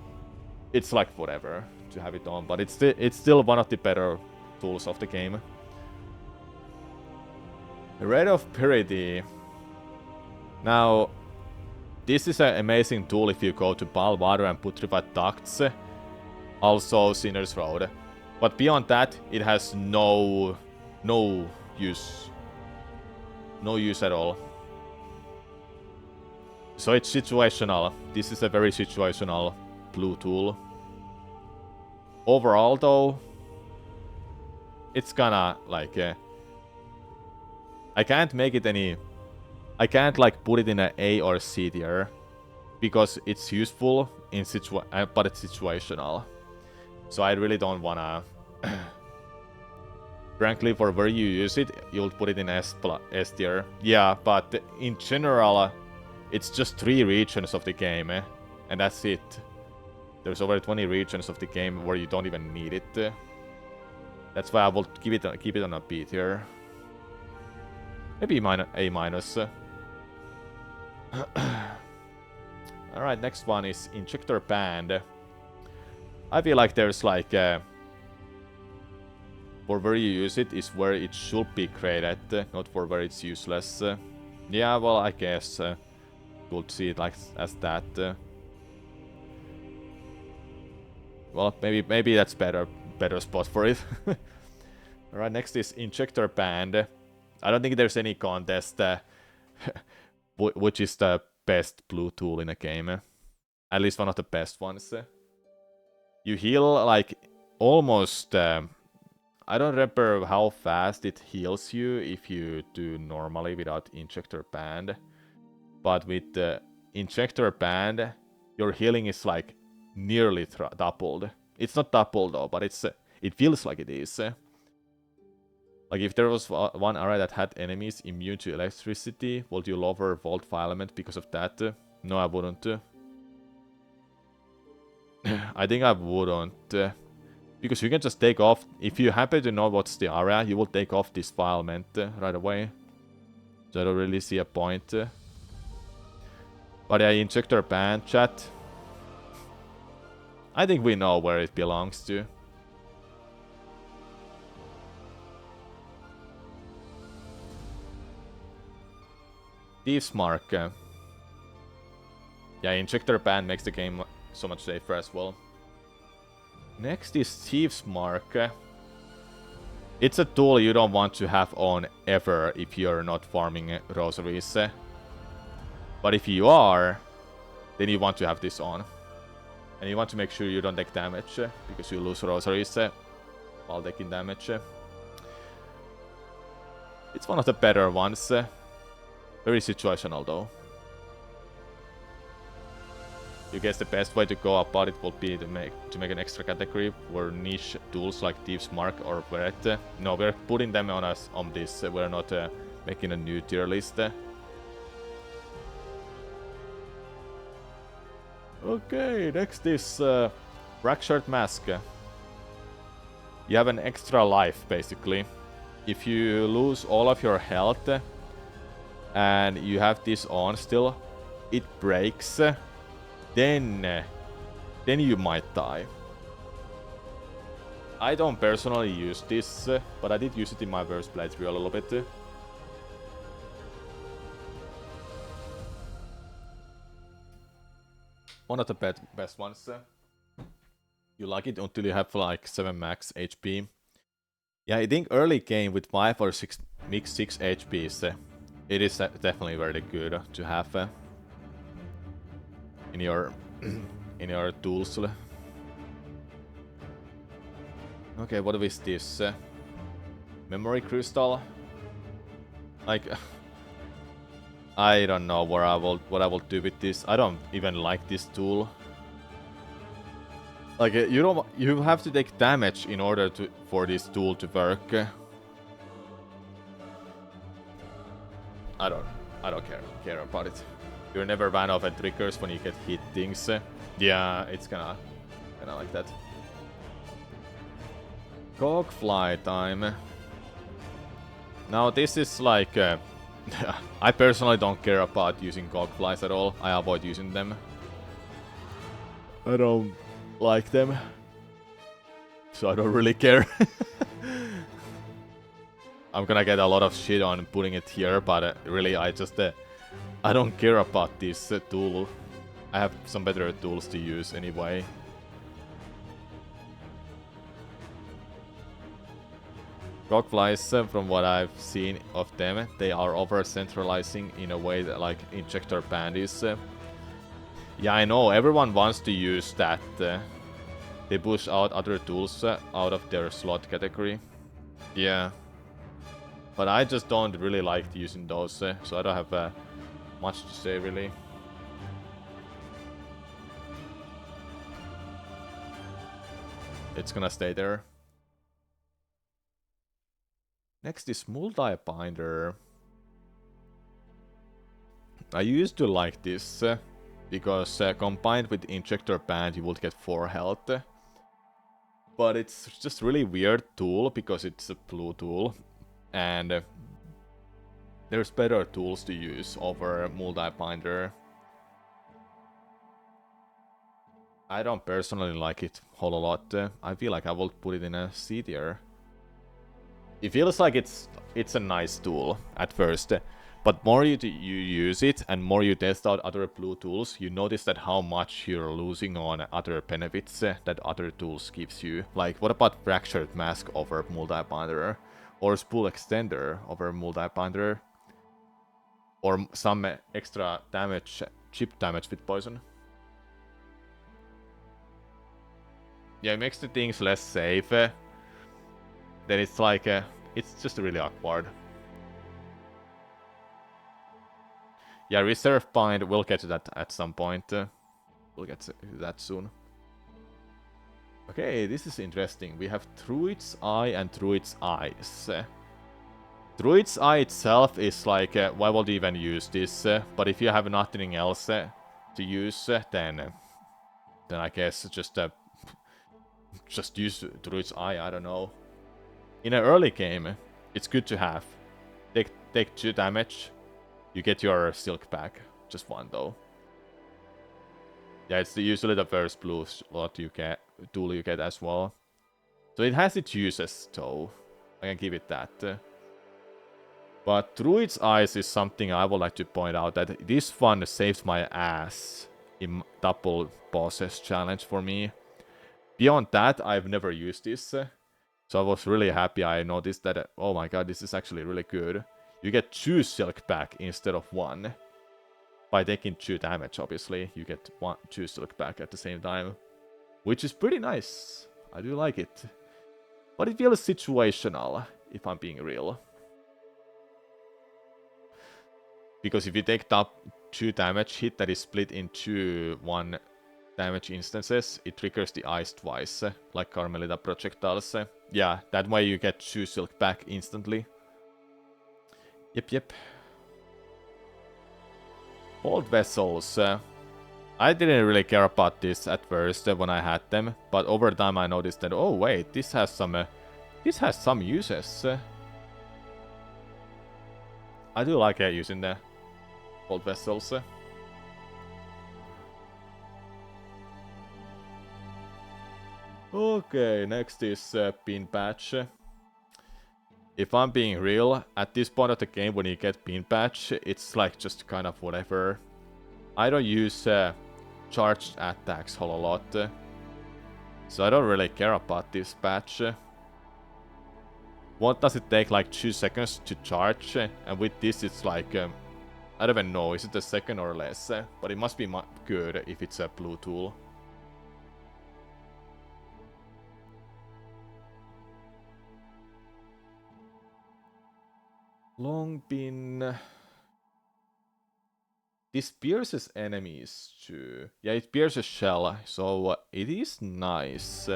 it's like whatever to have it on, but it's still one of the better tools of the game. Red of Purity. Now, this is an amazing tool if you go to Balwater and Putrefied Ducts, also Sinner's Road. But beyond that, it has no use. No use at all. So it's situational. This is a very situational blue tool. Overall though, it's kinda like... I can't make it any... I can't like put it in an A or C tier. Because it's useful, in but it's situational. So I really don't wanna... Frankly, for where you use it, you'll put it in S tier. Yeah, but in general... It's just 3 regions of the game, and that's it. There's over 20 regions of the game where you don't even need it. That's why I will keep it on a B tier. Maybe A minus. Alright, next one is Injector Band. I feel like there's like... for where you use it is where it should be created, not for where it's useless. Yeah, well, I guess... Could see it like as that. Well, maybe that's better spot for it. Alright, next is Injector Band. I don't think there's any contest which is the best blue tool in a game. At least one of the best ones. You heal like almost... I don't remember how fast it heals you if you do normally without Injector Band. But with the Injector Band, your healing is like nearly doubled. It's not doubled though, but it feels like it is. Like if there was one area that had enemies immune to electricity, would you lower Volt Filement because of that? No, I wouldn't. I think I wouldn't. Because you can just take off, if you happen to know what's the area, you will take off this Filement right away. So I don't really see a point. But yeah, Injector Band, chat. I think we know where it belongs to. Thieves Mark. Yeah, Injector Band makes the game so much safer as well. Next is Thieves Mark. It's a tool you don't want to have on ever if you're not farming rosaries. But if you are, then you want to have this on. And you want to make sure you don't take damage, because you lose rosaries while taking damage. It's one of the better ones. Very situational though. You guess the best way to go about it would be to make an extra category for niche tools like Thieves Mark or Verette. No, we're putting them on this. We're not making a new tier list. Okay, next is Fractured Mask. You have an extra life, basically. If you lose all of your health and you have this on still, it breaks, then you might die. I don't personally use this, but I did use it in my first playthrough a little bit. One of the best ones. You like it until you have like 7 max HP. Yeah, I think early game with 5 or 6 mixed 6 HPs, it is definitely very good to have in your in your tools. Okay, what is this? Memory crystal. Like, I don't know what I will do with this. I don't even like this tool. Like, you have to take damage in order for this tool to work. I don't care about it. You're never fan of triggers when you get hit things. Yeah, it's kinda like that. Cogfly time. Now this is like I personally don't care about using cogflies at all. I avoid using them. I don't like them, so I don't really care. I'm gonna get a lot of shit on putting it here, but really I just I don't care about this tool. I have some better tools to use anyway. Cogflies, from what I've seen of them, they are over-centralizing in a way that like Injector Band is. Yeah, I know, everyone wants to use that. They push out other tools out of their slot category. Yeah. But I just don't really like using those, so I don't have much to say really. It's gonna stay there. Next is Multi-Binder. I used to like this, because combined with Injector Band you would get 4 health. But it's just really weird tool because it's a blue tool. And there's better tools to use over Multi-Binder. I don't personally like it a whole lot. I feel like I will put it in a C tier. It feels like it's a nice tool at first, but more you use it and more you test out other blue tools, you notice that how much you're losing on other benefits that other tools gives you. Like, what about Fractured Mask over Multi-Binder? Or Spool Extender over Multi-Binder? Or some extra damage, chip damage with poison? Yeah, it makes the things less safe. Then it's like, it's just really awkward. Yeah, Reserve Bind, we'll get to that at some point. We'll get to that soon. Okay, this is interesting. We have Druid's Eye and Druid's Eyes. Druid's Eye itself is like, why would you even use this? But if you have nothing else to use, then I guess just use Druid's Eye, I don't know. In an early game, it's good to have. Take 2 damage, you get your Silk back. Just 1 though. Yeah, it's usually the first blue slot tool you get as well. So it has its uses though. I can give it that. But Druid's Eyes is something I would like to point out, that this one saves my ass in double bosses challenge for me. Beyond that, I've never used this. So I was really happy I noticed that, oh my god, this is actually really good. You get 2 Silk back instead of 1. By taking 2 damage, obviously, you get 2 Silk back at the same time. Which is pretty nice. I do like it. But it feels situational, if I'm being real. Because if you take top 2 damage hit that is split into 1 damage instances, it triggers the ice twice, like Carmelita projectiles. Yeah, that way you get 2 silk back instantly. Yep. Old vessels. I didn't really care about this at first when I had them, but over time I noticed that, oh wait, this has some uses. I do like using the old vessels. Okay, next is pin patch. If I'm being real, at this point of the game when you get pin patch, it's like just kind of whatever. I don't use charged attacks a whole lot, so I don't really care about this patch. What does it take, like 2 seconds to charge? And with this it's like, I don't even know, is it a second or less? But it must be good if it's a blue tool. Long pin. This pierces enemies too. Yeah, it pierces shell, so it is nice.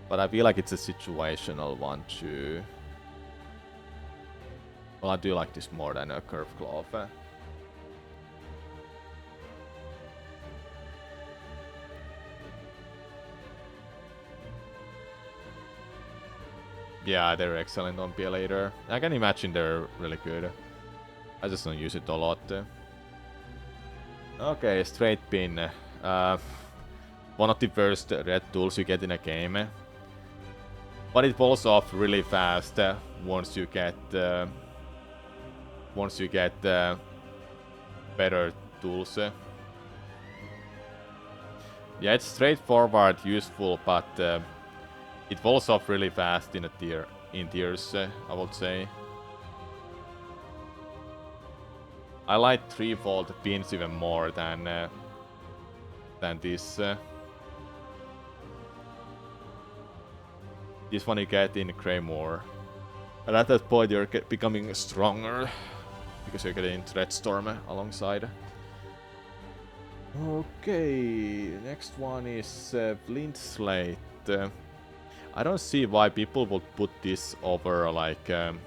But I feel like it's a situational one too. Well, I do like this more than a curve glove. Yeah, they're excellent on PLater. I can imagine they're really good. I just don't use it a lot. Okay, straight pin. One of the worst red tools you get in a game. But it falls off really fast once you get better tools. Yeah, it's straightforward, useful, but it falls off really fast in tiers, I would say. I like 3-fold pins even more than this. This one you get in Claymore. And at that point you're becoming stronger, because you're getting Threadstorm alongside. Okay, next one is Flint Slate. I don't see why people would put this over like on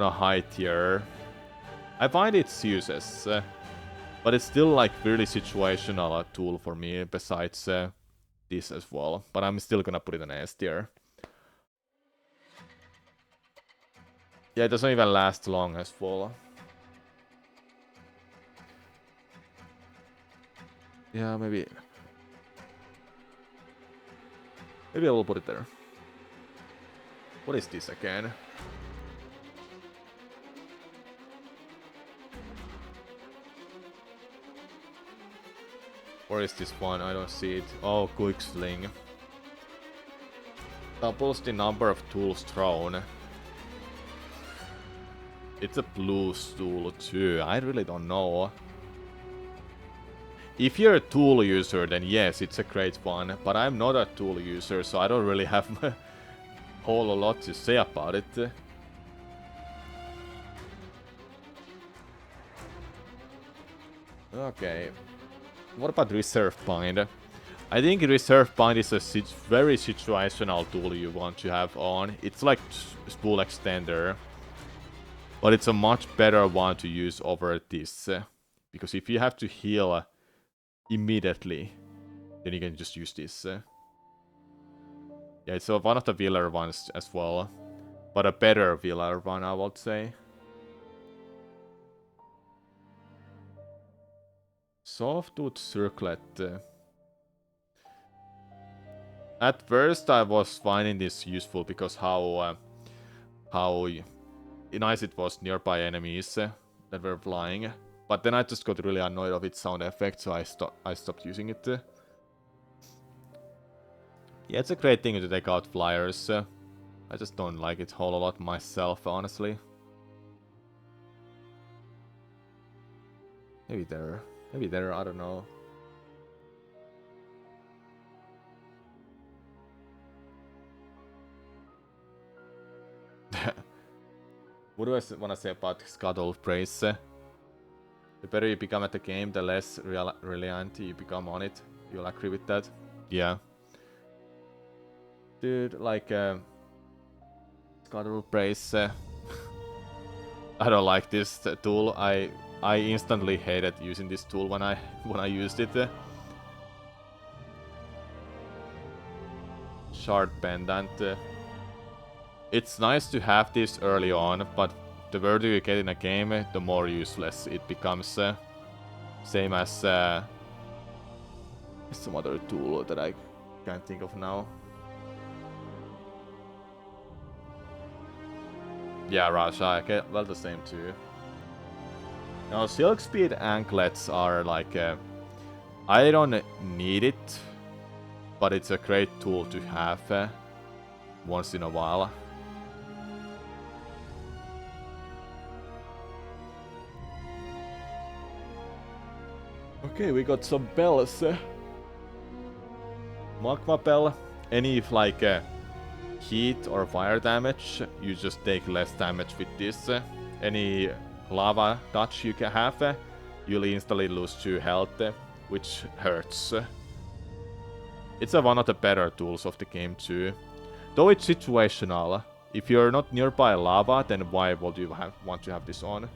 a high tier. I find its uses, but it's still like really situational tool for me besides this as well. But I'm still gonna put it in S tier. Yeah, it doesn't even last long as well. Yeah, maybe I will put it there. What is this again? Where is this one? I don't see it. Oh, quick sling. Doubles the number of tools thrown. It's a blue tool too. I really don't know. If you're a tool user, then yes, it's a great one. But I'm not a tool user, so I don't really have a whole lot to say about it. Okay. What about Reserve Bind? I think Reserve Bind is a very situational tool you want to have on. It's like Spool Extender. But it's a much better one to use over this. Because if you have to heal immediately, then you can just use this. Yeah, it's one of the Wheeler ones as well. But a better Wheeler one, I would say. Soft-tooth circlet. At first I was finding this useful because how nice it was nearby enemies that were flying. But then I just got really annoyed of its sound effect, so I stopped using it. Yeah, it's a great thing to take out flyers. I just don't like it a whole lot myself, honestly. Maybe there, I don't know. What do I want to say about Scuttle Praise? The better you become at the game, the less reliant you become on it. You'll agree with that? Yeah. Dude, like, Scuttle Brace. I don't like this tool. I instantly hated using this tool when I used it. Shard Pendant. It's nice to have this early on, but the further you get in a game, the more useless it becomes. Same as some other tool that I can't think of now. Yeah, Rasha, okay, well the same too. Now, Silk Speed anklets are like, I don't need it, but it's a great tool to have once in a while. Okay, we got some bells. Magma Bell, any like heat or fire damage, you just take less damage with this. Any lava touch you can have, you'll instantly lose 2 health, which hurts. It's one of the better tools of the game too. Though it's situational. If you're not nearby lava, then why would you want to have this on?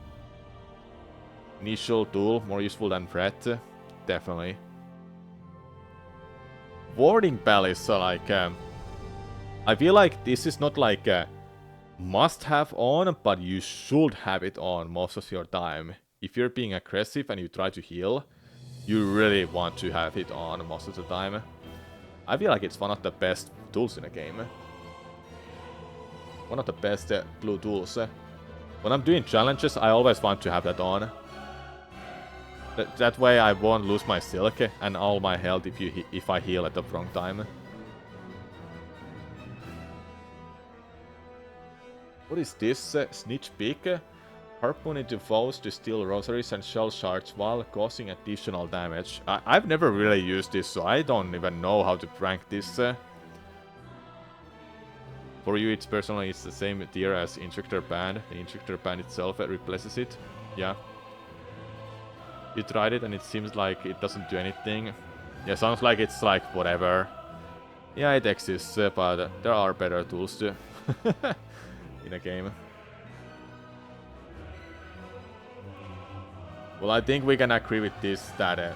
Initial tool, more useful than threat, definitely. Warding Bell is like... I feel like this is not like a must-have on, but you should have it on most of your time. If you're being aggressive and you try to heal, you really want to have it on most of the time. I feel like it's one of the best tools in the game. One of the best blue tools. When I'm doing challenges, I always want to have that on. That way I won't lose my silk and all my health if I heal at the wrong time. What is this? Snitch Peak? Harpoon into foes to steal rosaries and shell shards while causing additional damage. I've never really used this, so I don't even know how to rank this. For you, it's the same tier as Injector Band. The Injector Band itself replaces it. Yeah. You tried it and it seems like it doesn't do anything. Yeah, sounds like it's like whatever. Yeah, it exists, but there are better tools too. In a game. Well, I think we can agree with this that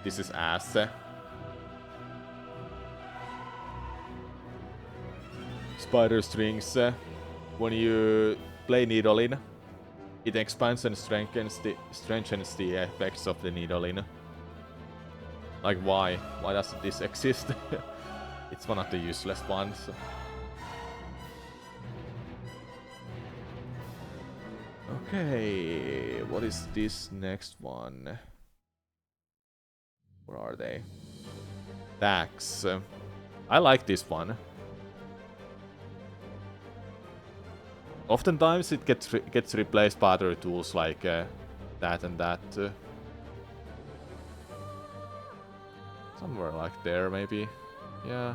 this is ass. Spider strings. When you play Needling, it expands and strengthens the effects of the Needling. Like why? Why doesn't this exist? It's one of the useless ones. Okay, what is this next one? Where are they? Dax. I like this one. Oftentimes it gets replaced by other tools like that and that. Somewhere like there, maybe. Yeah.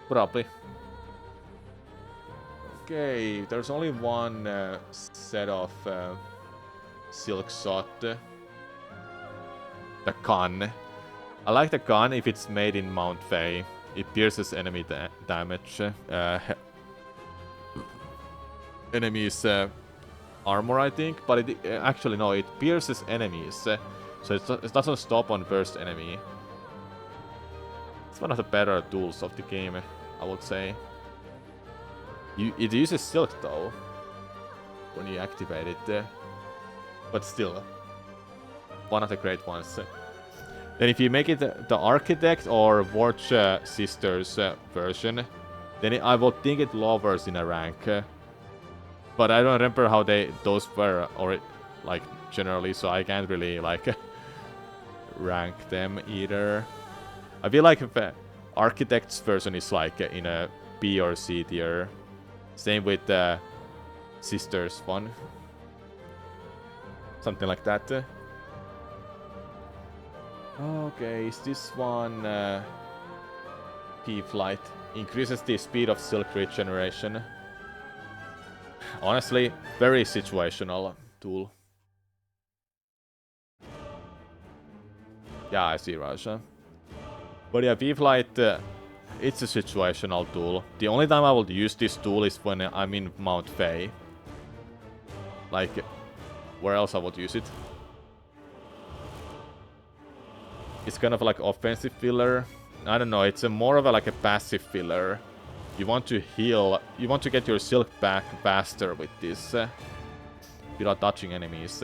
Probably. Okay, there's only one set of silk shot. The gun. I like the gun if it's made in Mount Fae. It pierces enemy damage. Enemies armor, I think, but it actually no, it pierces enemies. So it doesn't stop on first enemy. It's one of the better tools of the game, I would say. It uses silk though, when you activate it, but still, one of the great ones. Then if you make it the Architect or Watch Sisters version, then I would think it lowers in a rank. But I don't remember how those were, or like generally, so I can't really like rank them either. I feel like the Architect's version is like in a B or C tier. Same with the Sisters one. Something like that. Okay, is this one P-Flight? Increases the speed of silk regeneration. Honestly, very situational tool. Yeah, I see Russia. But yeah, V-Flight, it's a situational tool. The only time I will use this tool is when I'm in Mount Fei. Like, where else I would use it? It's kind of like offensive filler. I don't know, it's a more of a, like a passive filler. You want to heal, you want to get your silk back faster with this. Without touching enemies.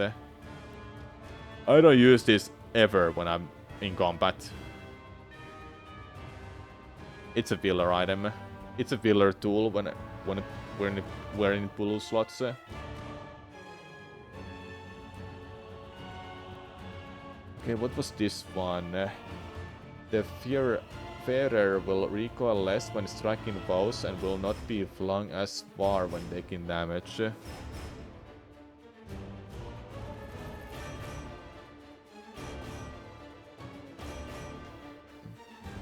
I don't use this ever when I'm in combat. It's a filler item. It's a filler tool when we're in pull slots. Okay, what was this one? The Fairer will recoil less when striking foes and will not be flung as far when taking damage.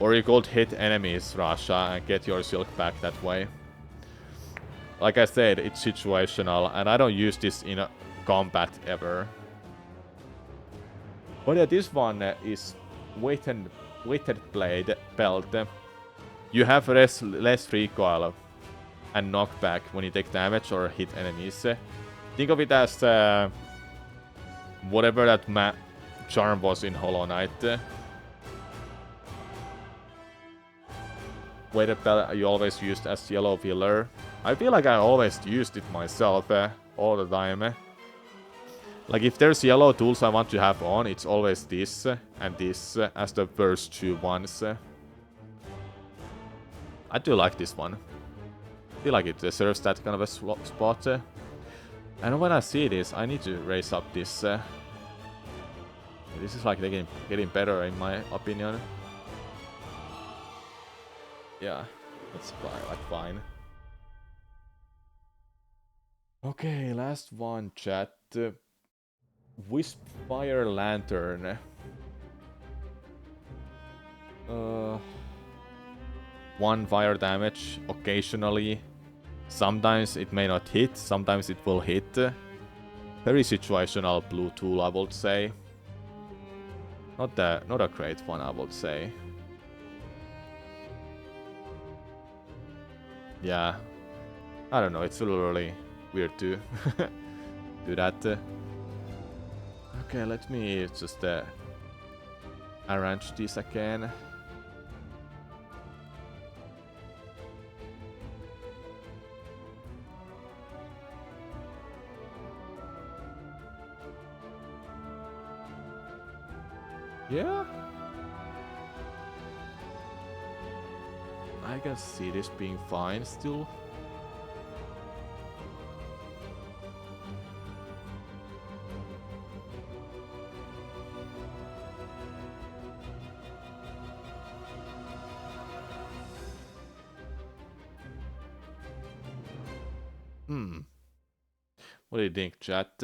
Or you could hit enemies, Russia, and get your silk back that way. Like I said, it's situational, and I don't use this in a combat ever. But yeah, this one is weighted blade belt. You have less recoil and knockback when you take damage or hit enemies. Think of it as whatever that charm was in Hollow Knight. Weighted belt you always used as yellow filler. I feel like I always used it myself all the time. Like if there's yellow tools I want to have on, it's always this and this as the first two ones. I do like this one. I feel like it deserves that kind of a spot. And when I see this, I need to raise up this. This is like getting better in my opinion. Yeah, that's fine. Okay, last one, chat. Wispfire Lantern. One fire damage occasionally. Sometimes it may not hit, sometimes it will hit. Very situational blue tool, I would say. Not a great one, I would say. Yeah. I don't know, it's really weird to do that. Okay, let me just arrange this again. Yeah. I can see this being fine still. What do you think, chat?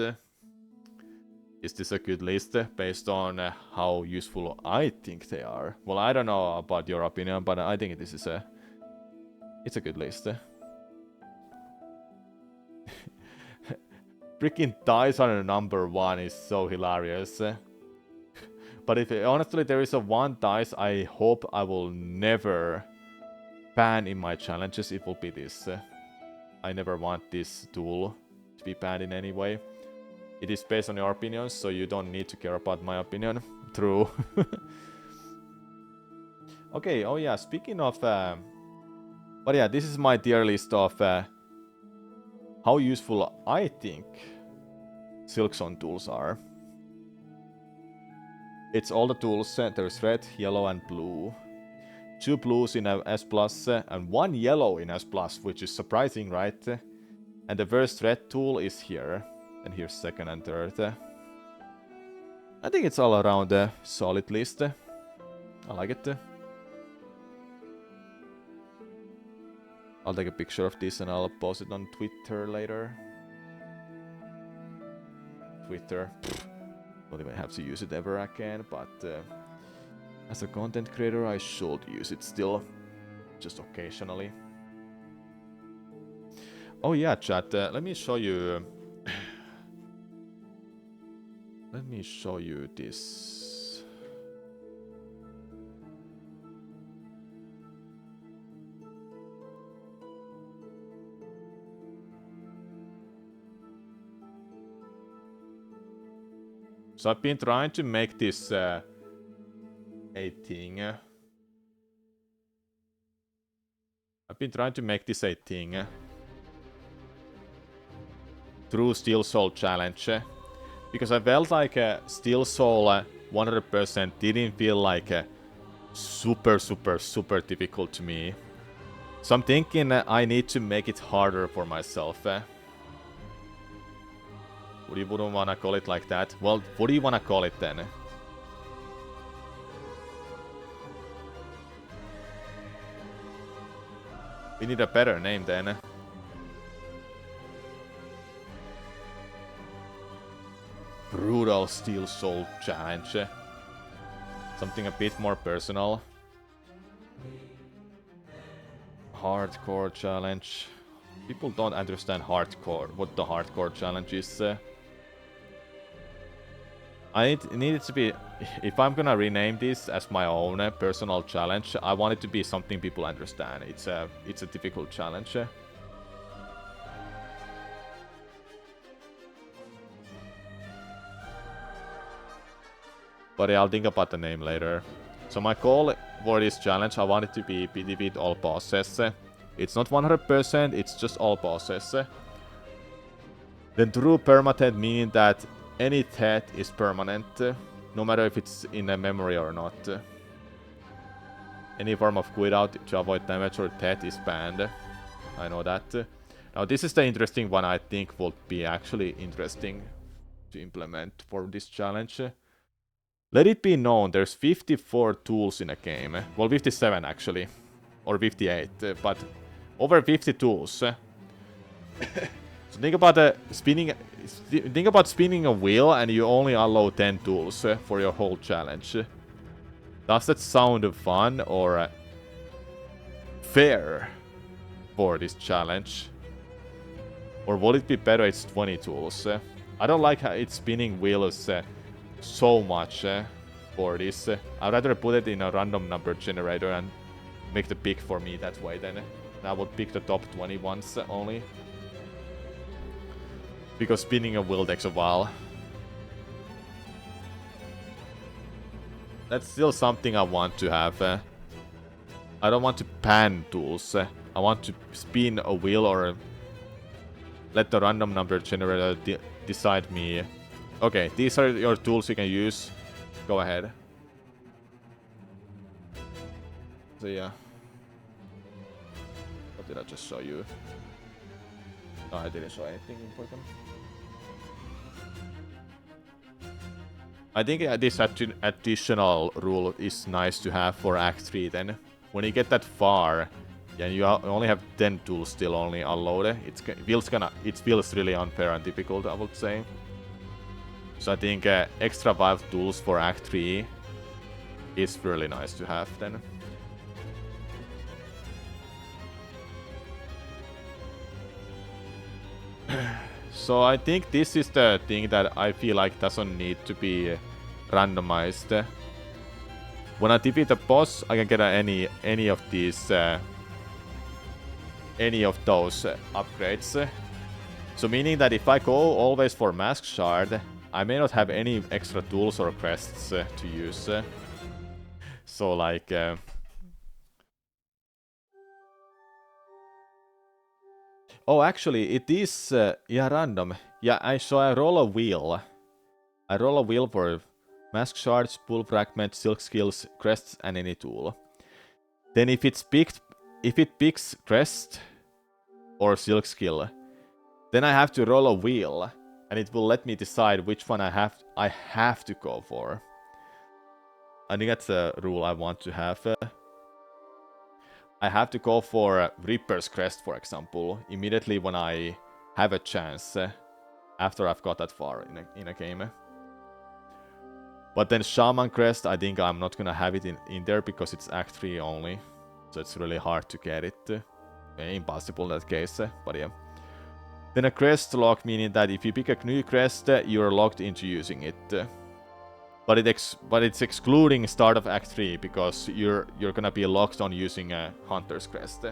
Is this a good list based on how useful I think they are? Well, I don't know about your opinion, but I think this is it's a good list. Freaking dice on a number 1 is so hilarious. But if honestly there is a one dice I hope I will never ban in my challenges, it will be this. I never want this tool to be banned in any way. It is based on your opinions, so you don't need to care about my opinion. True. Okay, oh yeah, speaking of... but yeah, this is my tier list of how useful I think Silksong tools are. It's all the tools, there's red, yellow and blue. 2 blues in S+, and 1 yellow in S+, which is surprising, right? And the first red tool is here. And here's second and third. I think it's all around a solid list. I like it. I'll take a picture of this and I'll post it on Twitter later. Twitter. Don't even have to use it ever again, but as a content creator I should use it still. Just occasionally. Oh yeah, chat. Let me show you. Let me show you this. So I've been trying to make this a thing. I've been trying to make this a thing. Through Steel Soul Challenge. Because I felt like Steel Soul 100% didn't feel like super difficult to me. So I'm thinking I need to make it harder for myself. You wouldn't wanna call it like that? Well, what do you wanna call it then? We need a better name then. Brutal Steel Soul Challenge. Something a bit more personal. Hardcore challenge. People don't understand hardcore, what the hardcore challenge is. I need it to be, if I'm gonna rename this as my own personal challenge, I want it to be something people understand. It's a difficult challenge. But yeah, I'll think about the name later. So my goal for this challenge, I want it to be defeat all bosses. It's not 100%, it's just all bosses. Then true permadeath, meaning that any death is permanent, no matter if it's in a memory or not. Any form of quit out to avoid damage or death is banned. I know that. Now this is the interesting one I think will be actually interesting to implement for this challenge. Let it be known, there's 54 tools in a game. Well, 57 actually. Or 58, but over 50 tools. So think about spinning a wheel and you only allow 10 tools for your whole challenge. Does that sound fun or fair for this challenge? Or would it be better it's 20 tools? I don't like how it's spinning wheels so much for this. I'd rather put it in a random number generator and make the pick for me that way then. I would pick the top 20 ones only. Because spinning a wheel takes a while. That's still something I want to have. I don't want to pan tools. I want to spin a wheel or let the random number generator decide me. Okay, these are your tools you can use. Go ahead. So yeah. What did I just show you? No, I didn't show anything important. I think this additional rule is nice to have for Act 3 then. When you get that far, and you only have 10 tools still only unloaded, it feels really unfair and difficult, I would say. So I think extra 5 tools for Act 3 is really nice to have then. So I think this is the thing that I feel like doesn't need to be randomized. When I defeat a boss, I can get any of these, any of those upgrades. So meaning that if I go always for Mask Shard, I may not have any extra tools or crests to use. So like... Oh, actually, it is yeah, random. Yeah, so I roll a wheel. I roll a wheel for Mask Shards, Pull Fragment, Silk Skills, Crests, and any tool. Then if it picks Crest or Silk Skill, then I have to roll a wheel, and it will let me decide which one I have to go for. I think that's a rule I want to have. I have to go for Reaper's Crest, for example, immediately when I have a chance, after I've got that far in a game. But then Shaman Crest, I think I'm not gonna have it in there because it's Act 3 only. So it's really hard to get it. Impossible in that case, but yeah. Then a crest lock, meaning that if you pick a new crest, you're locked into using it. But it's excluding start of Act 3, because you're gonna be locked on using a Hunter's Crest.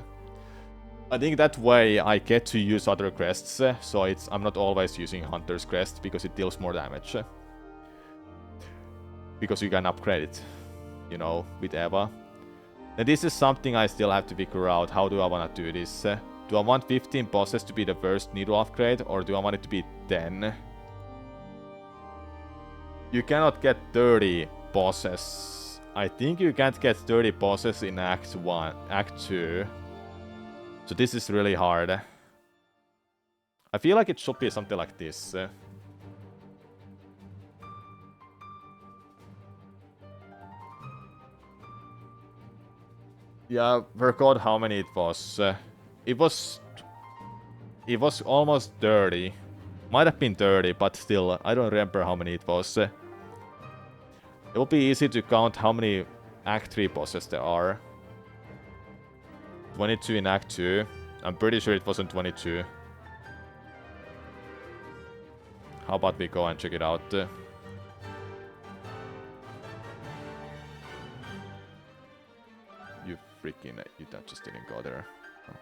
I think that way I get to use other crests, so I'm not always using Hunter's Crest, because it deals more damage. Because you can upgrade it, you know, with Eva. And this is something I still have to figure out. How do I want to do this? Do I want 15 bosses to be the first needle upgrade, or do I want it to be 10? You cannot get 30 bosses. I think you can't get 30 bosses in Act 1, Act 2. So this is really hard. I feel like it should be something like this. Yeah, I forgot how many it was. It was almost 30. Might have been 30, but still, I don't remember how many it was. It will be easy to count how many Act 3 bosses there are. 22 in Act 2. I'm pretty sure it wasn't 22. How about we go and check it out? You freaking... You just didn't go there. Oh.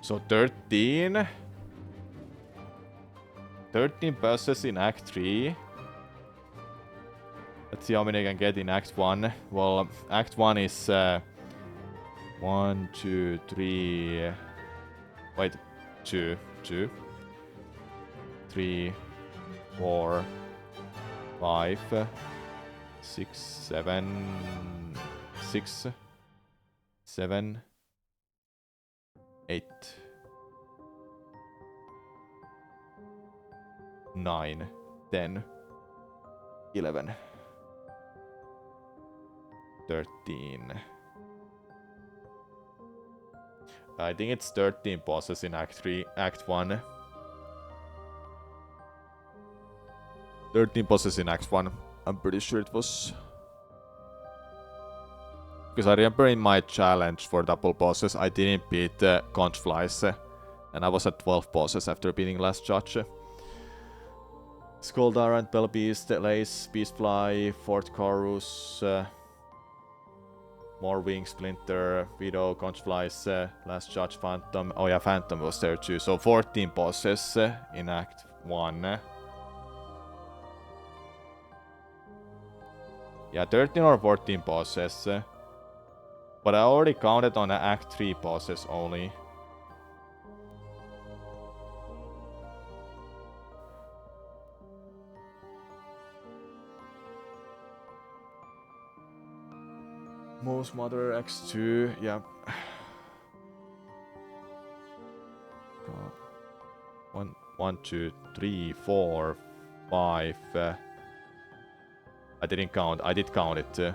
So 13? 13 bosses in Act 3. Let's see how many I can get in Act 1. Well, Act 1 is 1, 2, 3... Wait, 2, 3, 4, 5, 6, 7, 6, 7, 8, 9, 10, 11, 13. I think it's 13 bosses in Act 3, Act 1. 13 bosses in Act 1. I'm pretty sure it was. Because I remember in my challenge for double bosses, I didn't beat Conch Flies. And I was at 12 bosses after beating last judge. Skulldarant, Bellbeast, Lace, Beastfly, Fort Chorus, more Wing, Splinter, Widow, Conch Flies, last judge, Phantom. Oh yeah, Phantom was there too. So 14 bosses in Act 1. Yeah, 13 or 14 bosses. But I already counted on the Act 3 bosses only. Most Mother X2, yeah. God. 1, 2, 3, 4, 5. I didn't count. I did count it.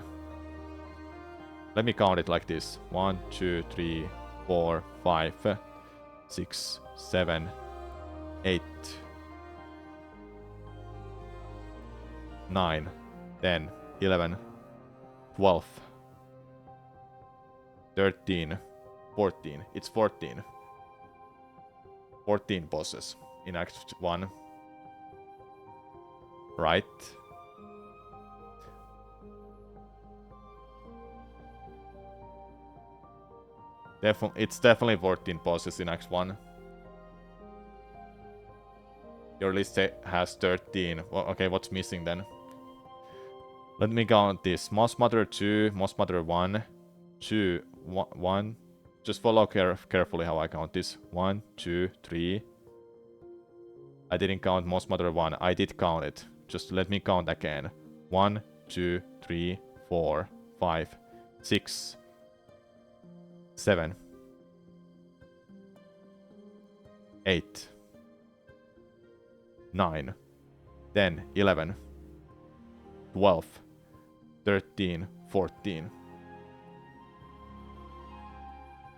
Let me count it like this. 1, 2, 3, 4, 5, 6, 7, 8, 9, 10, 11, 12, 13, 14. It's 14. 14 bosses in Act 1. Right? It's definitely 14 bosses in Act 1. Your list has 13. Well, okay, what's missing then? Let me count this. Moss Mother 2, Moss Mother 1, 2, 1. Just follow carefully how I count this. 1, 2, 3. I didn't count Most Mother 1. I did count it. Just let me count again. 1, 2, 3, 4, 5, 6, 7, 8, 9, 10, 11, 12, 13, 14.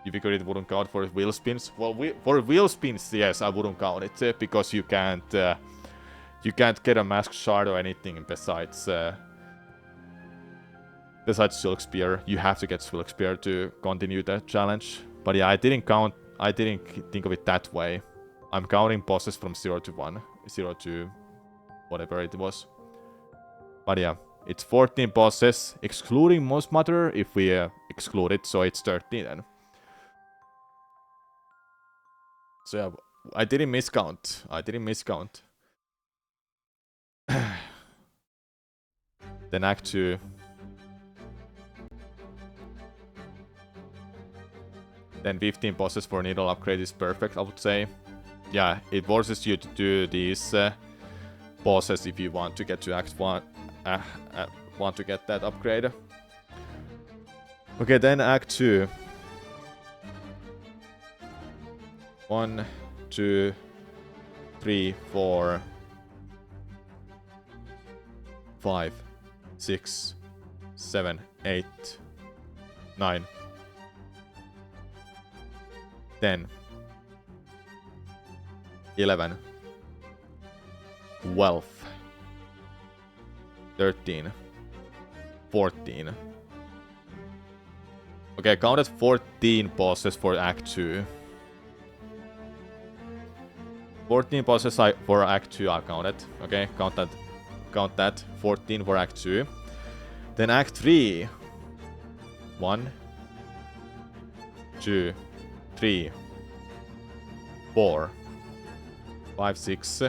You figured it wouldn't count for wheel spins? Well, for wheel spins, yes, I wouldn't count it because you can't get a mask shard or anything besides Silk Spear. You have to get Silk Spear to continue the challenge. But yeah, I didn't think of it that way. I'm counting bosses from 0 to 1, 0 to whatever it was. But yeah, it's 14 bosses, excluding Most Mother if we exclude it, so it's 13 then. So yeah, I didn't miscount. Then Act 2. Then 15 bosses for needle upgrade is perfect, I would say. Yeah, it forces you to do these bosses if you want to get to Act 1. Want to get that upgrade. Okay, then Act 2. 1, 2, 3, 4, 5, 6, 7, 8, 9, 10, 11, 12, 13, 14. Okay, I counted 14 bosses for Act 2. 14 bosses for Act 2 I counted. Okay, count that. 14 for Act 2. Then Act 3. 1, 2, 3, 4, 5, 6,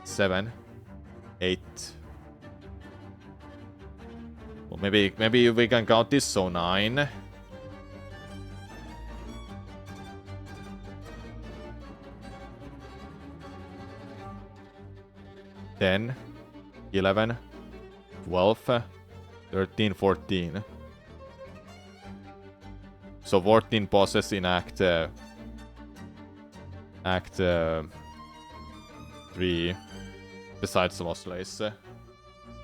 7, 8. Well, maybe we can count this, so 9. 10, 11, 12, 13, 14. So 14 bosses in Act 3, besides the Lost Lace.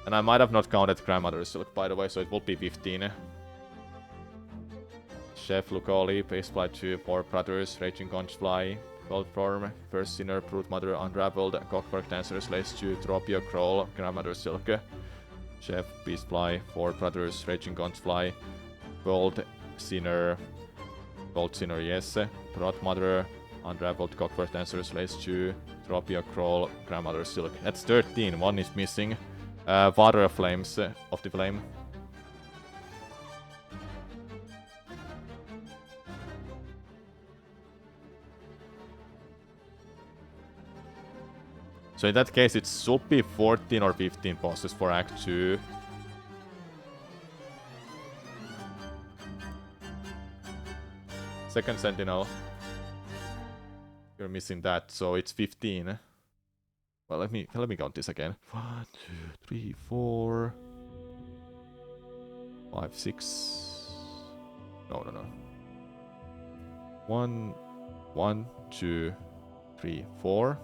And I might have not counted Grandmother Silk, by the way, so it will be 15. Chef, Lucoli, Pacefly 2, 4 Brothers, Raging Conchfly, Gold Form, First Sinner, Brute Mother, Unraveled, Cockwork Dancer, Lace 2, Tropio, Crawl, Grandmother Silk, Chef, Beastfly, 4 Brothers, Raging Conchfly, Gold Sinner, yes, Brute Mother, Unraveled, Cockwork Dancer, Lace 2, Tropio, Crawl, Grandmother Silk. That's 13, one is missing. Water Flames of the Flame. So in that case, it should be 14 or 15 bosses for Act 2. Second Sentinel. You're missing that, so it's 15. Well, let me count this again. 1, 2, 3, 4, 5, 6. No. 1, 2, 3, 4.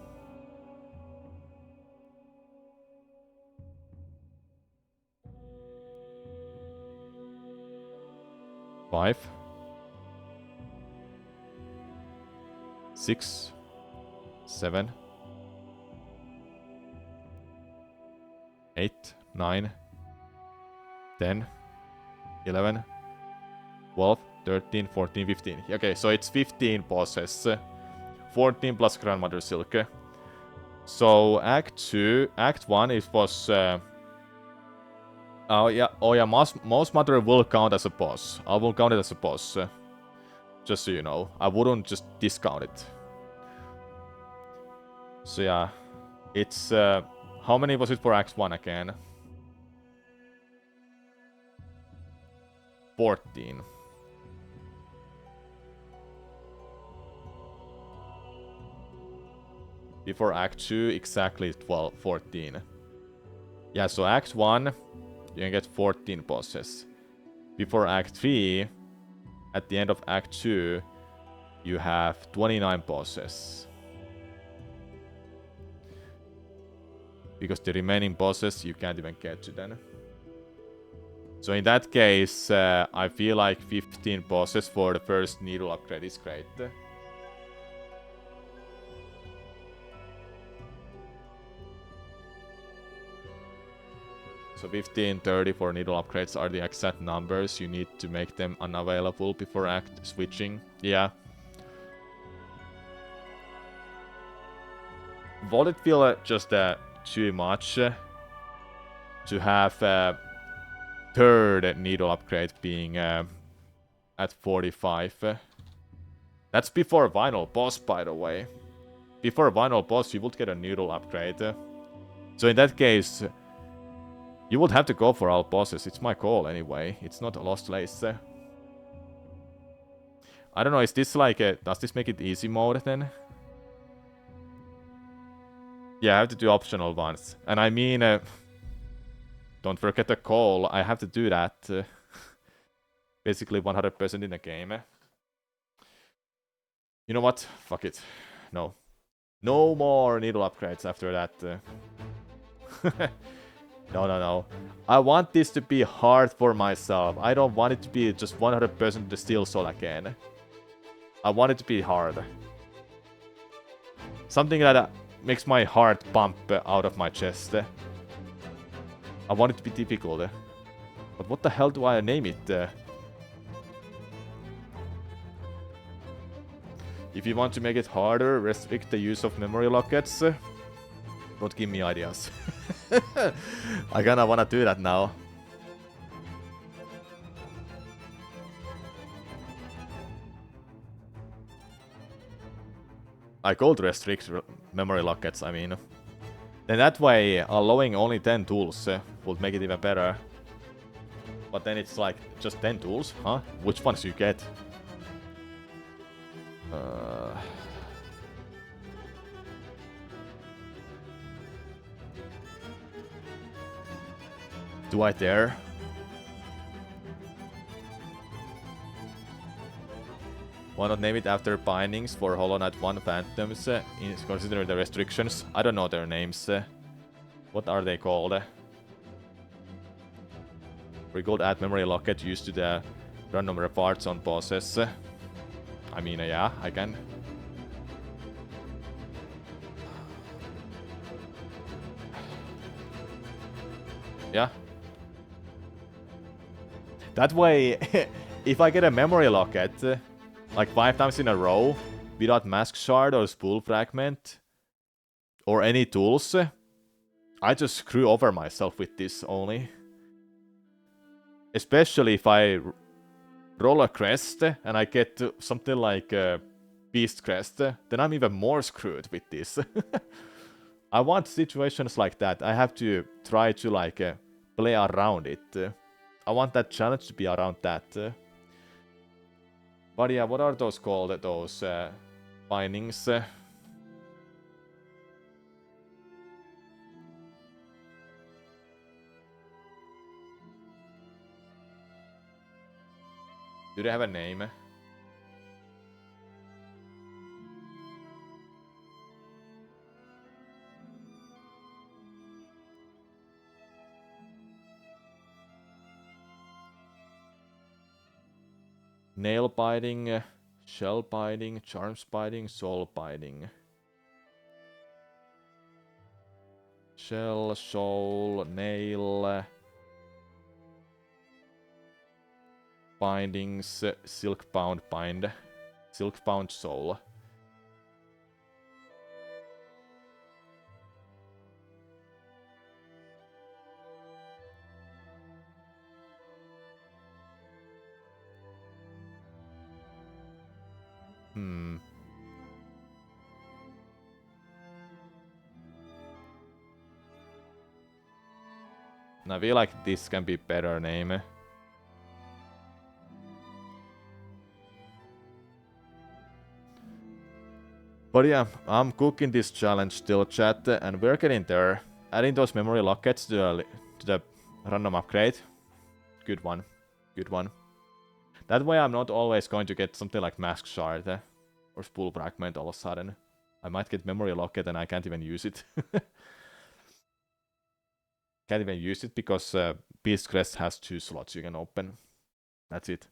5, 6, 7, 8, 9, 10, 11, 12, 13, 14, 15. Okay, so it's 15 bosses. 14 plus Grandmother Silk. So Act 2, Act 1, it was... oh yeah, Most Mother will count as a boss. I will count it as a boss. Just so you know. I wouldn't just discount it. So yeah, it's... how many was it for Act 1 again? 14. Before Act 2, exactly 14. Yeah, so Act 1, you can get 14 bosses. Before Act 3, at the end of Act 2, you have 29 bosses. Because the remaining bosses you can't even get to then. So in that case, I feel like 15 bosses for the first needle upgrade is great. So 15, 30 for needle upgrades are the exact numbers. You need to make them unavailable before act switching. Yeah. Would it feel just too much to have third needle upgrade being at 45? That's before final boss, by the way. Before final boss, you would get a needle upgrade. So in that case, you would have to go for all bosses. It's my call anyway. It's not a lost lace. I don't know, is this like a... Does this make it easy mode then? Yeah, I have to do optional ones. And I mean... don't forget the call. I have to do that. Basically 100% in the game. You know what? Fuck it. No. No more needle upgrades after that. No. I want this to be hard for myself. I don't want it to be just 100% the steel soul again. I want it to be hard. Something that makes my heart pump out of my chest. I want it to be difficult. But what the hell do I name it? If you want to make it harder, restrict the use of memory lockets. Don't give me ideas. I kinda wanna do that now. I could restrict memory lockets, I mean. Then that way, allowing only 10 tools would make it even better. But then it's like, just 10 tools? Huh? Which ones you get? Do I dare? Why not name it after bindings for Hollow Knight 1 Phantoms, considering the restrictions? I don't know their names. What are they called? We could add memory locket used to the random rewards on bosses. I mean, yeah, I can. Yeah. That way, if I get a memory locket, like 5 times in a row, without mask shard or spool fragment, or any tools, I just screw over myself with this only. Especially if I roll a crest and I get something like a beast crest, then I'm even more screwed with this. I want situations like that. I have to try to like play around it. I want that challenge to be around that. But yeah, what are those called? Those bindings? Do they have a name? Nail biting, shell biting, charms biting, soul biting. Shell, soul, nail, bindings, silk-bound bind, silk-bound soul. I feel like this can be better name. But yeah, I'm cooking this challenge still, chat, and we're getting there. Adding those memory lockets to the random upgrade. Good one. Good one. That way I'm not always going to get something like Mask Shard or Spool Fragment all of a sudden. I might get memory locket and I can't even use it. Can't even use it because Beast Crest has 2 slots you can open. That's it.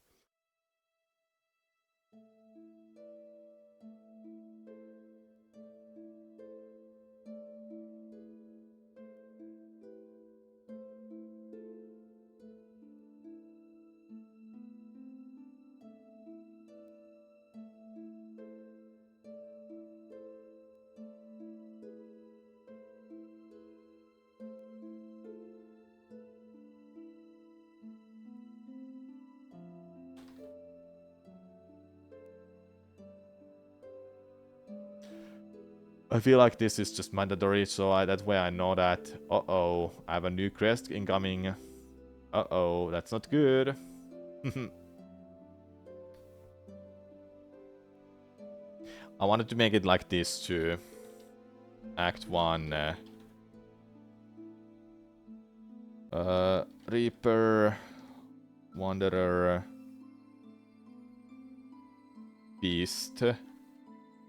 I feel like this is just mandatory, so that way I know that, uh-oh, I have a new crest incoming. Uh-oh, that's not good. I wanted to make it like this too. Act 1. Reaper, Wanderer, Beast,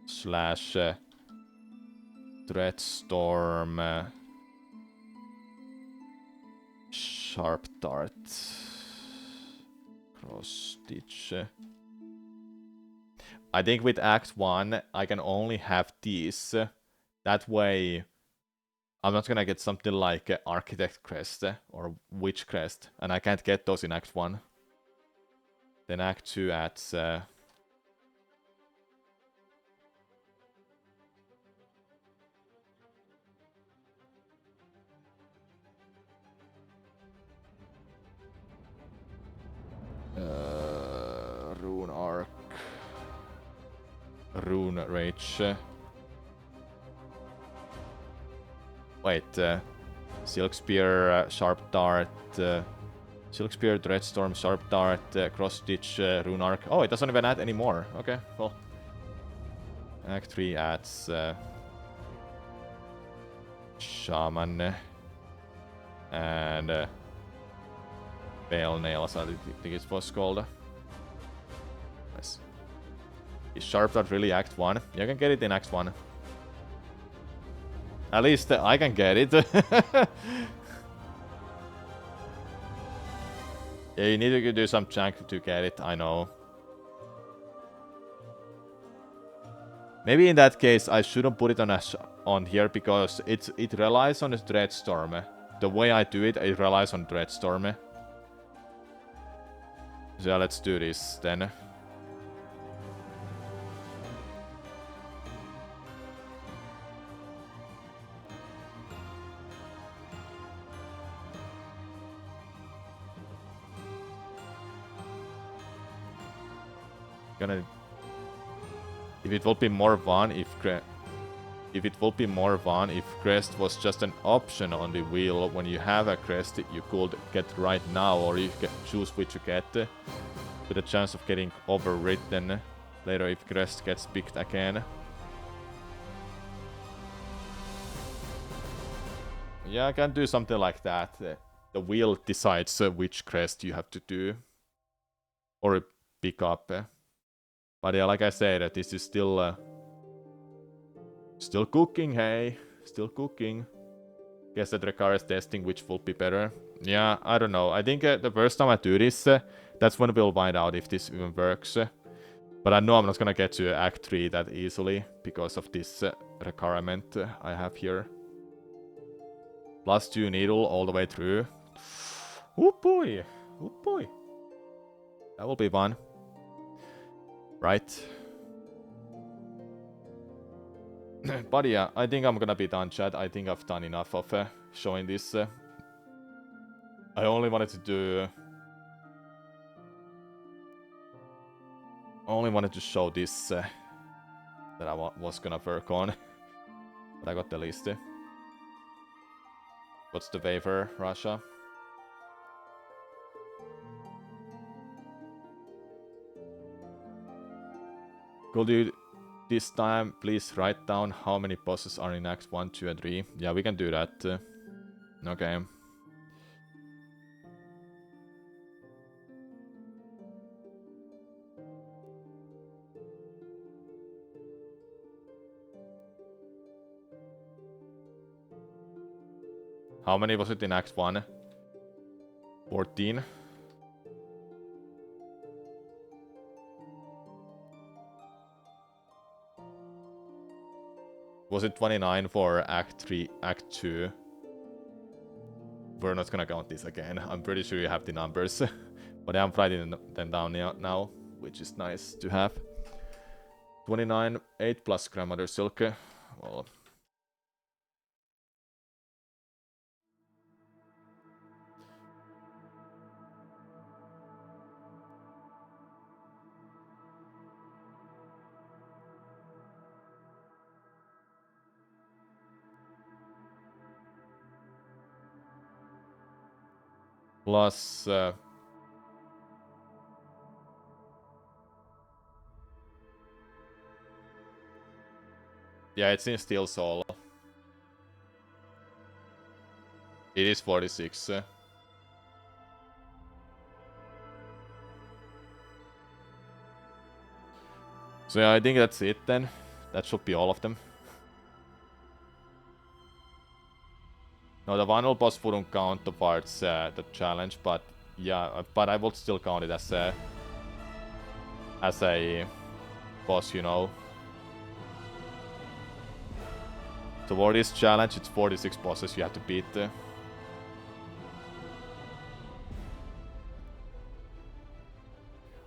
slash Dreadstorm, Sharp Dart, Cross Stitch. I think with Act 1, I can only have these. That way, I'm not gonna get something like Architect Crest or Witch Crest, and I can't get those in Act 1. Then Act 2 adds... Rune Arc, Rune Rage. Wait, Silk Spear, Sharp Dart, Silk Spear, Dreadstorm, Sharp Dart, Cross Stitch, Rune Arc. Oh, it doesn't even add anymore. Okay, well. Act 3 adds Shaman and Pale Nails, I think it was called. Nice. Is Sharp Dart really Act 1? You can get it in Act 1. At least I can get it. Yeah, you need to do some junk to get it, I know. Maybe in that case I shouldn't put it on here because it relies on the Dreadstorm. The way I do it, it relies on Dreadstorm. So yeah, let's do this then. If it would be more fun if it would be more fun if crest was just an option on the wheel. When you have a crest you could get right now, or you can choose which you get, with a chance of getting overwritten later if crest gets picked again. Yeah, I can do something like that. The wheel decides which crest you have to do or pick up. But yeah, like I said, this is still cooking, hey. Still cooking. Guess that requires testing which will be better. Yeah, I don't know. I think the first time I do this, that's when we'll find out if this even works. But I know I'm not gonna get to Act 3 that easily because of this requirement I have here. +2 needle all the way through. Oh boy! Oh boy! That will be fun. Right. But yeah, I think I'm gonna be done, chat. I think I've done enough of showing this. I only wanted to do... only wanted to show this that I was gonna work on. But I got the list. What's the waiver, Russia? Could you this time, please write down how many bosses are in Acts 1, 2, and 3. Yeah, we can do that. Okay. How many was it in Act 1? 14. Was it 29 for Act 3, Act 2? We're not gonna count this again. I'm pretty sure you have the numbers. But I'm writing them down now, which is nice to have. 29, 8 plus Grandmother Silke. Well... Plus... yeah, it's in Steel Soul. It is 46. So yeah, I think that's it then. That should be all of them. No, the final boss wouldn't count towards the challenge, but yeah, but I would still count it as a boss, you know. So for this challenge, it's 46 bosses you have to beat.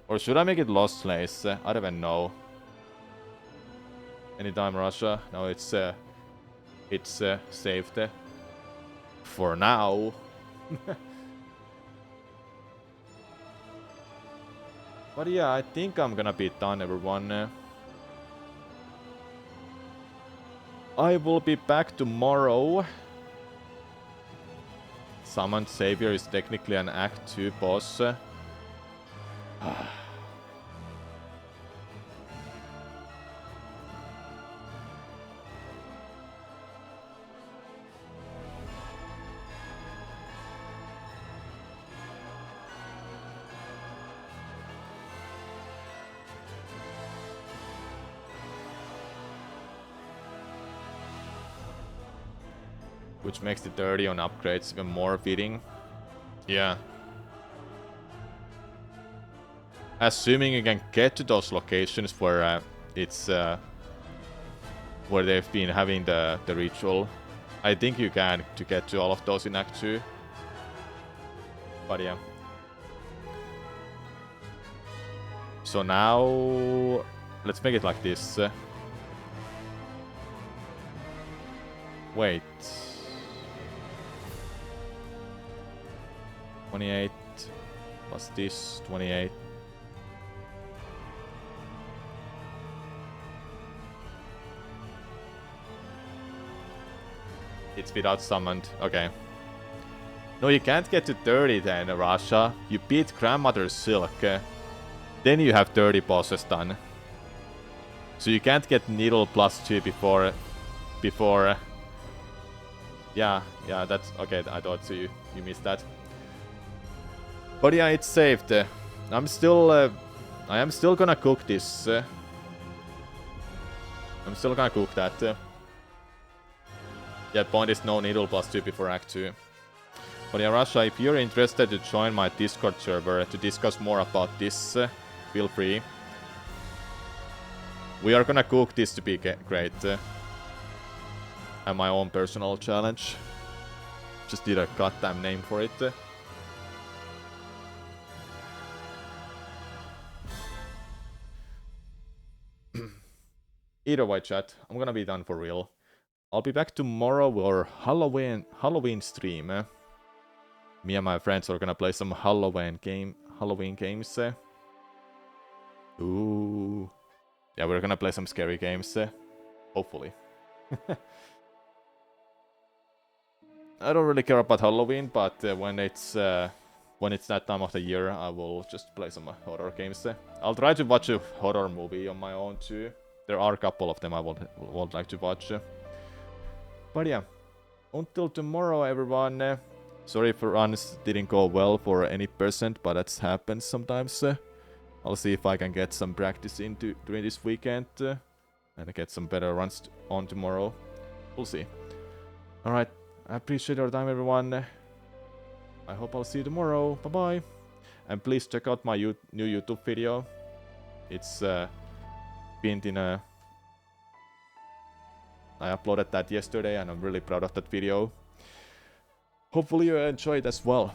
Or should I make it Lost Place? I don't even know. Anytime Russia? No, it's saved. For now. But yeah, I think I'm gonna be done, everyone. I will be back tomorrow. Summoned Savior is technically an Act 2 boss. Which makes the 30 on upgrades even more fitting. Yeah. Assuming you can get to those locations where it's where they've been having the ritual. I think you can to get to all of those in Act 2. But yeah. So now let's make it like this. Wait. 28 plus this 28. It's without summoned. Okay. No, you can't get to 30 then, Russia. You beat Grandmother Silk. Then you have 30 bosses done. So you can't get Needle plus 2 before... Yeah, that's... Okay, I thought so you missed that. But yeah, it's saved. I am still gonna cook this. I'm still gonna cook that. Yeah, point is no Needle plus 2 before Act 2. But yeah, Russia, if you're interested to join my Discord server to discuss more about this, feel free. We are gonna cook this to be great. And my own personal challenge. Just need a goddamn name for it. Either way, chat, I'm gonna be done for real. I'll be back tomorrow for Halloween stream. Me and my friends are gonna play some Halloween games. Ooh. Yeah, we're gonna play some scary games. Hopefully. I don't really care about Halloween, but when it's that time of the year, I will just play some horror games. I'll try to watch a horror movie on my own too. there are a couple of them I would like to watch. But yeah, until tomorrow, everyone. Sorry if runs didn't go well for any percent, but that happens sometimes. I'll see if I can get some practice into during this weekend and get some better runs on tomorrow. We'll see. Alright, I appreciate your time, everyone. I hope I'll see you tomorrow. Bye-bye. And please check out my new YouTube video. It's pinned in a... I uploaded that yesterday and I'm really proud of that video. Hopefully you enjoyed as well.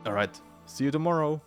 Alright, see you tomorrow.